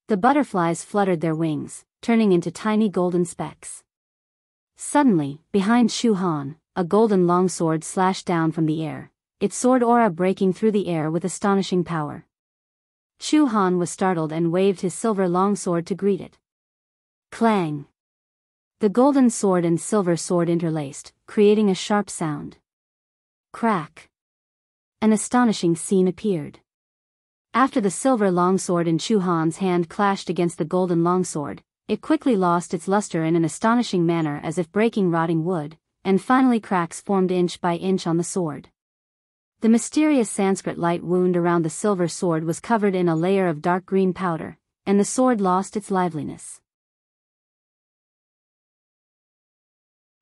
The butterflies fluttered their wings, turning into tiny golden specks. Suddenly, behind Chu Han, a golden longsword slashed down from the air, its sword aura breaking through the air with astonishing power. Chu Han was startled and waved his silver longsword to greet it. Clang! The golden sword and silver sword interlaced, creating a sharp sound. Crack! An astonishing scene appeared. After the silver longsword in Chu Han's hand clashed against the golden longsword, it quickly lost its luster in an astonishing manner as if breaking rotting wood, and finally cracks formed inch by inch on the sword. The mysterious Sanskrit light wound around the silver sword was covered in a layer of dark green powder, and the sword lost its liveliness.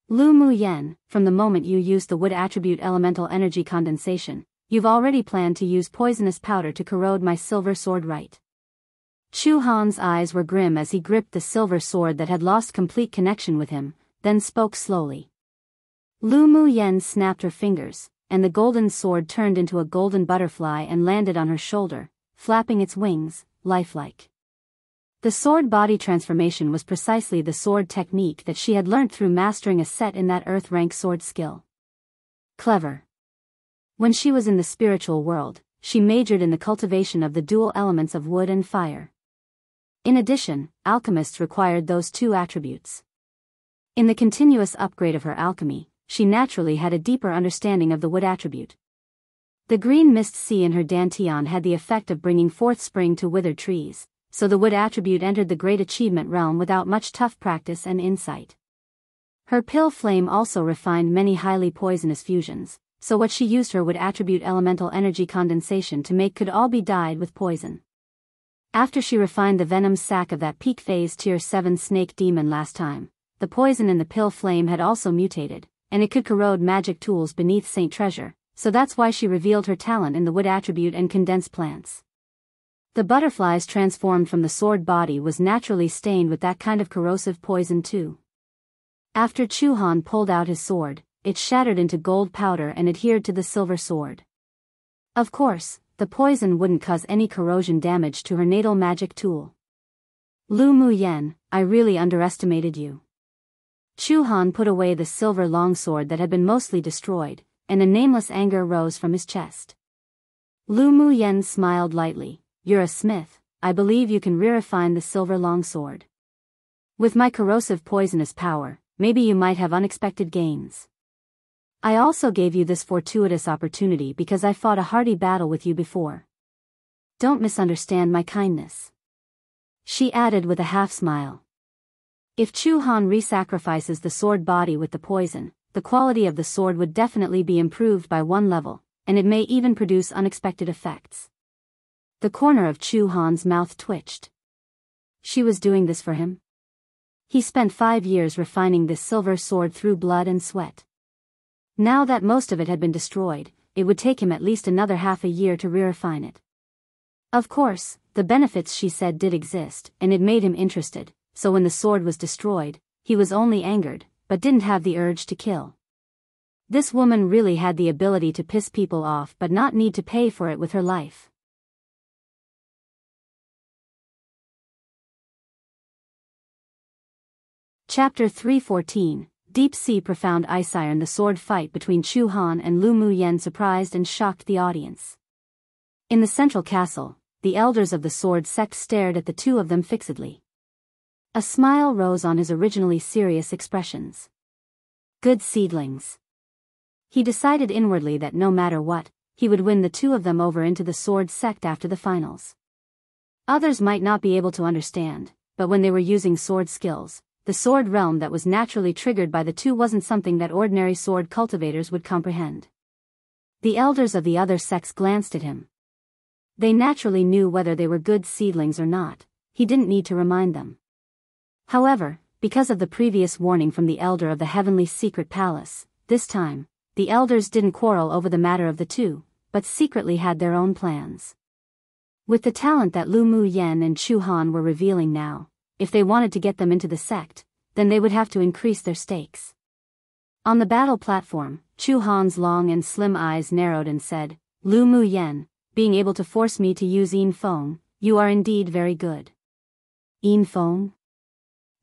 Lu Mu Yen, from the moment you used the wood attribute elemental energy condensation, you've already planned to use poisonous powder to corrode my silver sword, right? Chu Han's eyes were grim as he gripped the silver sword that had lost complete connection with him, then spoke slowly. Lu Mu Yen snapped her fingers, and the golden sword turned into a golden butterfly and landed on her shoulder, flapping its wings, lifelike. The sword body transformation was precisely the sword technique that she had learnt through mastering a set in that earth rank sword skill. Clever. When she was in the spiritual world, she majored in the cultivation of the dual elements of wood and fire. In addition, alchemists required those two attributes. In the continuous upgrade of her alchemy, she naturally had a deeper understanding of the wood attribute. The green mist sea in her dantian had the effect of bringing forth spring to withered trees, so the wood attribute entered the great achievement realm without much tough practice and insight. Her pill flame also refined many highly poisonous fusions, so what she used her wood attribute elemental energy condensation to make could all be dyed with poison. After she refined the venom sac of that peak phase tier 7 snake demon last time, the poison in the pill flame had also mutated, and it could corrode magic tools beneath Saint Treasure, so that's why she revealed her talent in the wood attribute and condensed plants. The butterflies transformed from the sword body was naturally stained with that kind of corrosive poison too. After Chu Han pulled out his sword, it shattered into gold powder and adhered to the silver sword. Of course, the poison wouldn't cause any corrosion damage to her natal magic tool. Lu Mu Yen, I really underestimated you. Chu Han put away the silver longsword that had been mostly destroyed, and a nameless anger rose from his chest. Lu Mu Yen smiled lightly. You're a smith, I believe you can re-refine the silver longsword. With my corrosive poisonous power, maybe you might have unexpected gains. I also gave you this fortuitous opportunity because I fought a hearty battle with you before. Don't misunderstand my kindness. She added with a half-smile. If Chu Han re-sacrifices the sword body with the poison, the quality of the sword would definitely be improved by one level, and it may even produce unexpected effects. The corner of Chu Han's mouth twitched. She was doing this for him? He spent 5 years refining this silver sword through blood and sweat. Now that most of it had been destroyed, it would take him at least another half a year to re-refine it. Of course, the benefits she said did exist, and it made him interested. So when the sword was destroyed, he was only angered, but didn't have the urge to kill. This woman really had the ability to piss people off but not need to pay for it with her life. Chapter 314, Deep Sea Profound Ice Iron. The sword fight between Chu Han and Lu Mu Yen surprised and shocked the audience. In the central castle, the elders of the sword sect stared at the two of them fixedly. A smile rose on his originally serious expressions. Good seedlings. He decided inwardly that no matter what, he would win the two of them over into the sword sect after the finals. Others might not be able to understand, but when they were using sword skills, the sword realm that was naturally triggered by the two wasn't something that ordinary sword cultivators would comprehend. The elders of the other sects glanced at him. They naturally knew whether they were good seedlings or not. He didn't need to remind them. However, because of the previous warning from the elder of the heavenly secret palace, this time, the elders didn't quarrel over the matter of the two, but secretly had their own plans. With the talent that Lu Mu Yen and Chu Han were revealing now, if they wanted to get them into the sect, then they would have to increase their stakes. On the battle platform, Chu Han's long and slim eyes narrowed and said, "Lu Mu Yen, being able to force me to use Yin Feng, you are indeed very good." Yin Feng?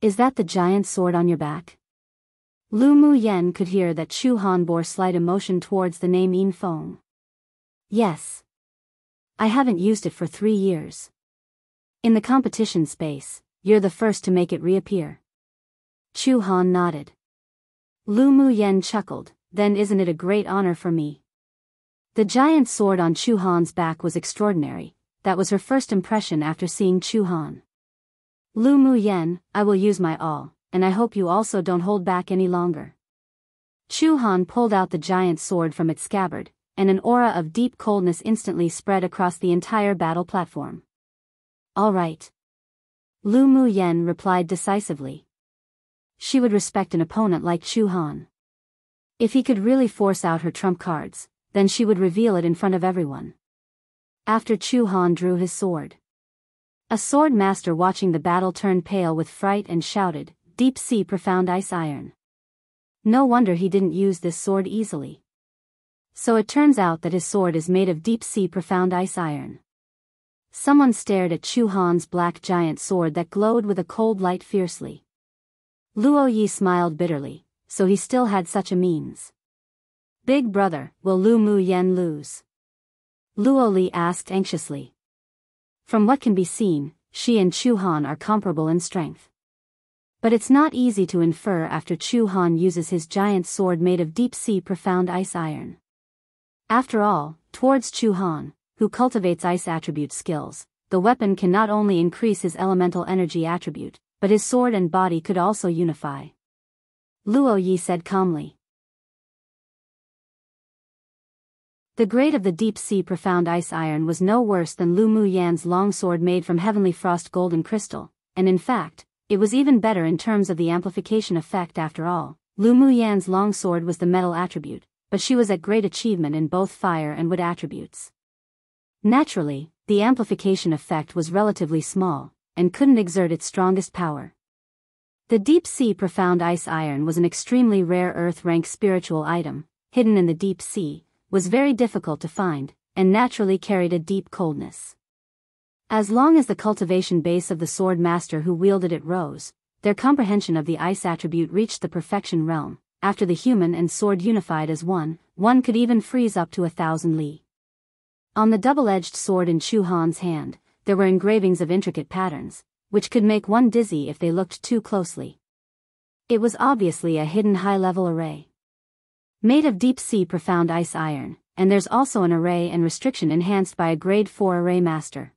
Is that the giant sword on your back? Lu Mu Yen could hear that Chu Han bore slight emotion towards the name Yin Feng. Yes. I haven't used it for 3 years. In the competition space, you're the first to make it reappear. Chu Han nodded. Lu Mu Yen chuckled, then isn't it a great honor for me? The giant sword on Chu Han's back was extraordinary. That was her first impression after seeing Chu Han. Lu Mu Yen, I will use my all, and I hope you also don't hold back any longer. Chu Han pulled out the giant sword from its scabbard, and an aura of deep coldness instantly spread across the entire battle platform. All right. Lu Mu Yen replied decisively. She would respect an opponent like Chu Han. If he could really force out her trump cards, then she would reveal it in front of everyone. After Chu Han drew his sword, a sword master watching the battle turned pale with fright and shouted, "Deep sea profound ice iron." No wonder he didn't use this sword easily. So it turns out that his sword is made of deep sea profound ice iron. Someone stared at Chu Han's black giant sword that glowed with a cold light fiercely. Luo Yi smiled bitterly, so he still had such a means. "Big brother, will Lu Mu Yen lose?" Luo Li asked anxiously. From what can be seen, she and Chu Han are comparable in strength. But it's not easy to infer after Chu Han uses his giant sword made of deep-sea profound ice iron. After all, towards Chu Han, who cultivates ice attribute skills, the weapon can not only increase his elemental energy attribute, but his sword and body could also unify. Luo Yi said calmly. The grade of the deep-sea profound ice iron was no worse than Lu Mu Yan's longsword made from heavenly frost golden crystal, and in fact, it was even better in terms of the amplification effect after all. Lu Mu Yan's longsword was the metal attribute, but she was at great achievement in both fire and wood attributes. Naturally, the amplification effect was relatively small, and couldn't exert its strongest power. The deep-sea profound ice iron was an extremely rare earth-rank spiritual item, hidden in the deep sea, was very difficult to find, and naturally carried a deep coldness. As long as the cultivation base of the sword master who wielded it rose, their comprehension of the ice attribute reached the perfection realm. After the human and sword unified as one could even freeze up to 1,000 li. On the double-edged sword in Chu Han's hand, there were engravings of intricate patterns, which could make one dizzy if they looked too closely. It was obviously a hidden high-level array. Made of deep-sea profound ice iron, and there's also an array and restriction enhanced by a grade 4 array master.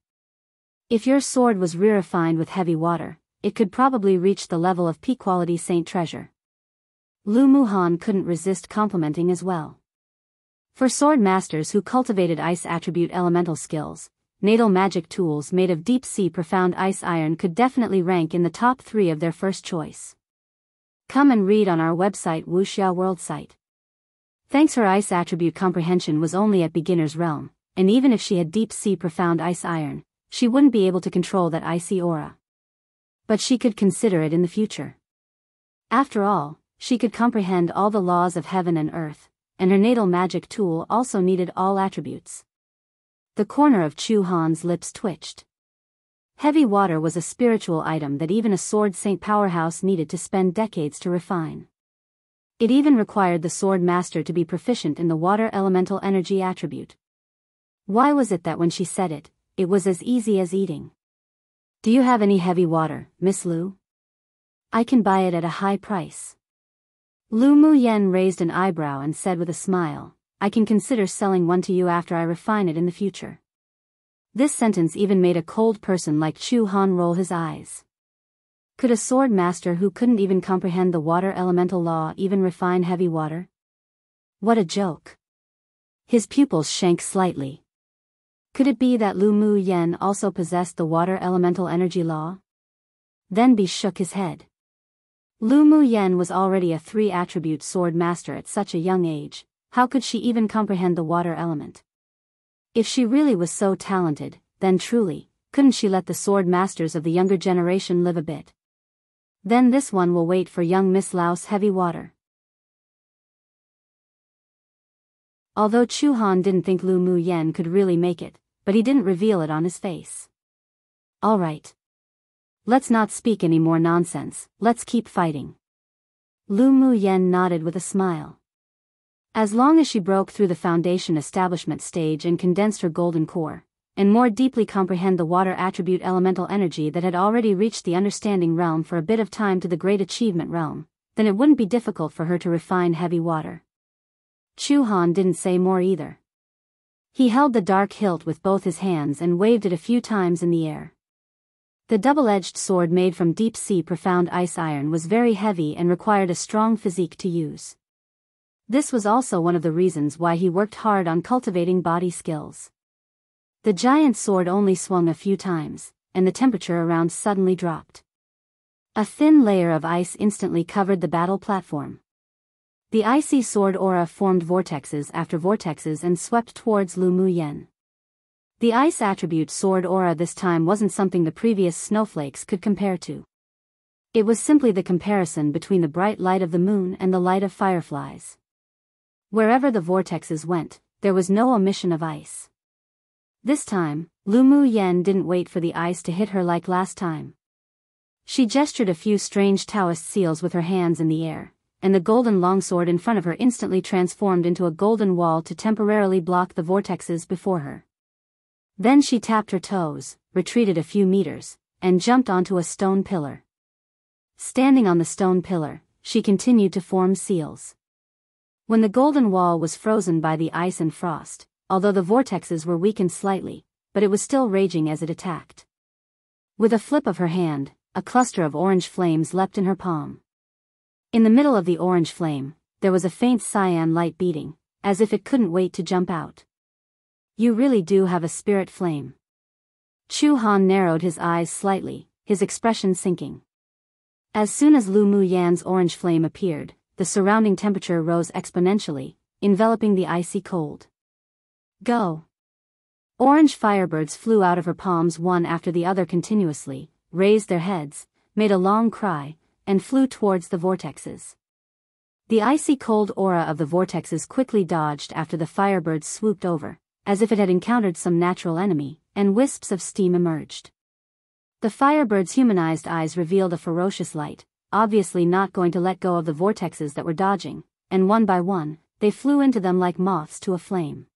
If your sword was refined with heavy water, it could probably reach the level of peak-quality saint treasure. Lu Mu Han couldn't resist complimenting as well. For sword masters who cultivated ice attribute elemental skills, natal magic tools made of deep-sea profound ice iron could definitely rank in the top 3 of their first choice. Come and read on our website Wuxia World site. Thanks, her ice attribute comprehension was only at beginner's realm, and even if she had deep-sea profound ice iron, she wouldn't be able to control that icy aura. But she could consider it in the future. After all, she could comprehend all the laws of heaven and earth, and her natal magic tool also needed all attributes. The corner of Chu Han's lips twitched. Heavy water was a spiritual item that even a sword saint powerhouse needed to spend decades to refine. It even required the sword master to be proficient in the water elemental energy attribute. Why was it that when she said it, it was as easy as eating? "Do you have any heavy water, Miss Lu? I can buy it at a high price." Lu Mu Yen raised an eyebrow and said with a smile, "I can consider selling one to you after I refine it in the future." This sentence even made a cold person like Chu Han roll his eyes. Could a sword master who couldn't even comprehend the water elemental law even refine heavy water? What a joke. His pupils shrank slightly. Could it be that Lu Mu Yen also possessed the water elemental energy law? Then Bi shook his head. Lu Mu Yen was already a 3-attribute sword master at such a young age. How could she even comprehend the water element? If she really was so talented, then truly, couldn't she let the sword masters of the younger generation live a bit? Then this one will wait for young Miss Lao's heavy water. Although Chu Han didn't think Lu Mu Yen could really make it, but he didn't reveal it on his face. All right. Let's not speak any more nonsense, let's keep fighting. Lu Mu Yen nodded with a smile. As long as she broke through the foundation establishment stage and condensed her golden core, and more deeply comprehend the water attribute elemental energy that had already reached the understanding realm for a bit of time to the great achievement realm, then it wouldn't be difficult for her to refine heavy water. Chu Han didn't say more either. He held the dark hilt with both his hands and waved it a few times in the air. The double-edged sword made from deep-sea profound ice iron was very heavy and required a strong physique to use. This was also one of the reasons why he worked hard on cultivating body skills. The giant sword only swung a few times, and the temperature around suddenly dropped. A thin layer of ice instantly covered the battle platform. The icy sword aura formed vortexes after vortexes and swept towards Lu Mu Yen. The ice attribute sword aura this time wasn't something the previous snowflakes could compare to. It was simply the comparison between the bright light of the moon and the light of fireflies. Wherever the vortexes went, there was no omission of ice. This time, Lu Mu Yen didn't wait for the ice to hit her like last time. She gestured a few strange Taoist seals with her hands in the air, and the golden longsword in front of her instantly transformed into a golden wall to temporarily block the vortexes before her. Then she tapped her toes, retreated a few meters, and jumped onto a stone pillar. Standing on the stone pillar, she continued to form seals. When the golden wall was frozen by the ice and frost, although the vortexes were weakened slightly, but it was still raging as it attacked. With a flip of her hand, a cluster of orange flames leapt in her palm. In the middle of the orange flame, there was a faint cyan light beating, as if it couldn't wait to jump out. You really do have a spirit flame. Chu Han narrowed his eyes slightly, his expression sinking. As soon as Lu Mu Yan's orange flame appeared, the surrounding temperature rose exponentially, enveloping the icy cold. Go! Orange firebirds flew out of her palms one after the other continuously, raised their heads, made a long cry, and flew towards the vortexes. The icy cold aura of the vortexes quickly dodged after the firebirds swooped over, as if it had encountered some natural enemy, and wisps of steam emerged. The firebirds' humanized eyes revealed a ferocious light, obviously not going to let go of the vortexes that were dodging, and one by one, they flew into them like moths to a flame.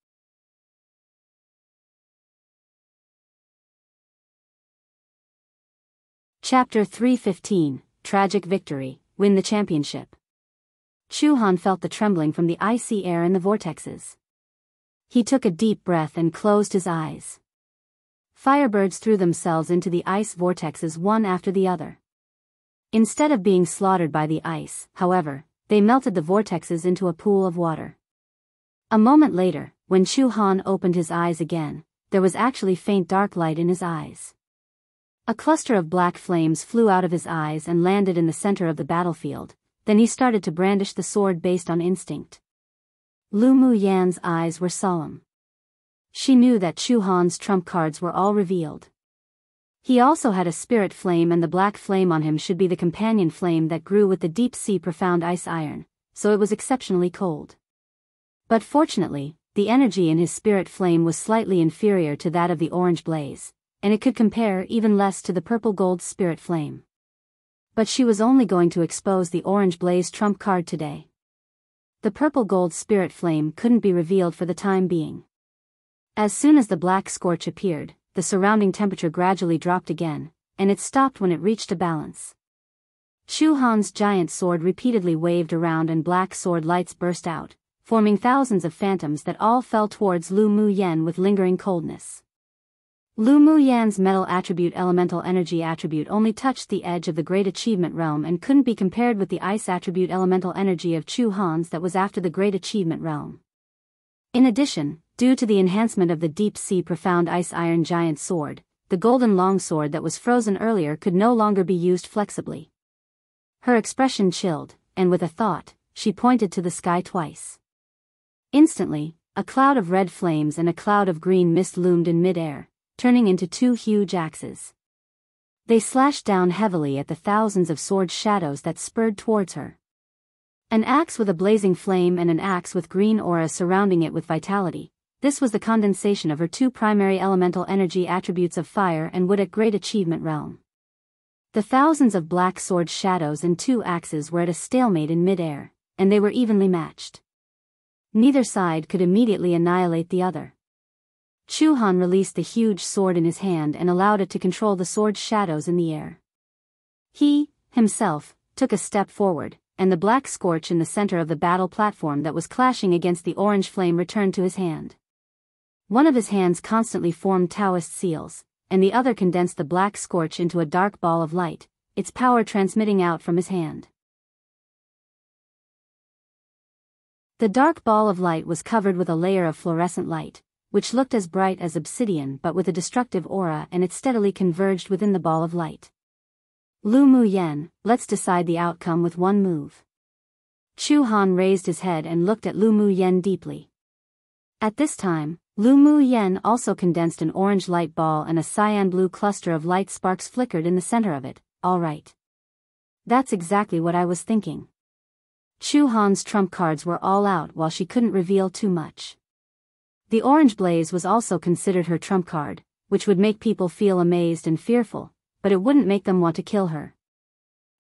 Chapter 315, Tragic Victory, Win the Championship. Chu Han felt the trembling from the icy air in the vortexes. He took a deep breath and closed his eyes. Firebirds threw themselves into the ice vortexes one after the other. Instead of being slaughtered by the ice, however, they melted the vortexes into a pool of water. A moment later, when Chu Han opened his eyes again, there was actually faint dark light in his eyes. A cluster of black flames flew out of his eyes and landed in the center of the battlefield, then he started to brandish the sword based on instinct. Lu Mu Yan's eyes were solemn. She knew that Chu Han's trump cards were all revealed. He also had a spirit flame, and the black flame on him should be the companion flame that grew with the deep-sea profound ice iron, so it was exceptionally cold. But fortunately, the energy in his spirit flame was slightly inferior to that of the orange blaze, and it could compare even less to the purple gold spirit flame. But she was only going to expose the orange blaze trump card today. The purple gold spirit flame couldn't be revealed for the time being. As soon as the black scorch appeared, the surrounding temperature gradually dropped again, and it stopped when it reached a balance. Chu Han's giant sword repeatedly waved around and black sword lights burst out, forming thousands of phantoms that all fell towards Lu Mu Yen with lingering coldness. Lu Muyan's metal attribute elemental energy attribute only touched the edge of the Great Achievement realm and couldn't be compared with the ice attribute elemental energy of Chu Han's that was after the Great Achievement realm. In addition, due to the enhancement of the Deep Sea Profound Ice Iron Giant Sword, the golden longsword that was frozen earlier could no longer be used flexibly. Her expression chilled, and with a thought, she pointed to the sky twice. Instantly, a cloud of red flames and a cloud of green mist loomed in mid-air, turning into two huge axes. They slashed down heavily at the thousands of sword shadows that spurred towards her. An axe with a blazing flame and an axe with green aura surrounding it with vitality. This was the condensation of her two primary elemental energy attributes of fire and wood at Great Achievement realm. The thousands of black sword shadows and two axes were at a stalemate in mid-air, and they were evenly matched. Neither side could immediately annihilate the other. Chu Han released the huge sword in his hand and allowed it to control the sword shadows in the air. He, himself, took a step forward, and the black scorch in the center of the battle platform that was clashing against the orange flame returned to his hand. One of his hands constantly formed Taoist seals, and the other condensed the black scorch into a dark ball of light, its power transmitting out from his hand. The dark ball of light was covered with a layer of fluorescent light, which looked as bright as obsidian but with a destructive aura, and it steadily converged within the ball of light. Lu Muyan, let's decide the outcome with one move. Chu Han raised his head and looked at Lu Muyan deeply. At this time, Lu Muyan also condensed an orange light ball and a cyan blue cluster of light sparks flickered in the center of it. All right. That's exactly what I was thinking. Chu Han's trump cards were all out while she couldn't reveal too much. The orange blaze was also considered her trump card, which would make people feel amazed and fearful, but it wouldn't make them want to kill her.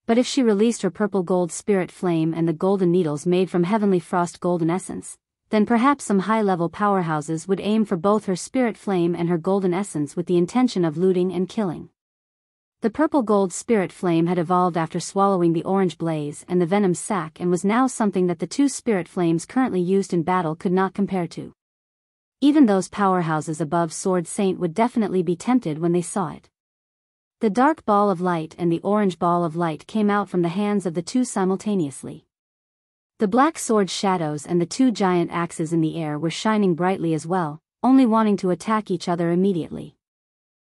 But if she released her purple gold spirit flame and the golden needles made from heavenly frost golden essence, then perhaps some high-level powerhouses would aim for both her spirit flame and her golden essence with the intention of looting and killing. The purple gold spirit flame had evolved after swallowing the orange blaze and the venom sac and was now something that the two spirit flames currently used in battle could not compare to. Even those powerhouses above Sword Saint would definitely be tempted when they saw it. The dark ball of light and the orange ball of light came out from the hands of the two simultaneously. The black sword shadows and the two giant axes in the air were shining brightly as well, only wanting to attack each other immediately.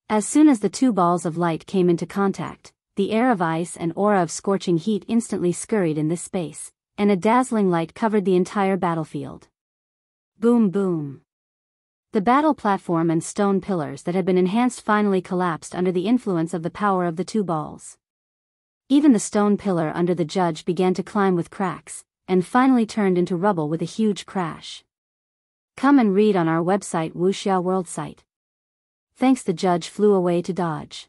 As soon as the two balls of light came into contact, the air of ice and aura of scorching heat instantly scurried in this space, and a dazzling light covered the entire battlefield. Boom boom. The battle platform and stone pillars that had been enhanced finally collapsed under the influence of the power of the two balls. Even the stone pillar under the judge began to climb with cracks, and finally turned into rubble with a huge crash. Come and read on our website Wuxia World site. Thanks. The judge flew away to dodge.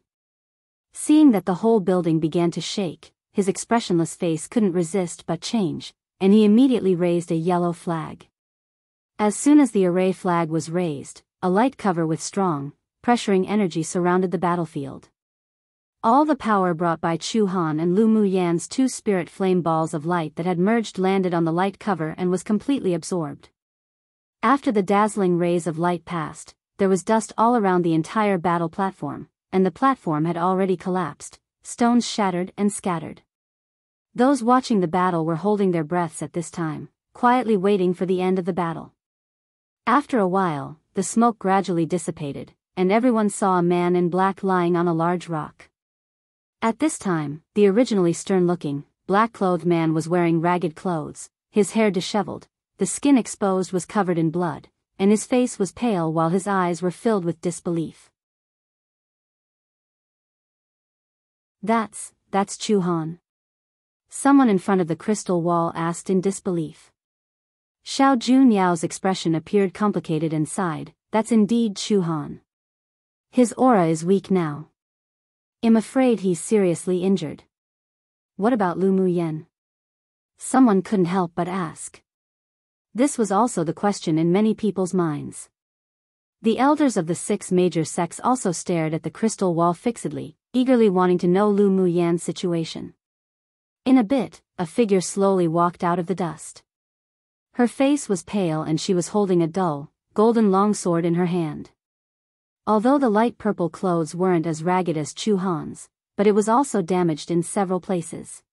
Seeing that the whole building began to shake, his expressionless face couldn't resist but change, and he immediately raised a yellow flag. As soon as the array flag was raised, a light cover with strong, pressuring energy surrounded the battlefield. All the power brought by Chu Han and Lu Muyan's two spirit flame balls of light that had merged landed on the light cover and was completely absorbed. After the dazzling rays of light passed, there was dust all around the entire battle platform, and the platform had already collapsed, stones shattered and scattered. Those watching the battle were holding their breaths at this time, quietly waiting for the end of the battle. After a while, the smoke gradually dissipated, and everyone saw a man in black lying on a large rock. At this time, the originally stern-looking, black-clothed man was wearing ragged clothes, his hair disheveled, the skin exposed was covered in blood, and his face was pale while his eyes were filled with disbelief. That's Chu Han. Someone in front of the crystal wall asked in disbelief. Xiao Junyao's expression appeared complicated and sighed, that's indeed Chu Han. His aura is weak now. I'm afraid he's seriously injured. What about Lu Muyan? Someone couldn't help but ask. This was also the question in many people's minds. The elders of the 6 major sects also stared at the crystal wall fixedly, eagerly wanting to know Lu Muyan's situation. In a bit, a figure slowly walked out of the dust. Her face was pale and she was holding a dull, golden longsword in her hand. Although the light purple clothes weren't as ragged as Chu Han's, but it was also damaged in several places.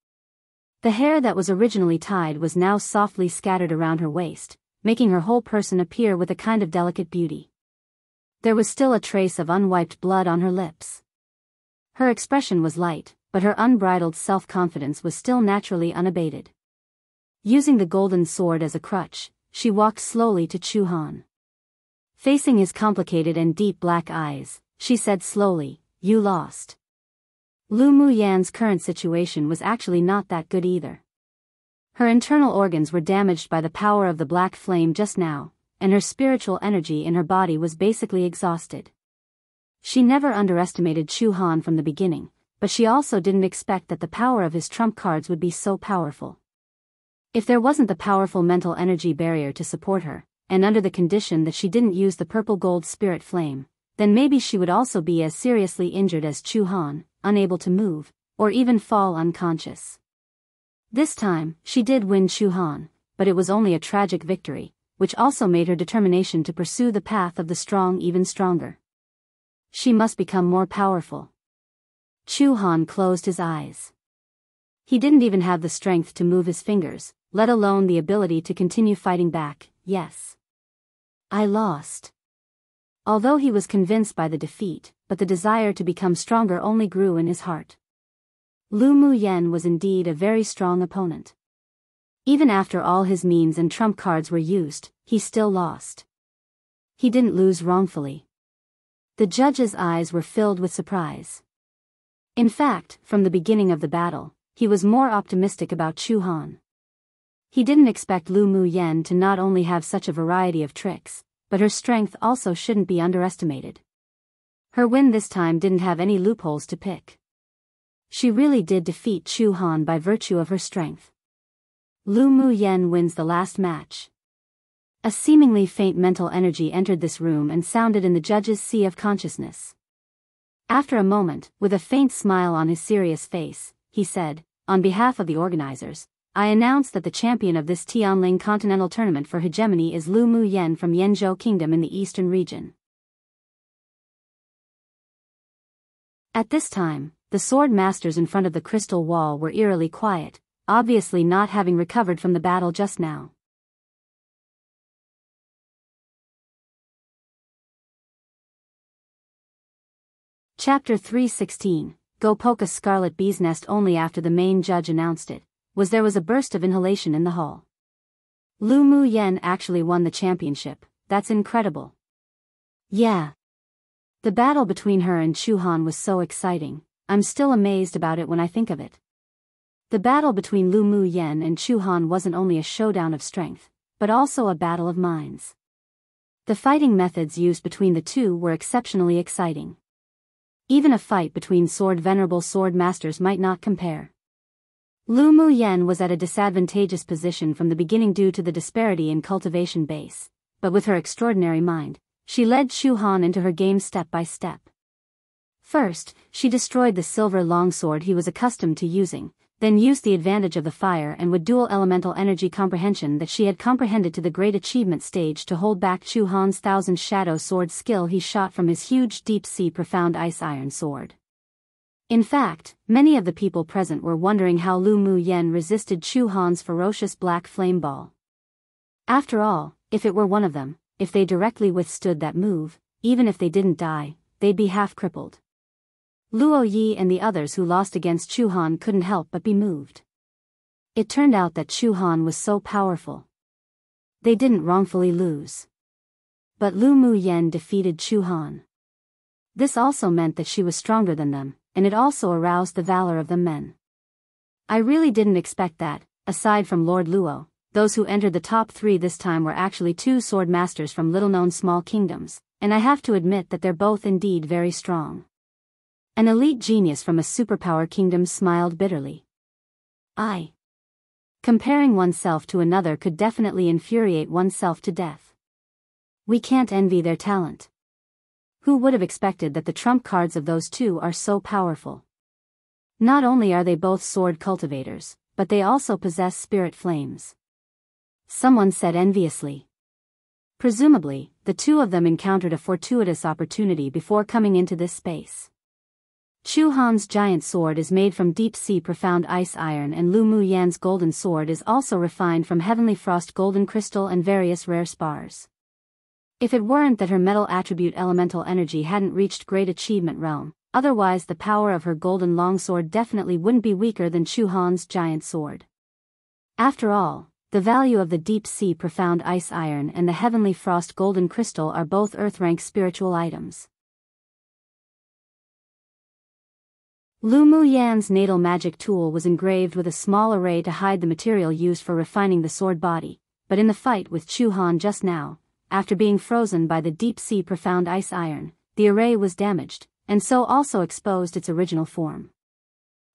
The hair that was originally tied was now softly scattered around her waist, making her whole person appear with a kind of delicate beauty. There was still a trace of unwiped blood on her lips. Her expression was light, but her unbridled self-confidence was still naturally unabated. Using the golden sword as a crutch, she walked slowly to Chu Han. Facing his complicated and deep black eyes, she said slowly, "You lost." Lu Muyan's current situation was actually not that good either. Her internal organs were damaged by the power of the black flame just now, and her spiritual energy in her body was basically exhausted. She never underestimated Chu Han from the beginning, but she also didn't expect that the power of his trump cards would be so powerful. If there wasn't the powerful mental energy barrier to support her, and under the condition that she didn't use the purple gold spirit flame, then maybe she would also be as seriously injured as Chu Han, unable to move, or even fall unconscious. This time, she did win Chu Han, but it was only a tragic victory, which also made her determination to pursue the path of the strong even stronger. She must become more powerful. Chu Han closed his eyes. He didn't even have the strength to move his fingers, let alone the ability to continue fighting back. "Yes. I lost." Although he was convinced by the defeat, but the desire to become stronger only grew in his heart. Lu Muyan was indeed a very strong opponent. Even after all his means and trump cards were used, he still lost. He didn't lose wrongfully. The judge's eyes were filled with surprise. In fact, from the beginning of the battle, he was more optimistic about Chu Han. He didn't expect Lu Muyan to not only have such a variety of tricks, but her strength also shouldn't be underestimated. Her win this time didn't have any loopholes to pick. She really did defeat Chu Han by virtue of her strength. Lu Muyan wins the last match. A seemingly faint mental energy entered this room and sounded in the judge's sea of consciousness. After a moment, with a faint smile on his serious face, he said, "On behalf of the organizers, I announce that the champion of this Tianling Continental Tournament for Hegemony is Lu Muyan from Yanzhou Kingdom in the eastern region." At this time, the sword masters in front of the crystal wall were eerily quiet, obviously not having recovered from the battle just now. Chapter 316, Go Poke a Scarlet Bee's Nest. Only after the main judge announced it, there was a burst of inhalation in the hall. Lu Muyan actually won the championship. That's incredible. Yeah. The battle between her and Chu Han was so exciting. I'm still amazed about it when I think of it. The battle between Lu Muyan and Chu Han wasn't only a showdown of strength, but also a battle of minds. The fighting methods used between the two were exceptionally exciting. Even a fight between venerable sword masters might not compare. Lu Muyan was at a disadvantageous position from the beginning due to the disparity in cultivation base, but with her extraordinary mind, she led Chu Han into her game step by step. First, she destroyed the silver longsword he was accustomed to using, then used the advantage of the fire and with dual elemental energy comprehension that she had comprehended to the great achievement stage to hold back Chu Han's thousand shadow sword skill he shot from his huge deep-sea profound ice iron sword. In fact, many of the people present were wondering how Lu Muyan resisted Chu Han's ferocious black flame ball. After all, if it were one of them, if they directly withstood that move, even if they didn't die, they'd be half crippled. Luo Yi and the others who lost against Chu Han couldn't help but be moved. It turned out that Chu Han was so powerful. They didn't wrongfully lose. But Lu Muyan defeated Chu Han. This also meant that she was stronger than them, and it also aroused the valor of the men. I really didn't expect that, aside from Lord Luo, those who entered the top 3 this time were actually 2 sword masters from little-known small kingdoms, and I have to admit that they're both indeed very strong. An elite genius from a superpower kingdom smiled bitterly. Comparing oneself to another could definitely infuriate oneself to death. We can't envy their talent. Who would have expected that the trump cards of those two are so powerful? Not only are they both sword cultivators, but they also possess spirit flames. Someone said enviously. Presumably, the two of them encountered a fortuitous opportunity before coming into this space. Chu Han's giant sword is made from deep-sea profound ice iron, and Lu Mu Yan's golden sword is also refined from heavenly frost golden crystal and various rare spars. If it weren't that her metal attribute elemental energy hadn't reached great achievement realm, otherwise the power of her golden longsword definitely wouldn't be weaker than Chu Han's giant sword. After all, the value of the deep-sea profound ice iron and the heavenly frost golden crystal are both earth-rank spiritual items. Lu Mu Yan's natal magic tool was engraved with a small array to hide the material used for refining the sword body, but in the fight with Chu Han just now, after being frozen by the deep-sea profound ice iron, the array was damaged, and so also exposed its original form.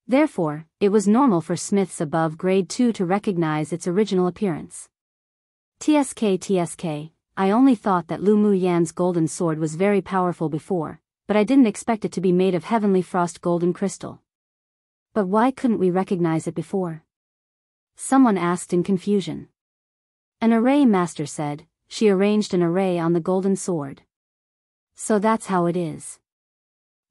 Therefore, it was normal for smiths above grade 2 to recognize its original appearance. TSK, I only thought that Lu Mu Yan's golden sword was very powerful before, but I didn't expect it to be made of heavenly frost golden crystal. But why couldn't we recognize it before? Someone asked in confusion. An array master said, she arranged an array on the golden sword. So that's how it is.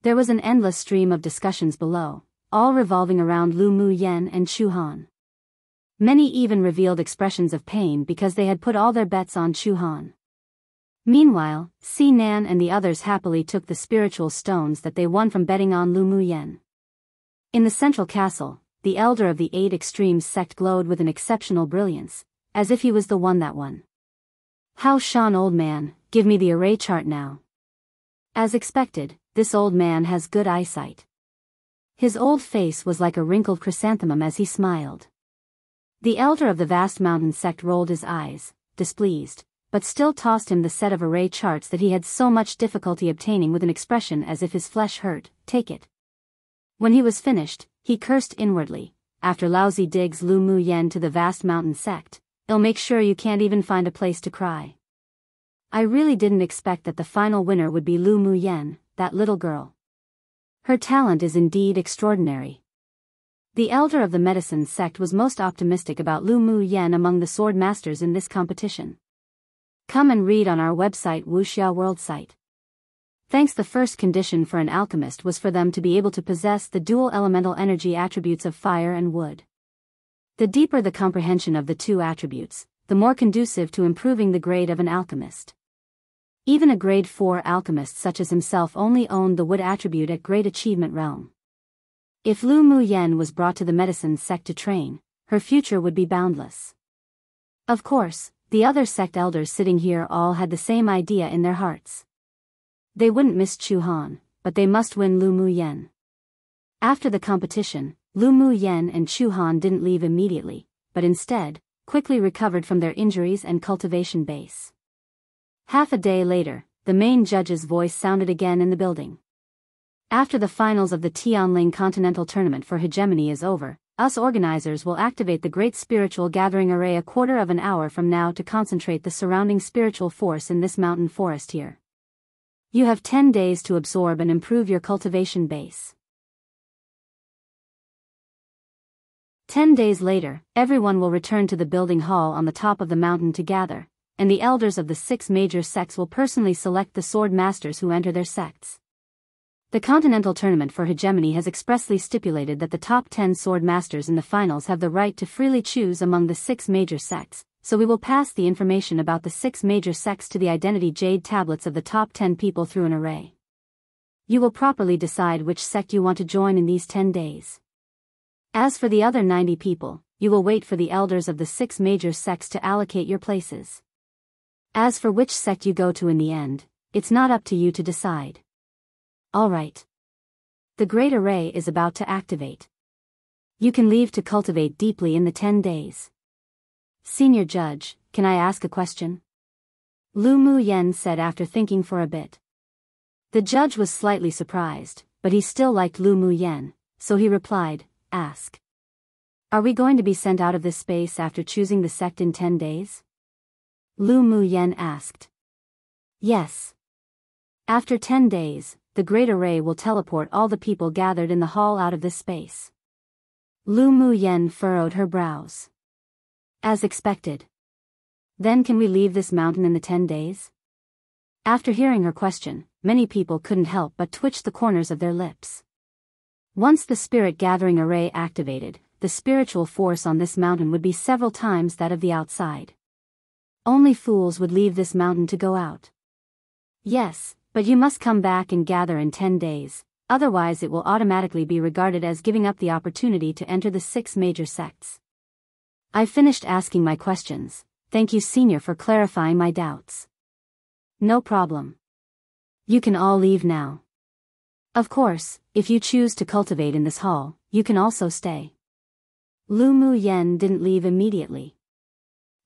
There was an endless stream of discussions below, all revolving around Lu Mu Yan and Chu Han. Many even revealed expressions of pain because they had put all their bets on Chu Han. Meanwhile, Si Nan and the others happily took the spiritual stones that they won from betting on Lu Mu Yan. In the central castle, the elder of the 8 Extremes sect glowed with an exceptional brilliance, as if he was the one that won. How Shan, old man, give me the array chart now. As expected, this old man has good eyesight. His old face was like a wrinkled chrysanthemum as he smiled. The elder of the vast mountain sect rolled his eyes, displeased, but still tossed him the set of array charts that he had so much difficulty obtaining with an expression as if his flesh hurt. Take it. When he was finished, he cursed inwardly, after lousy digs Lu Mu Yan to the vast mountain sect, it'll make sure you can't even find a place to cry. I really didn't expect that the final winner would be Lu Mu Yan, that little girl. Her talent is indeed extraordinary. The elder of the medicine sect was most optimistic about Lu Mu Yan among the sword masters in this competition. Come and read on our website Wuxia World site. Thanks. The first condition for an alchemist was for them to be able to possess the dual elemental energy attributes of fire and wood. The deeper the comprehension of the two attributes, the more conducive to improving the grade of an alchemist. Even a grade 4 alchemist such as himself only owned the wood attribute at great achievement realm. If Lu Mu Yan was brought to the medicine sect to train, her future would be boundless. Of course, the other sect elders sitting here all had the same idea in their hearts. They wouldn't miss Chu Han, but they must win Lu Mu Yan. After the competition, Lu Mu Yan and Chu Han didn't leave immediately, but instead, quickly recovered from their injuries and cultivation base. Half a day later, the main judge's voice sounded again in the building. After the finals of the Tianling Continental Tournament for Hegemony is over, us organizers will activate the Great Spiritual Gathering Array a quarter of an hour from now to concentrate the surrounding spiritual force in this mountain forest here. You have 10 days to absorb and improve your cultivation base. 10 days later, everyone will return to the building hall on the top of the mountain to gather, and the elders of the 6 major sects will personally select the sword masters who enter their sects. The Continental Tournament for Hegemony has expressly stipulated that the top 10 sword masters in the finals have the right to freely choose among the 6 major sects, so we will pass the information about the 6 major sects to the identity jade tablets of the top 10 people through an array. You will properly decide which sect you want to join in these 10 days. As for the other 90 people, you will wait for the elders of the 6 major sects to allocate your places. As for which sect you go to in the end, it's not up to you to decide. Alright. The Great Array is about to activate. You can leave to cultivate deeply in the 10 days. Senior Judge, can I ask a question? Lu Mu Yan said after thinking for a bit. The judge was slightly surprised, but he still liked Lu Mu Yan, so he replied, ask. Are we going to be sent out of this space after choosing the sect in 10 days? Lu Mu Yan asked. Yes. After 10 days, the Great Array will teleport all the people gathered in the hall out of this space. Lu Mu Yan furrowed her brows. As expected. Then can we leave this mountain in the 10 days? After hearing her question, many people couldn't help but twitch the corners of their lips. Once the spirit gathering array activated, the spiritual force on this mountain would be several times that of the outside. Only fools would leave this mountain to go out. Yes, but you must come back and gather in 10 days, otherwise it will automatically be regarded as giving up the opportunity to enter the 6 major sects. I finished asking my questions. Thank you, Senior, for clarifying my doubts. No problem. You can all leave now. Of course, if you choose to cultivate in this hall, you can also stay. Lu Mu Yen didn't leave immediately.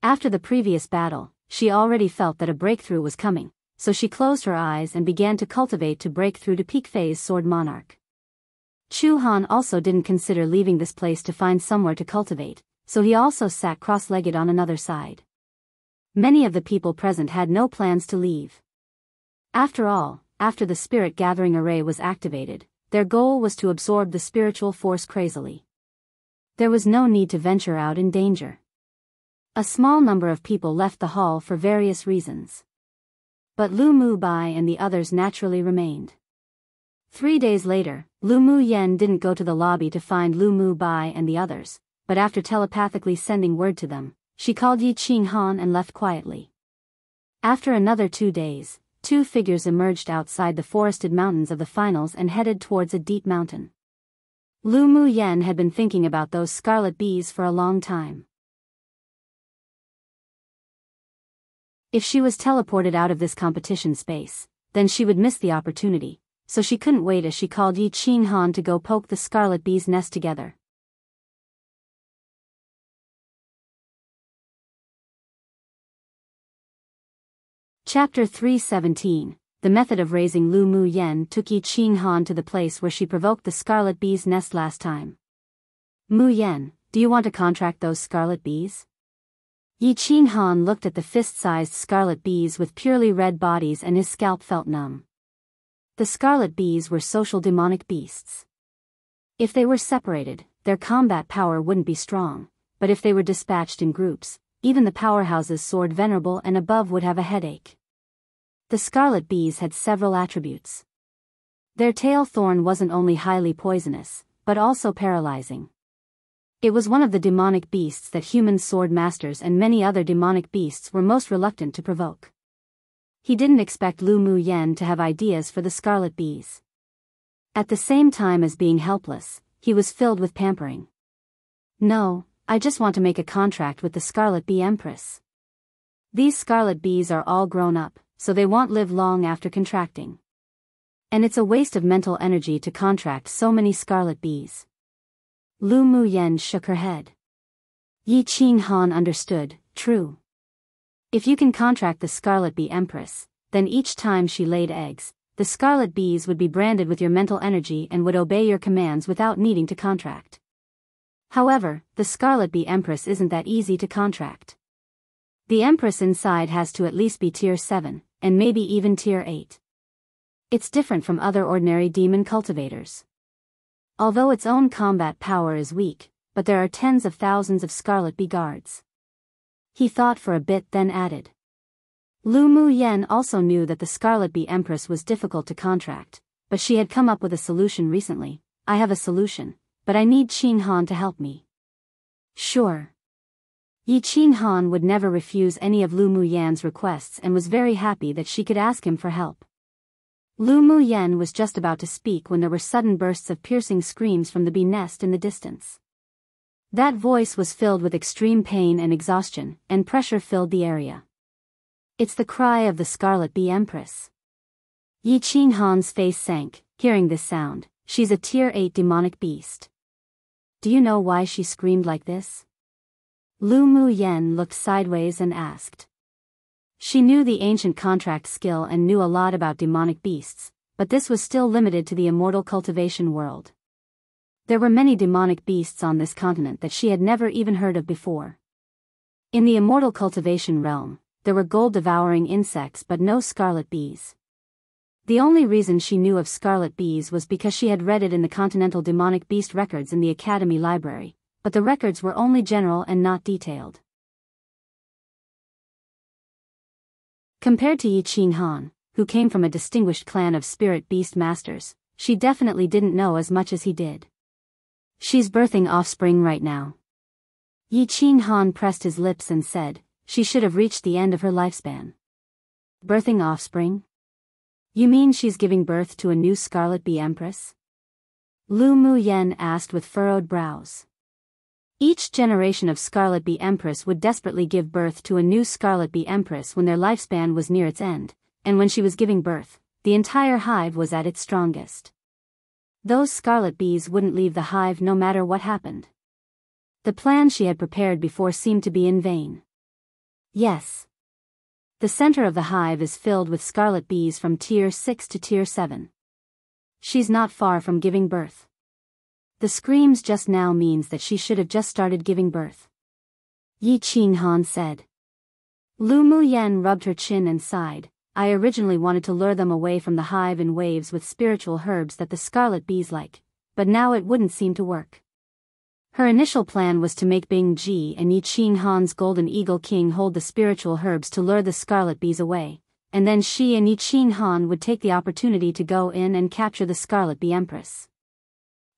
After the previous battle, she already felt that a breakthrough was coming, so she closed her eyes and began to cultivate to break through to peak phase Sword Monarch. Chu Han also didn't consider leaving this place to find somewhere to cultivate, so he also sat cross-legged on another side. Many of the people present had no plans to leave. After all, after the spirit gathering array was activated, their goal was to absorb the spiritual force crazily. There was no need to venture out in danger. A small number of people left the hall for various reasons. But Lu Mu Bai and the others naturally remained. 3 days later, Lu Mu Yen didn't go to the lobby to find Lu Mu Bai and the others, but after telepathically sending word to them, she called Yi Qing Han and left quietly. After another 2 days, 2 figures emerged outside the forested mountains of the finals and headed towards a deep mountain. Lu Mu Yen had been thinking about those scarlet bees for a long time. If she was teleported out of this competition space, then she would miss the opportunity, so she couldn't wait as she called Yi Qing Han to go poke the scarlet bees' nest together. Chapter 317. The method of raising Lu Mu Yen took Yi Qing Han to the place where she provoked the scarlet bee's nest last time. Mu Yen, do you want to contract those scarlet bees? Yi Qing Han looked at the fist-sized scarlet bees with purely red bodies and his scalp felt numb. The scarlet bees were social demonic beasts. If they were separated, their combat power wouldn't be strong, but if they were dispatched in groups, even the powerhouses Sword Venerable and above would have a headache. The scarlet bees had several attributes. Their tail thorn wasn't only highly poisonous, but also paralyzing. It was one of the demonic beasts that human sword masters and many other demonic beasts were most reluctant to provoke. He didn't expect Lu Mu Yen to have ideas for the scarlet bees. At the same time as being helpless, he was filled with pampering. No, I just want to make a contract with the Scarlet Bee Empress. These scarlet bees are all grown up, so they won't live long after contracting. And it's a waste of mental energy to contract so many scarlet bees. Lu Mu Yen shook her head. Yi Qing Han understood, true. If you can contract the Scarlet Bee Empress, then each time she laid eggs, the scarlet bees would be branded with your mental energy and would obey your commands without needing to contract. However, the Scarlet Bee Empress isn't that easy to contract. The Empress inside has to at least be tier 7, and maybe even tier 8. It's different from other ordinary demon cultivators. Although its own combat power is weak, but there are tens of thousands of Scarlet Bee guards. He thought for a bit then added. Lu Mu Yen also knew that the Scarlet Bee Empress was difficult to contract, but she had come up with a solution recently. I have a solution, but I need Qing Han to help me. Sure. Yi Qing Han would never refuse any of Lu Mu Yan's requests and was very happy that she could ask him for help. Lu Mu Yen was just about to speak when there were sudden bursts of piercing screams from the bee nest in the distance. That voice was filled with extreme pain and exhaustion, and pressure filled the area. It's the cry of the Scarlet Bee Empress. Yi Qing Han's face sank, hearing this sound. She's a tier 8 demonic beast. Do you know why she screamed like this? Lu Mu Yen looked sideways and asked. She knew the ancient contract skill and knew a lot about demonic beasts, but this was still limited to the immortal cultivation world. There were many demonic beasts on this continent that she had never even heard of before. In the immortal cultivation realm, there were gold-devouring insects but no scarlet bees. The only reason she knew of scarlet bees was because she had read it in the Continental Demonic Beast records in the Academy Library, but the records were only general and not detailed. Compared to Yi Qinghan, who came from a distinguished clan of spirit beast masters, she definitely didn't know as much as he did. She's birthing offspring right now. Yi Qinghan pressed his lips and said, she should have reached the end of her lifespan. Birthing offspring? You mean she's giving birth to a new Scarlet Bee Empress? Lu Muyen asked with furrowed brows. Each generation of Scarlet Bee Empress would desperately give birth to a new Scarlet Bee Empress when their lifespan was near its end, and when she was giving birth, the entire hive was at its strongest. Those scarlet bees wouldn't leave the hive no matter what happened. The plan she had prepared before seemed to be in vain. Yes. The center of the hive is filled with scarlet bees from tier 6 to tier 7. She's not far from giving birth. The screams just now means that she should have just started giving birth. Yi Qinghan said. Lu Muyen rubbed her chin and sighed. I originally wanted to lure them away from the hive in waves with spiritual herbs that the scarlet bees like, but now it wouldn't seem to work. Her initial plan was to make Bing Ji and Yi Qinghan's Golden Eagle King hold the spiritual herbs to lure the scarlet bees away, and then she and Yi Qinghan would take the opportunity to go in and capture the Scarlet Bee Empress.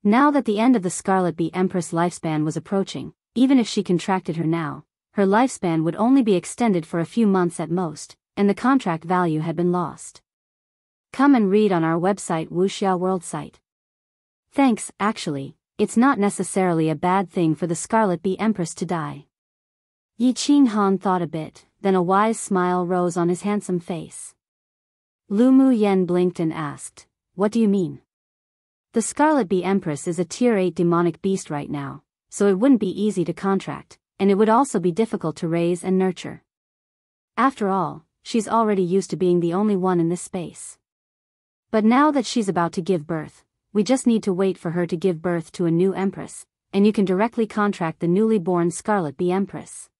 Now that the end of the Scarlet Bee Empress lifespan was approaching, even if she contracted her now, her lifespan would only be extended for a few months at most, and the contract value had been lost. Come and read on our website Wuxia World site. Thanks, actually, it's not necessarily a bad thing for the Scarlet Bee Empress to die. Yi Qinghan thought a bit, then a wise smile rose on his handsome face. Lu Muyen blinked and asked, what do you mean? The Scarlet Bee Empress is a tier 8 demonic beast right now, so it wouldn't be easy to contract, and it would also be difficult to raise and nurture. After all, she's already used to being the only one in this space. But now that she's about to give birth, we just need to wait for her to give birth to a new empress, and you can directly contract the newly born Scarlet Bee Empress.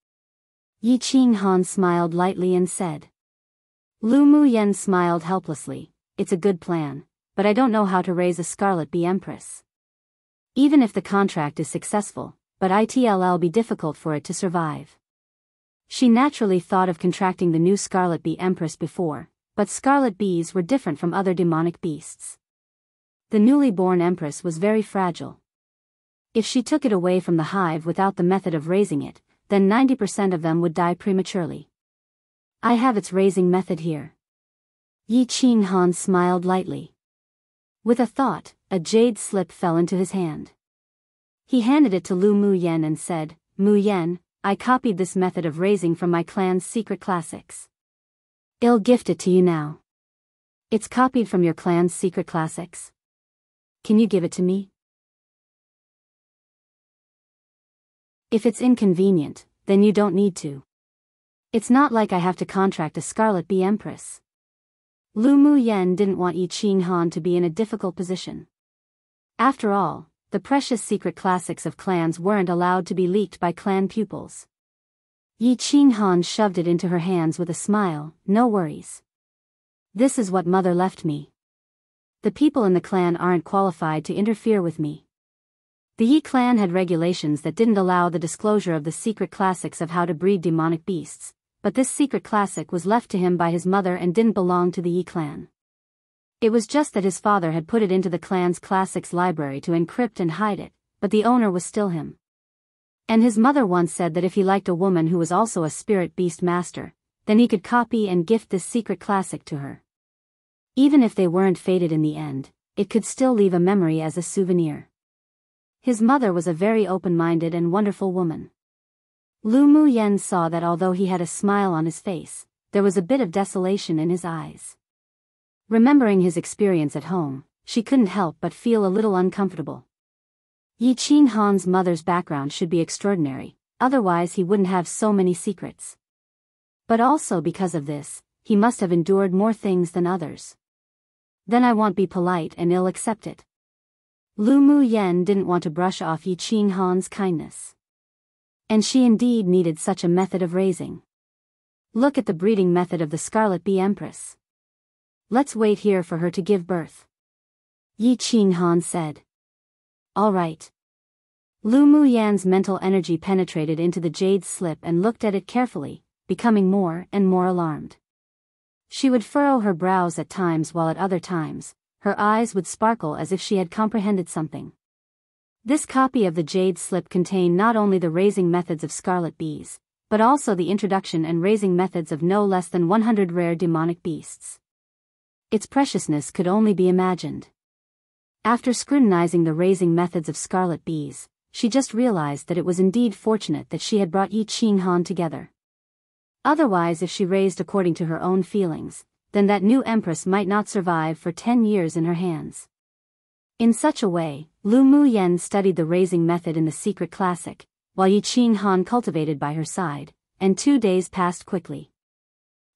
Yi Qinghan smiled lightly and said. Lu Muyen smiled helplessly. It's a good plan, but I don't know how to raise a Scarlet Bee Empress. Even if the contract is successful, but it'll be difficult for it to survive. She naturally thought of contracting the new Scarlet Bee Empress before, but scarlet bees were different from other demonic beasts. The newly born Empress was very fragile. If she took it away from the hive without the method of raising it, then 90% of them would die prematurely. I have its raising method here. Yi Qinghan smiled lightly. With a thought, a jade slip fell into his hand. He handed it to Lu Muyen and said, Muyen, I copied this method of raising from my clan's secret classics. I'll gift it to you now. It's copied from your clan's secret classics. Can you give it to me? If it's inconvenient, then you don't need to. It's not like I have to contract a Scarlet Bee Empress. Lu Muyen didn't want Yi Qinghan to be in a difficult position. After all, the precious secret classics of clans weren't allowed to be leaked by clan pupils. Yi Qinghan shoved it into her hands with a smile. No worries. This is what mother left me. The people in the clan aren't qualified to interfere with me. The Yi clan had regulations that didn't allow the disclosure of the secret classics of how to breed demonic beasts, but this secret classic was left to him by his mother and didn't belong to the Yi clan. It was just that his father had put it into the clan's classics library to encrypt and hide it, but the owner was still him. And his mother once said that if he liked a woman who was also a spirit beast master, then he could copy and gift this secret classic to her. Even if they weren't fated in the end, it could still leave a memory as a souvenir. His mother was a very open-minded and wonderful woman. Lu Muyen saw that although he had a smile on his face, there was a bit of desolation in his eyes. Remembering his experience at home, she couldn't help but feel a little uncomfortable. Yi Qinghan's mother's background should be extraordinary, otherwise he wouldn't have so many secrets. But also because of this, he must have endured more things than others. Then I won't be polite and I'll accept it. Lu Muyen didn't want to brush off Yi Qinghan's kindness. And she indeed needed such a method of raising. Look at the breeding method of the Scarlet Bee Empress. Let's wait here for her to give birth. Yi Qinghan said. All right. Lu Muyen's mental energy penetrated into the jade slip and looked at it carefully, becoming more and more alarmed. She would furrow her brows at times while at other times, her eyes would sparkle as if she had comprehended something. This copy of the jade slip contained not only the raising methods of scarlet bees, but also the introduction and raising methods of no less than 100 rare demonic beasts. Its preciousness could only be imagined. After scrutinizing the raising methods of scarlet bees, she just realized that it was indeed fortunate that she had brought Yi Qinghan together. Otherwise, if she raised according to her own feelings, then that new empress might not survive for 10 years in her hands. In such a way, Lu Muyen studied the raising method in the secret classic, while Yi Qinghan cultivated by her side, and 2 days passed quickly.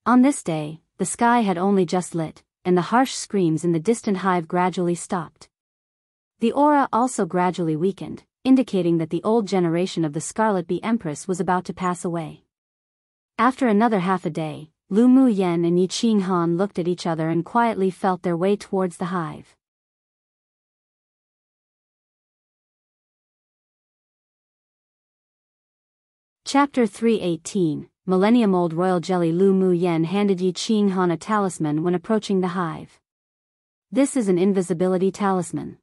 On this day, the sky had only just lit, and the harsh screams in the distant hive gradually stopped. The aura also gradually weakened, indicating that the old generation of the Scarlet Bee Empress was about to pass away. After another half a day, Lu Muyen and Yi Qinghan looked at each other and quietly felt their way towards the hive. Chapter 318, Millennium-Old Royal Jelly. Lu Muyen handed Yi Qinghan a talisman when approaching the hive. This is an invisibility talisman.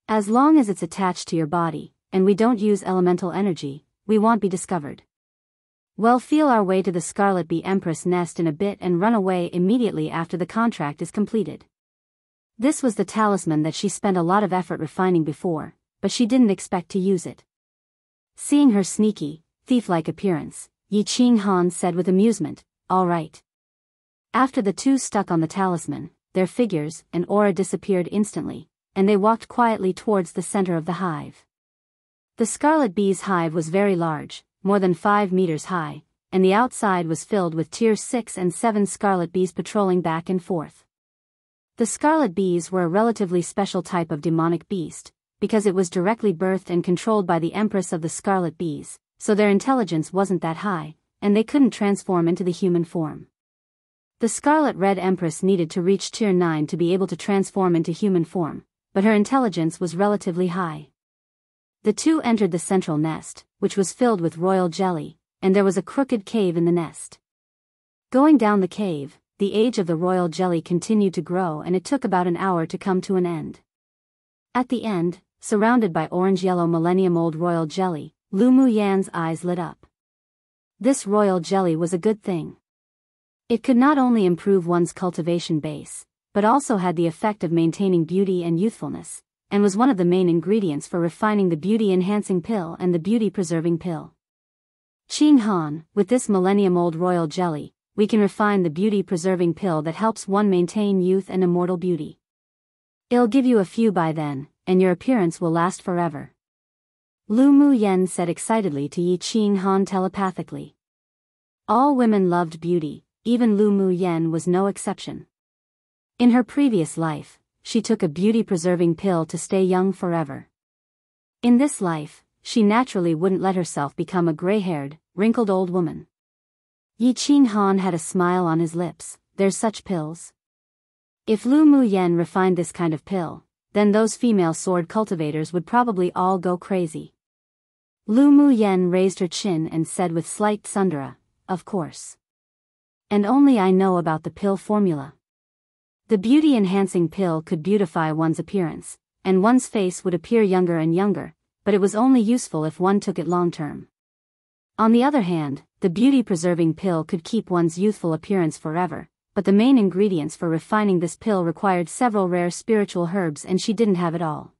As long as it's attached to your body, and we don't use elemental energy, we won't be discovered. We'll feel our way to the Scarlet Bee Empress nest in a bit and run away immediately after the contract is completed. This was the talisman that she spent a lot of effort refining before, but she didn't expect to use it. Seeing her sneaky, thief-like appearance, Yi Qinghan said with amusement, "All right." After the two stuck on the talisman, their figures and aura disappeared instantly, and they walked quietly towards the center of the hive. The Scarlet Bee's hive was very large, more than 5 meters high, and the outside was filled with tier 6 and 7 scarlet bees patrolling back and forth. The scarlet bees were a relatively special type of demonic beast, because it was directly birthed and controlled by the Empress of the Scarlet Bees, so their intelligence wasn't that high, and they couldn't transform into the human form. The Scarlet Red Empress needed to reach tier 9 to be able to transform into human form, but her intelligence was relatively high. The two entered the central nest, which was filled with royal jelly, and there was a crooked cave in the nest. Going down the cave, the age of the royal jelly continued to grow, and it took about an hour to come to an end. At the end, surrounded by orange-yellow millennium-old royal jelly, Lu Muyan's eyes lit up. This royal jelly was a good thing. It could not only improve one's cultivation base, but also had the effect of maintaining beauty and youthfulness, and was one of the main ingredients for refining the beauty-enhancing pill and the beauty-preserving pill. Qinghan, with this millennium-old royal jelly, we can refine the beauty-preserving pill that helps one maintain youth and immortal beauty. It'll give you a few by then, and your appearance will last forever. Lu Muyen said excitedly to Yi Qinghan telepathically. All women loved beauty, even Lu Muyen was no exception. In her previous life, she took a beauty-preserving pill to stay young forever. In this life, she naturally wouldn't let herself become a gray-haired, wrinkled old woman. Yi Qinghan had a smile on his lips. There's such pills. If Lu Muyen refined this kind of pill, then those female sword cultivators would probably all go crazy. Lu Muyen raised her chin and said with slight tsundere, "Of course. And only I know about the pill formula." The beauty-enhancing pill could beautify one's appearance, and one's face would appear younger and younger, but it was only useful if one took it long-term. On the other hand, the beauty-preserving pill could keep one's youthful appearance forever, but the main ingredients for refining this pill required several rare spiritual herbs, and she didn't have it all.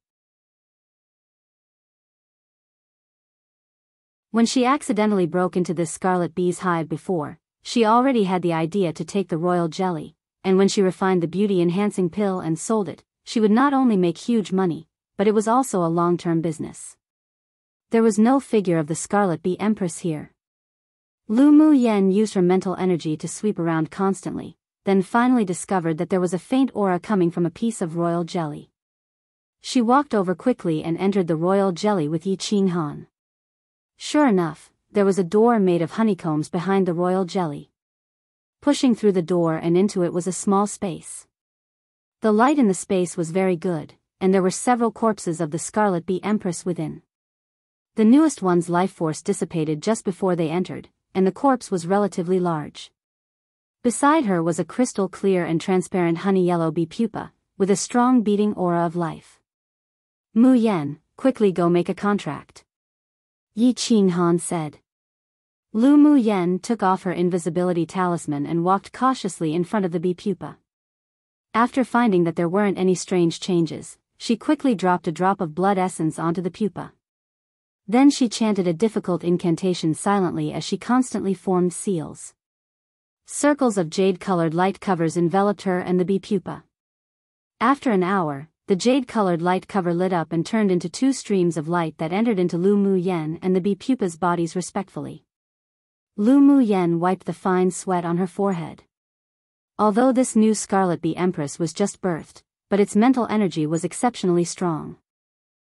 When she accidentally broke into this scarlet bee's hive before, she already had the idea to take the royal jelly, and when she refined the beauty-enhancing pill and sold it, she would not only make huge money, but it was also a long-term business. There was no figure of the Scarlet Bee Empress here. Lu Muyen used her mental energy to sweep around constantly, then finally discovered that there was a faint aura coming from a piece of royal jelly. She walked over quickly and entered the royal jelly with Yi Qinghan. Sure enough, there was a door made of honeycombs behind the royal jelly. Pushing through the door and into it was a small space. The light in the space was very good, and there were several corpses of the Scarlet Bee Empress within. The newest one's life force dissipated just before they entered, and the corpse was relatively large. Beside her was a crystal-clear and transparent honey-yellow bee pupa, with a strong beating aura of life. Mu Yan, quickly go make a contract. Yi Qinghan said. Lu Mu Yan took off her invisibility talisman and walked cautiously in front of the bee pupa. After finding that there weren't any strange changes, she quickly dropped a drop of blood essence onto the pupa. Then she chanted a difficult incantation silently as she constantly formed seals. Circles of jade-colored light covers enveloped her and the bee pupa. After an hour, the jade-colored light cover lit up and turned into two streams of light that entered into Lu Mu Yan and the bee pupa's bodies respectfully. Lu Mu Yan wiped the fine sweat on her forehead. Although this new Scarlet Bee Empress was just birthed, but its mental energy was exceptionally strong.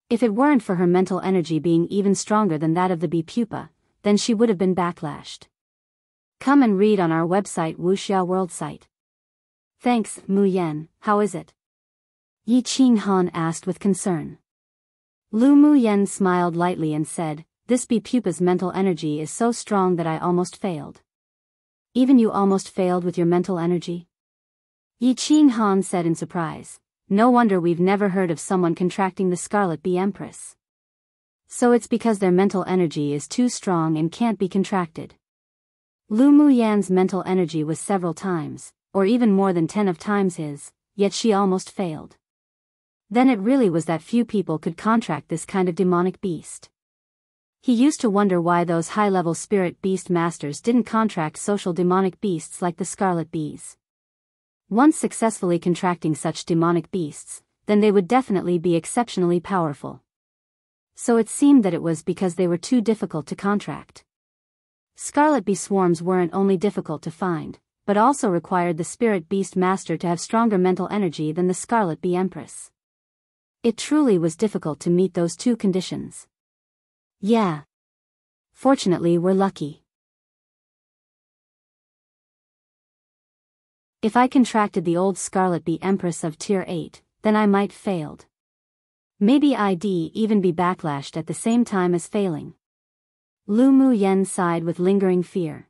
If it weren't for her mental energy being even stronger than that of the bee pupa, then she would have been backlashed. Come and read on our website Wuxia World site. Thanks, Mu Yan, how is it? Yi Qinghan asked with concern. Lu Mu Yan smiled lightly and said, this bee pupa's mental energy is so strong that I almost failed. Even you almost failed with your mental energy? Yi Qinghan said in surprise. No wonder we've never heard of someone contracting the Scarlet Bee Empress. So it's because their mental energy is too strong and can't be contracted. Lu Mu Yan's mental energy was several times, or even more than 10 times his, yet she almost failed. Then it really was that few people could contract this kind of demonic beast. He used to wonder why those high-level spirit beast masters didn't contract social demonic beasts like the scarlet bees. Once successfully contracting such demonic beasts, then they would definitely be exceptionally powerful. So it seemed that it was because they were too difficult to contract. Scarlet bee swarms weren't only difficult to find, but also required the spirit beast master to have stronger mental energy than the Scarlet Bee Empress. It truly was difficult to meet those two conditions. Yeah. Fortunately, we're lucky. If I contracted the old Scarlet Bee Empress of Tier 8, then I might failed. Maybe I'd even be backlashed at the same time as failing. Lu Mu Yan sighed with lingering fear.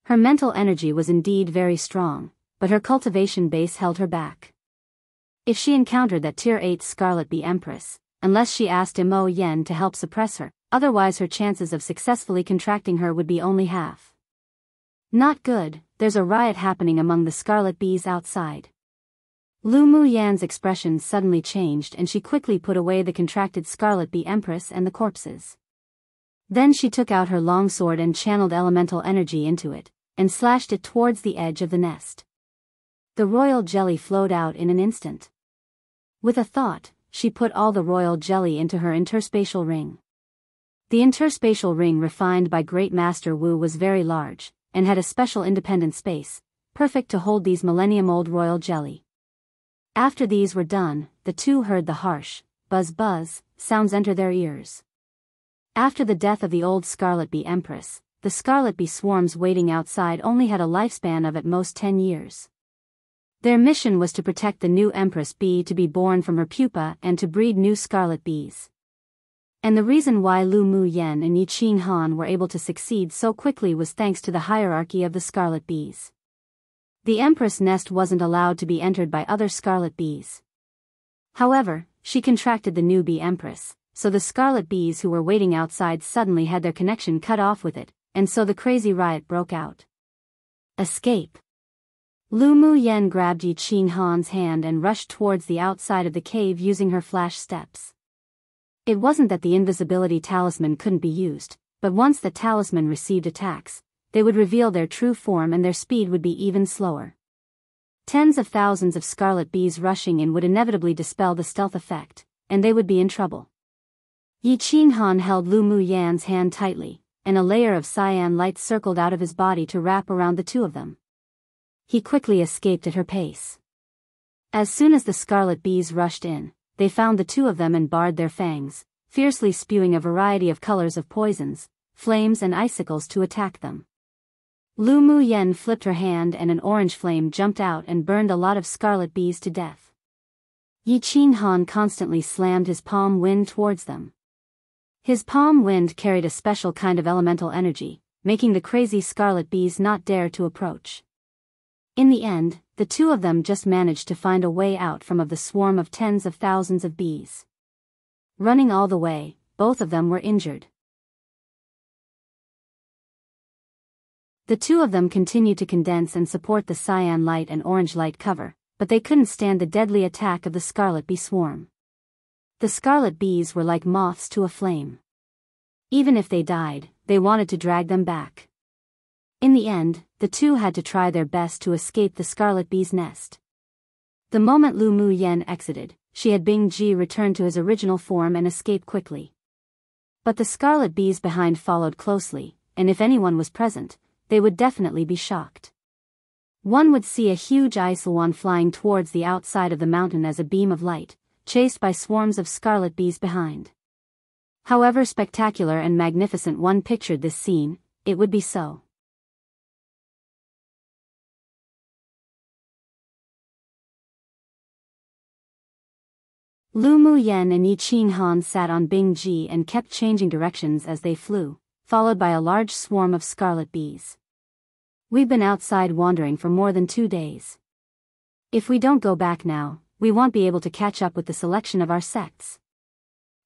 Her mental energy was indeed very strong, but her cultivation base held her back. If she encountered that Tier 8 Scarlet Bee Empress, unless she asked Mo Yen to help suppress her, otherwise her chances of successfully contracting her would be only half. Not good, there's a riot happening among the scarlet bees outside. Lu Mu Yan's expression suddenly changed and she quickly put away the contracted Scarlet Bee Empress and the corpses. Then she took out her long sword and channeled elemental energy into it, and slashed it towards the edge of the nest. The royal jelly flowed out in an instant. With a thought, she put all the royal jelly into her interspatial ring. The interspatial ring refined by Great Master Wu was very large, and had a special independent space, perfect to hold these millennium-old royal jelly. After these were done, the two heard the harsh, buzz-buzz, sounds enter their ears. After the death of the old Scarlet Bee Empress, the scarlet bee swarms waiting outside only had a lifespan of at most 10 years. Their mission was to protect the new Empress bee to be born from her pupa and to breed new scarlet bees. And the reason why Lu Mu Yan and Yi Qinghan were able to succeed so quickly was thanks to the hierarchy of the scarlet bees. The Empress nest wasn't allowed to be entered by other scarlet bees. However, she contracted the new bee Empress, so the scarlet bees who were waiting outside suddenly had their connection cut off with it, and so the crazy riot broke out. Escape. Lu Mu Yan grabbed Yi Qinghan's hand and rushed towards the outside of the cave using her flash steps. It wasn't that the invisibility talisman couldn't be used, but once the talisman received attacks, they would reveal their true form and their speed would be even slower. Tens of thousands of scarlet bees rushing in would inevitably dispel the stealth effect, and they would be in trouble. Yi Qinghan held Lu Mu Yan's hand tightly, and a layer of cyan light circled out of his body to wrap around the two of them. He quickly escaped at her pace. As soon as the scarlet bees rushed in, they found the two of them and bared their fangs, fiercely spewing a variety of colors of poisons, flames and icicles to attack them. Lu Mu Yan flipped her hand and an orange flame jumped out and burned a lot of scarlet bees to death. Yi Qinghan constantly slammed his palm wind towards them. His palm wind carried a special kind of elemental energy, making the crazy scarlet bees not dare to approach. In the end, the two of them just managed to find a way out from the swarm of tens of thousands of bees. Running all the way, both of them were injured. The two of them continued to condense and support the cyan light and orange light cover, but they couldn't stand the deadly attack of the scarlet bee swarm. The scarlet bees were like moths to a flame. Even if they died, they wanted to drag them back. In the end, the two had to try their best to escape the scarlet bee's nest. The moment Lu Mu Yen exited, she had Bing Ji return to his original form and escape quickly. But the scarlet bees behind followed closely, and if anyone was present, they would definitely be shocked. One would see a huge ice swan flying towards the outside of the mountain as a beam of light, chased by swarms of scarlet bees behind. However spectacular and magnificent one pictured this scene, it would be so. Lu Mu Yen and Yi Qing Han sat on Bing Ji and kept changing directions as they flew, followed by a large swarm of scarlet bees. We've been outside wandering for more than 2 days. If we don't go back now, we won't be able to catch up with the selection of our sects.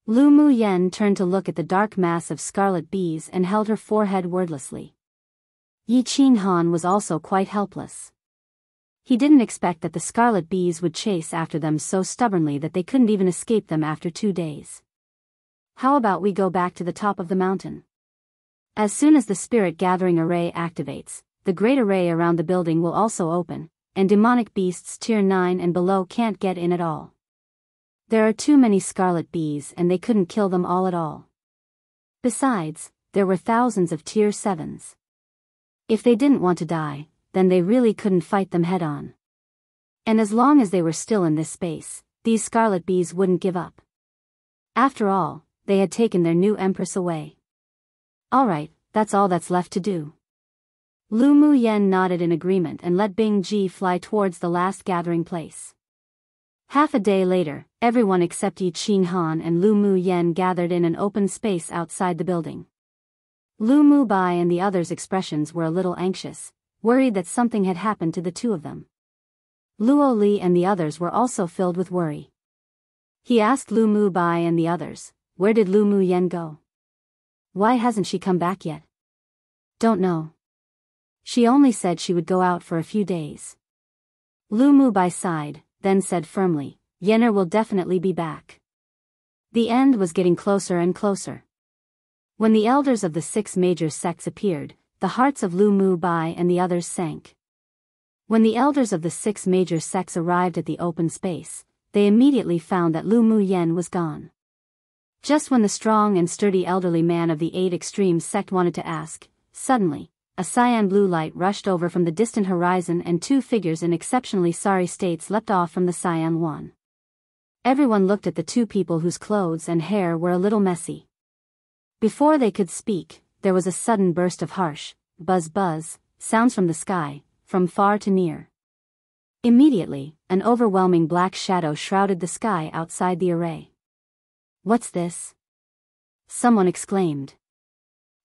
Lu Mu Yen turned to look at the dark mass of scarlet bees and held her forehead wordlessly. Yi Qing Han was also quite helpless. He didn't expect that the scarlet bees would chase after them so stubbornly that they couldn't even escape them after 2 days. How about we go back to the top of the mountain? As soon as the spirit gathering array activates, the great array around the building will also open, and demonic beasts tier 9 and below can't get in at all. There are too many scarlet bees and they couldn't kill them all at all. Besides, there were thousands of tier 7s. If they didn't want to die, then they really couldn't fight them head-on. And as long as they were still in this space, these scarlet bees wouldn't give up. After all, they had taken their new Empress away. Alright, that's all that's left to do. Lu Mu Yen nodded in agreement and let Bing Ji fly towards the last gathering place. Half a day later, everyone except Yi Qing Han and Lu Mu Yen gathered in an open space outside the building. Lu Mu Bai and the others' expressions were a little anxious, worried that something had happened to the two of them. Luo Li and the others were also filled with worry. He asked Lu Mu Bai and the others, "Where did Lu Mu Yen go? Why hasn't she come back yet?" "Don't know. She only said she would go out for a few days." Lu Mu Bai sighed, then said firmly, "Yenner will definitely be back." The end was getting closer and closer. When the elders of the 6 major sects appeared, the hearts of Lu Mu Bai and the others sank. When the elders of the 6 major sects arrived at the open space, they immediately found that Lu Mu Yen was gone. Just when the strong and sturdy elderly man of the 8 extreme sect wanted to ask, suddenly, a cyan blue light rushed over from the distant horizon and 2 figures in exceptionally sorry states leapt off from the cyan one. Everyone looked at the 2 people whose clothes and hair were a little messy. Before they could speak, there was a sudden burst of harsh, buzz-buzz, sounds from the sky, from far to near. Immediately, an overwhelming black shadow shrouded the sky outside the array. "What's this?" someone exclaimed.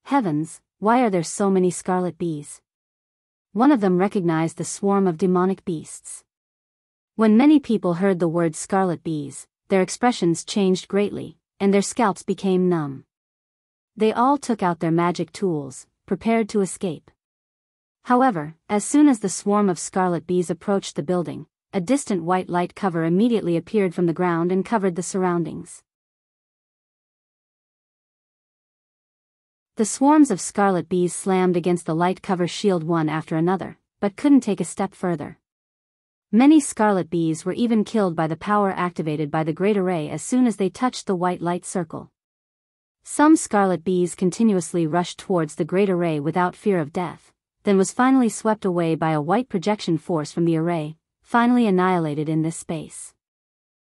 "Heavens, why are there so many scarlet bees?" One of them recognized the swarm of demonic beasts. When many people heard the word scarlet bees, their expressions changed greatly, and their scalps became numb. They all took out their magic tools, prepared to escape. However, as soon as the swarm of scarlet bees approached the building, a distant white light cover immediately appeared from the ground and covered the surroundings. The swarms of scarlet bees slammed against the light cover shield one after another, but couldn't take a step further. Many scarlet bees were even killed by the power activated by the great array as soon as they touched the white light circle. Some scarlet bees continuously rushed towards the great array without fear of death, then was finally swept away by a white projection force from the array, finally annihilated in this space.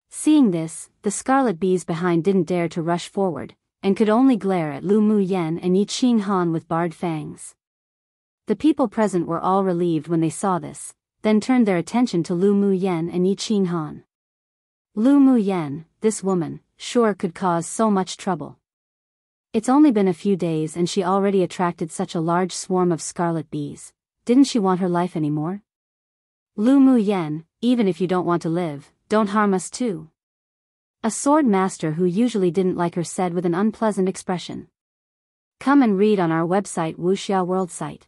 Seeing this, the scarlet bees behind didn't dare to rush forward, and could only glare at Lu Mu Yen and Yi Qing Han with barred fangs. The people present were all relieved when they saw this, then turned their attention to Lu Mu Yen and Yi Qing Han. Lu Mu Yen, this woman, sure could cause so much trouble. It's only been a few days and she already attracted such a large swarm of scarlet bees. Didn't she want her life anymore? Lu Mu Yen, even if you don't want to live, don't harm us too. A sword master who usually didn't like her said with an unpleasant expression. Come and read on our website Wuxia World site.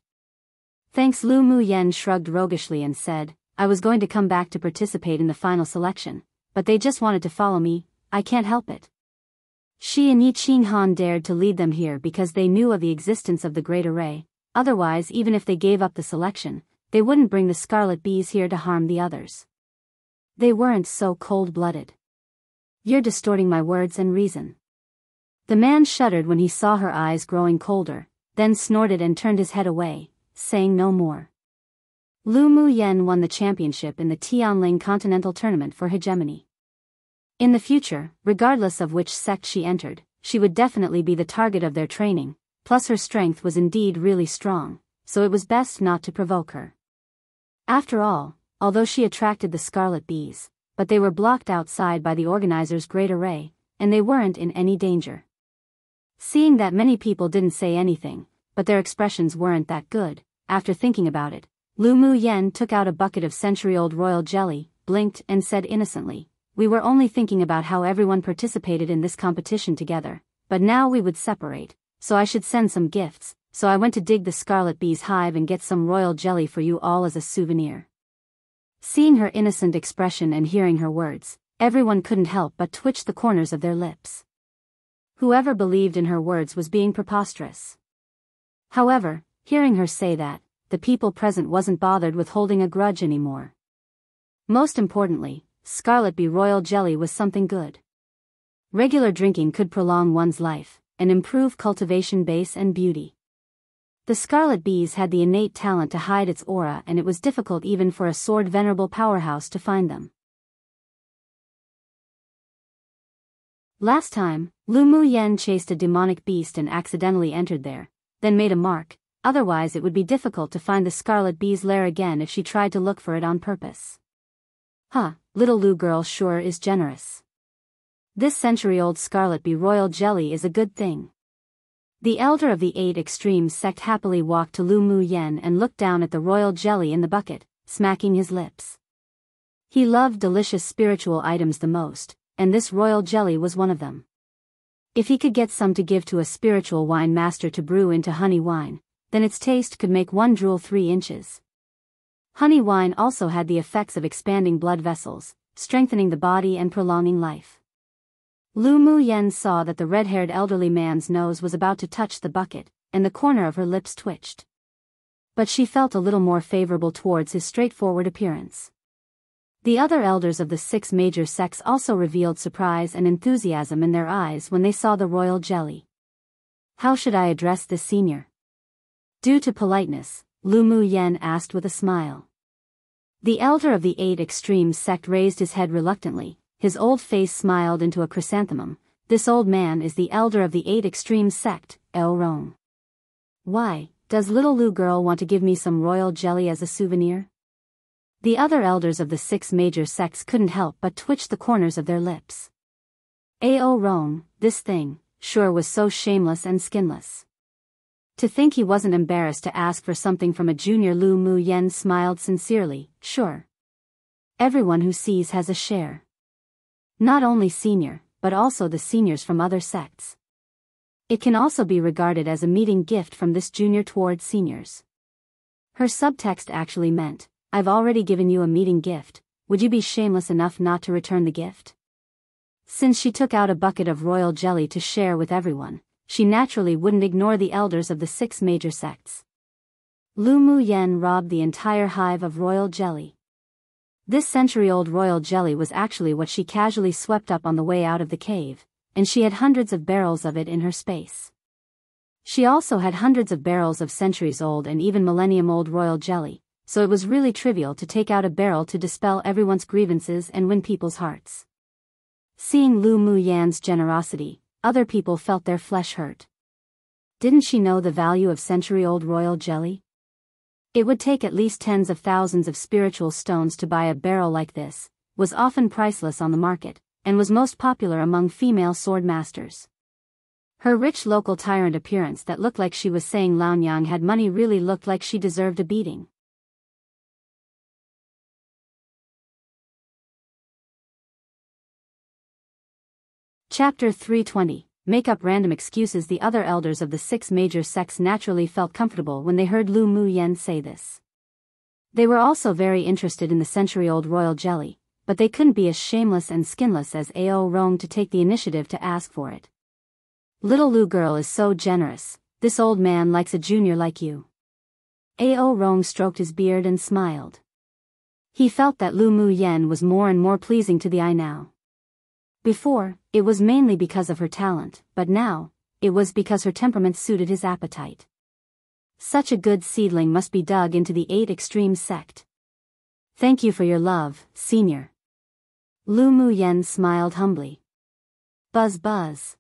Thanks. Lu Mu Yen shrugged roguishly and said, I was going to come back to participate in the final selection, but they just wanted to follow me, I can't help it. She and Yi Qinghan dared to lead them here because they knew of the existence of the Great Array, otherwise even if they gave up the selection, they wouldn't bring the scarlet bees here to harm the others. They weren't so cold-blooded. You're distorting my words and reason. The man shuddered when he saw her eyes growing colder, then snorted and turned his head away, saying no more. Lu Mu Yen won the championship in the Tianling Continental Tournament for hegemony. In the future, regardless of which sect she entered, she would definitely be the target of their training, plus her strength was indeed really strong, so it was best not to provoke her. After all, although she attracted the scarlet bees, but they were blocked outside by the organizers' Great Array, and they weren't in any danger. Seeing that many people didn't say anything, but their expressions weren't that good, after thinking about it, Lu Mu Yen took out a bucket of century-old royal jelly, blinked and said innocently, we were only thinking about how everyone participated in this competition together, but now we would separate, so I should send some gifts, so I went to dig the scarlet bee's hive and get some royal jelly for you all as a souvenir. Seeing her innocent expression and hearing her words, everyone couldn't help but twitch the corners of their lips. Whoever believed in her words was being preposterous. However, hearing her say that, the people present wasn't bothered with holding a grudge anymore. Most importantly, scarlet bee royal jelly was something good. Regular drinking could prolong one's life, and improve cultivation base and beauty. The scarlet bees had the innate talent to hide its aura, and it was difficult even for a sword venerable powerhouse to find them. Last time, Lu Mu Yen chased a demonic beast and accidentally entered there, then made a mark, otherwise it would be difficult to find the scarlet bee's lair again if she tried to look for it on purpose. Huh, little Lu girl sure is generous. This century-old scarlet bee royal jelly is a good thing. The elder of the 8 extremes sect happily walked to Lu Mu Yen and looked down at the royal jelly in the bucket, smacking his lips. He loved delicious spiritual items the most, and this royal jelly was one of them. If he could get some to give to a spiritual wine master to brew into honey wine, then its taste could make one drool 3 inches. Honey wine also had the effects of expanding blood vessels, strengthening the body and prolonging life. Lu Mu Yen saw that the red-haired elderly man's nose was about to touch the bucket, and the corner of her lips twitched. But she felt a little more favorable towards his straightforward appearance. The other elders of the 6 major sects also revealed surprise and enthusiasm in their eyes when they saw the royal jelly. How should I address this senior? Due to politeness, Lu Mu Yen asked with a smile. The elder of the 8 extremes sect raised his head reluctantly. His old face smiled into a chrysanthemum. This old man is the elder of the 8 extremes sect, El Rong. Why, does little Lu girl want to give me some royal jelly as a souvenir? The other elders of the 6 major sects couldn't help but twitch the corners of their lips. Ao Rong, this thing, sure was so shameless and skinless. To think he wasn't embarrassed to ask for something from a junior. Lu Mu Yen smiled sincerely, sure. Everyone who sees has a share. Not only senior, but also the seniors from other sects. It can also be regarded as a meeting gift from this junior towards seniors. Her subtext actually meant, I've already given you a meeting gift, would you be shameless enough not to return the gift? Since she took out a bucket of royal jelly to share with everyone, she naturally wouldn't ignore the elders of the 6 major sects. Lu Mu Yen robbed the entire hive of royal jelly. This century-old royal jelly was actually what she casually swept up on the way out of the cave, and she had hundreds of barrels of it in her space. She also had hundreds of barrels of centuries-old and even millennium-old royal jelly, so it was really trivial to take out a barrel to dispel everyone's grievances and win people's hearts. Seeing Lu Mu Yan's generosity, other people felt their flesh hurt. Didn't she know the value of century-old royal jelly? It would take at least tens of thousands of spiritual stones to buy a barrel like this, was often priceless on the market, and was most popular among female sword masters. Her rich local tyrant appearance that looked like she was saying Laonyang had money really looked like she deserved a beating. Chapter 320. Make up random excuses. The other elders of the 6 major sects naturally felt comfortable when they heard Lu Muyen say this. They were also very interested in the century-old royal jelly, but they couldn't be as shameless and skinless as Ao Rong to take the initiative to ask for it. Little Lu girl is so generous, this old man likes a junior like you. Ao Rong stroked his beard and smiled. He felt that Lu Muyen was more and more pleasing to the eye now. Before, it was mainly because of her talent, but now, it was because her temperament suited his appetite. Such a good seedling must be dug into the 8 extreme sect. Thank you for your love, senior. Lu Muyen smiled humbly. Buzz buzz.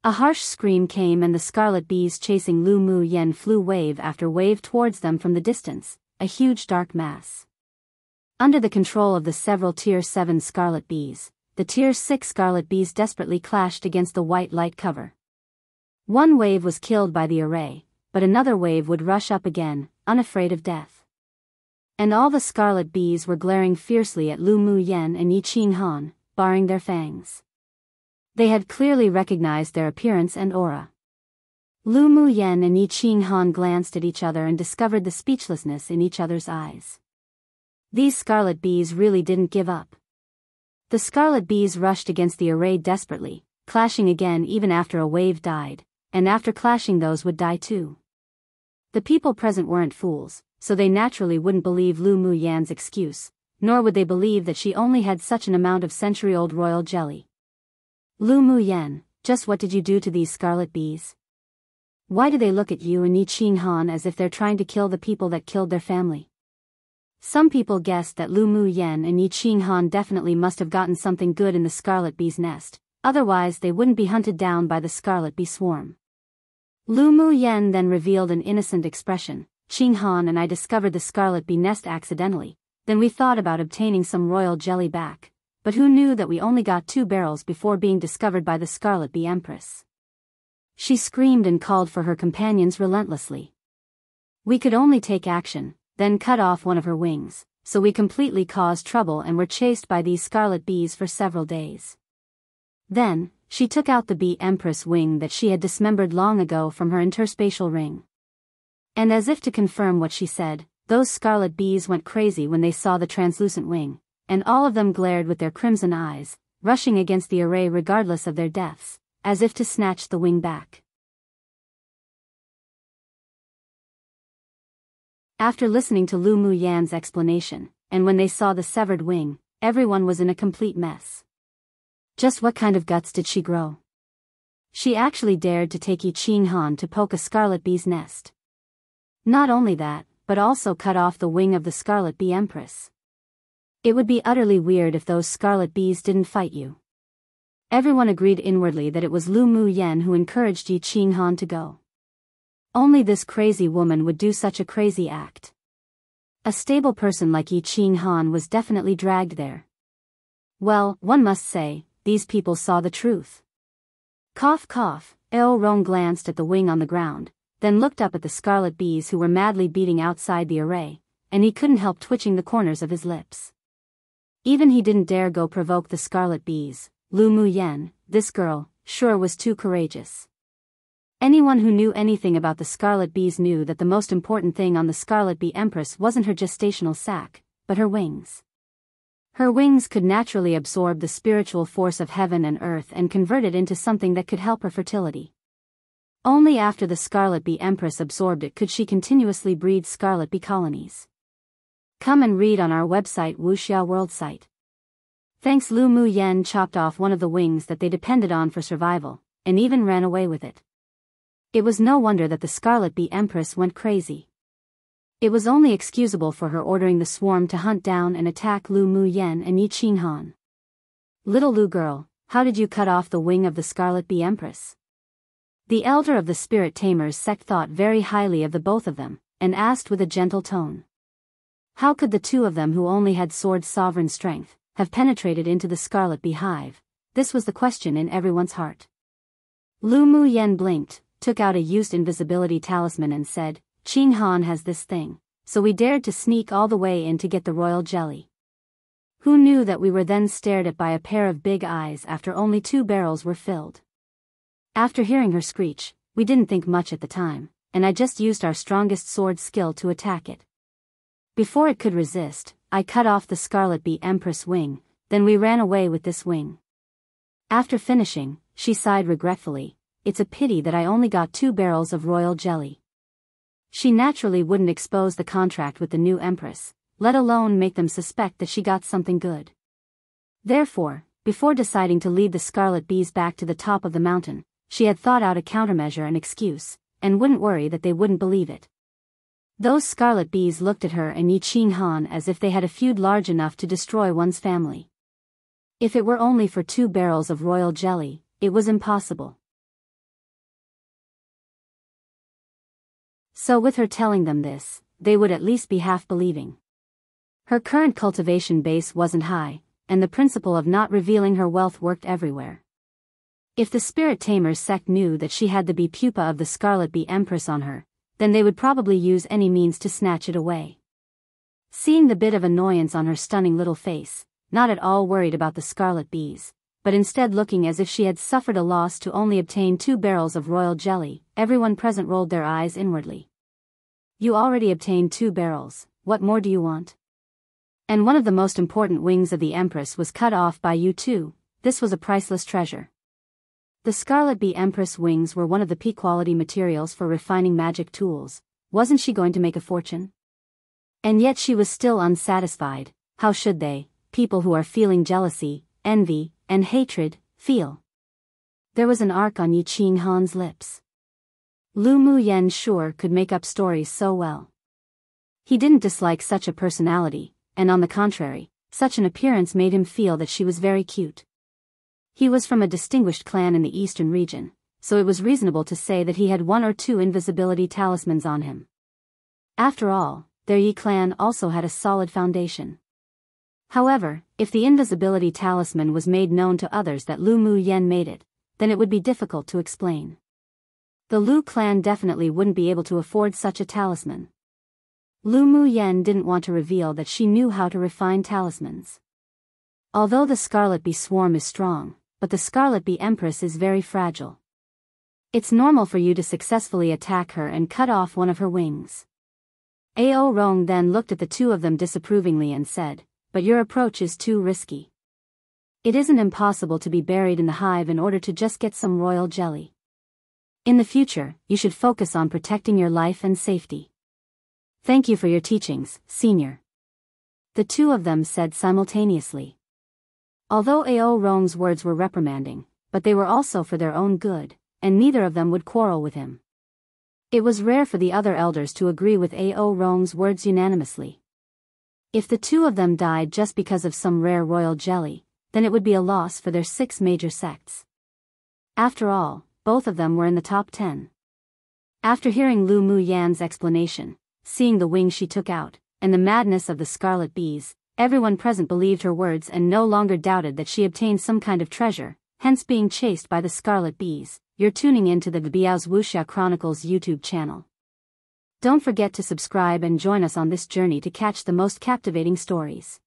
A harsh scream came and the scarlet bees chasing Lu Muyen flew wave after wave towards them from the distance, a huge dark mass. Under the control of the several Tier 7 scarlet bees, the Tier 6 scarlet bees desperately clashed against the white light cover. One wave was killed by the array, but another wave would rush up again, unafraid of death. And all the scarlet bees were glaring fiercely at Lu Muyen and Yi Qinghan, baring their fangs. They had clearly recognized their appearance and aura. Lu Muyen and Yi Qinghan glanced at each other and discovered the speechlessness in each other's eyes. These scarlet bees really didn't give up. The scarlet bees rushed against the array desperately, clashing again even after a wave died, and after clashing those would die too. The people present weren't fools, so they naturally wouldn't believe Lu Muyen's excuse, nor would they believe that she only had such an amount of century-old royal jelly. Lu Muyen, just what did you do to these scarlet bees? Why do they look at you and Yi Qinghan as if they're trying to kill the people that killed their family? Some people guessed that Lu Muyen and Yi Qinghan definitely must have gotten something good in the scarlet bee's nest, otherwise they wouldn't be hunted down by the scarlet bee swarm. Lu Muyen then revealed an innocent expression. Qinghan and I discovered the scarlet bee nest accidentally, then we thought about obtaining some royal jelly back, but who knew that we only got 2 barrels before being discovered by the scarlet bee Empress. She screamed and called for her companions relentlessly. We could only take action, then cut off one of her wings, so we completely caused trouble and were chased by these scarlet bees for several days. Then, she took out the bee Empress wing that she had dismembered long ago from her interspatial ring. And as if to confirm what she said, those scarlet bees went crazy when they saw the translucent wing, and all of them glared with their crimson eyes, rushing against the array regardless of their deaths, as if to snatch the wing back. After listening to Lu Muyen's explanation, and when they saw the severed wing, everyone was in a complete mess. Just what kind of guts did she grow? She actually dared to take Yi Qinghan to poke a scarlet bee's nest. Not only that, but also cut off the wing of the scarlet bee Empress. It would be utterly weird if those scarlet bees didn't fight you. Everyone agreed inwardly that it was Lu Muyen who encouraged Yi Qinghan to go. Only this crazy woman would do such a crazy act. A stable person like Yi Qinghan was definitely dragged there. Well, one must say, these people saw the truth. Cough cough, Ao Rong glanced at the wing on the ground, then looked up at the scarlet bees who were madly beating outside the array, and he couldn't help twitching the corners of his lips. Even he didn't dare go provoke the scarlet bees. Lu Muyen, this girl, sure was too courageous. Anyone who knew anything about the scarlet bees knew that the most important thing on the scarlet bee Empress wasn't her gestational sac, but her wings. Her wings could naturally absorb the spiritual force of heaven and earth and convert it into something that could help her fertility. Only after the scarlet bee Empress absorbed it could she continuously breed scarlet bee colonies. Come and read on our website Wuxia World site. Thanks. Lu Muyen chopped off one of the wings that they depended on for survival, and even ran away with it. It was no wonder that the scarlet bee Empress went crazy. It was only excusable for her ordering the swarm to hunt down and attack Lu Muyen and Yi Qinghan. Little Lu girl, how did you cut off the wing of the scarlet bee Empress? The elder of the spirit tamers sect thought very highly of the both of them, and asked with a gentle tone. How could the two of them who only had sword sovereign strength, have penetrated into the scarlet bee hive? This was the question in everyone's heart. Lu Muyen blinked, took out a used invisibility talisman and said, Qinghan has this thing, so we dared to sneak all the way in to get the royal jelly. Who knew that we were then stared at by a pair of big eyes after only 2 barrels were filled? After hearing her screech, we didn't think much at the time, and I just used our strongest sword skill to attack it. Before it could resist, I cut off the Scarlet Bee Empress wing, then we ran away with this wing. After finishing, she sighed regretfully, "It's a pity that I only got 2 barrels of royal jelly." She naturally wouldn't expose the contract with the new Empress, let alone make them suspect that she got something good. Therefore, before deciding to lead the Scarlet Bees back to the top of the mountain, she had thought out a countermeasure and excuse, and wouldn't worry that they wouldn't believe it. Those Scarlet Bees looked at her and Yi Qinghan as if they had a feud large enough to destroy one's family. If it were only for 2 barrels of royal jelly, it was impossible. So with her telling them this, they would at least be half believing. Her current cultivation base wasn't high, and the principle of not revealing her wealth worked everywhere. If the Spirit Tamers sect knew that she had the bee pupa of the Scarlet Bee Empress on her, then they would probably use any means to snatch it away. Seeing the bit of annoyance on her stunning little face, not at all worried about the Scarlet Bees, but instead looking as if she had suffered a loss to only obtain 2 barrels of royal jelly, everyone present rolled their eyes inwardly. You already obtained 2 barrels, what more do you want? And one of the most important wings of the Empress was cut off by you too. This was a priceless treasure. The Scarlet Bee Empress wings were one of the peak-quality materials for refining magic tools. Wasn't she going to make a fortune? And yet she was still unsatisfied. How should they, people who are feeling jealousy, envy, and hatred, feel? There was an arc on Yi Qinghan's lips. Lu Muyen sure could make up stories so well. He didn't dislike such a personality, and on the contrary, such an appearance made him feel that she was very cute. He was from a distinguished clan in the eastern region, so it was reasonable to say that he had 1 or 2 invisibility talismans on him. After all, their Yi clan also had a solid foundation. However, if the invisibility talisman was made known to others that Lu Muyen made it, then it would be difficult to explain. The Lu clan definitely wouldn't be able to afford such a talisman. Lu Muyen didn't want to reveal that she knew how to refine talismans. Although the Scarlet Bee swarm is strong, but the Scarlet Bee Empress is very fragile. It's normal for you to successfully attack her and cut off one of her wings. Ao Rong then looked at the 2 of them disapprovingly and said, "But your approach is too risky. It isn't impossible to be buried in the hive in order to just get some royal jelly. In the future, you should focus on protecting your life and safety." "Thank you for your teachings, Senior," the 2 of them said simultaneously. Although Ao Rong's words were reprimanding, but they were also for their own good, and neither of them would quarrel with him. It was rare for the other elders to agree with Ao Rong's words unanimously. If the 2 of them died just because of some rare royal jelly, then it would be a loss for their 6 major sects. After all, both of them were in the top 10. After hearing Lu Muyen's explanation, seeing the wings she took out, and the madness of the Scarlet Bees, everyone present believed her words and no longer doubted that she obtained some kind of treasure, hence being chased by the Scarlet Bees. You're tuning in to the Biyao's Wuxia Chronicles YouTube channel. Don't forget to subscribe and join us on this journey to catch the most captivating stories.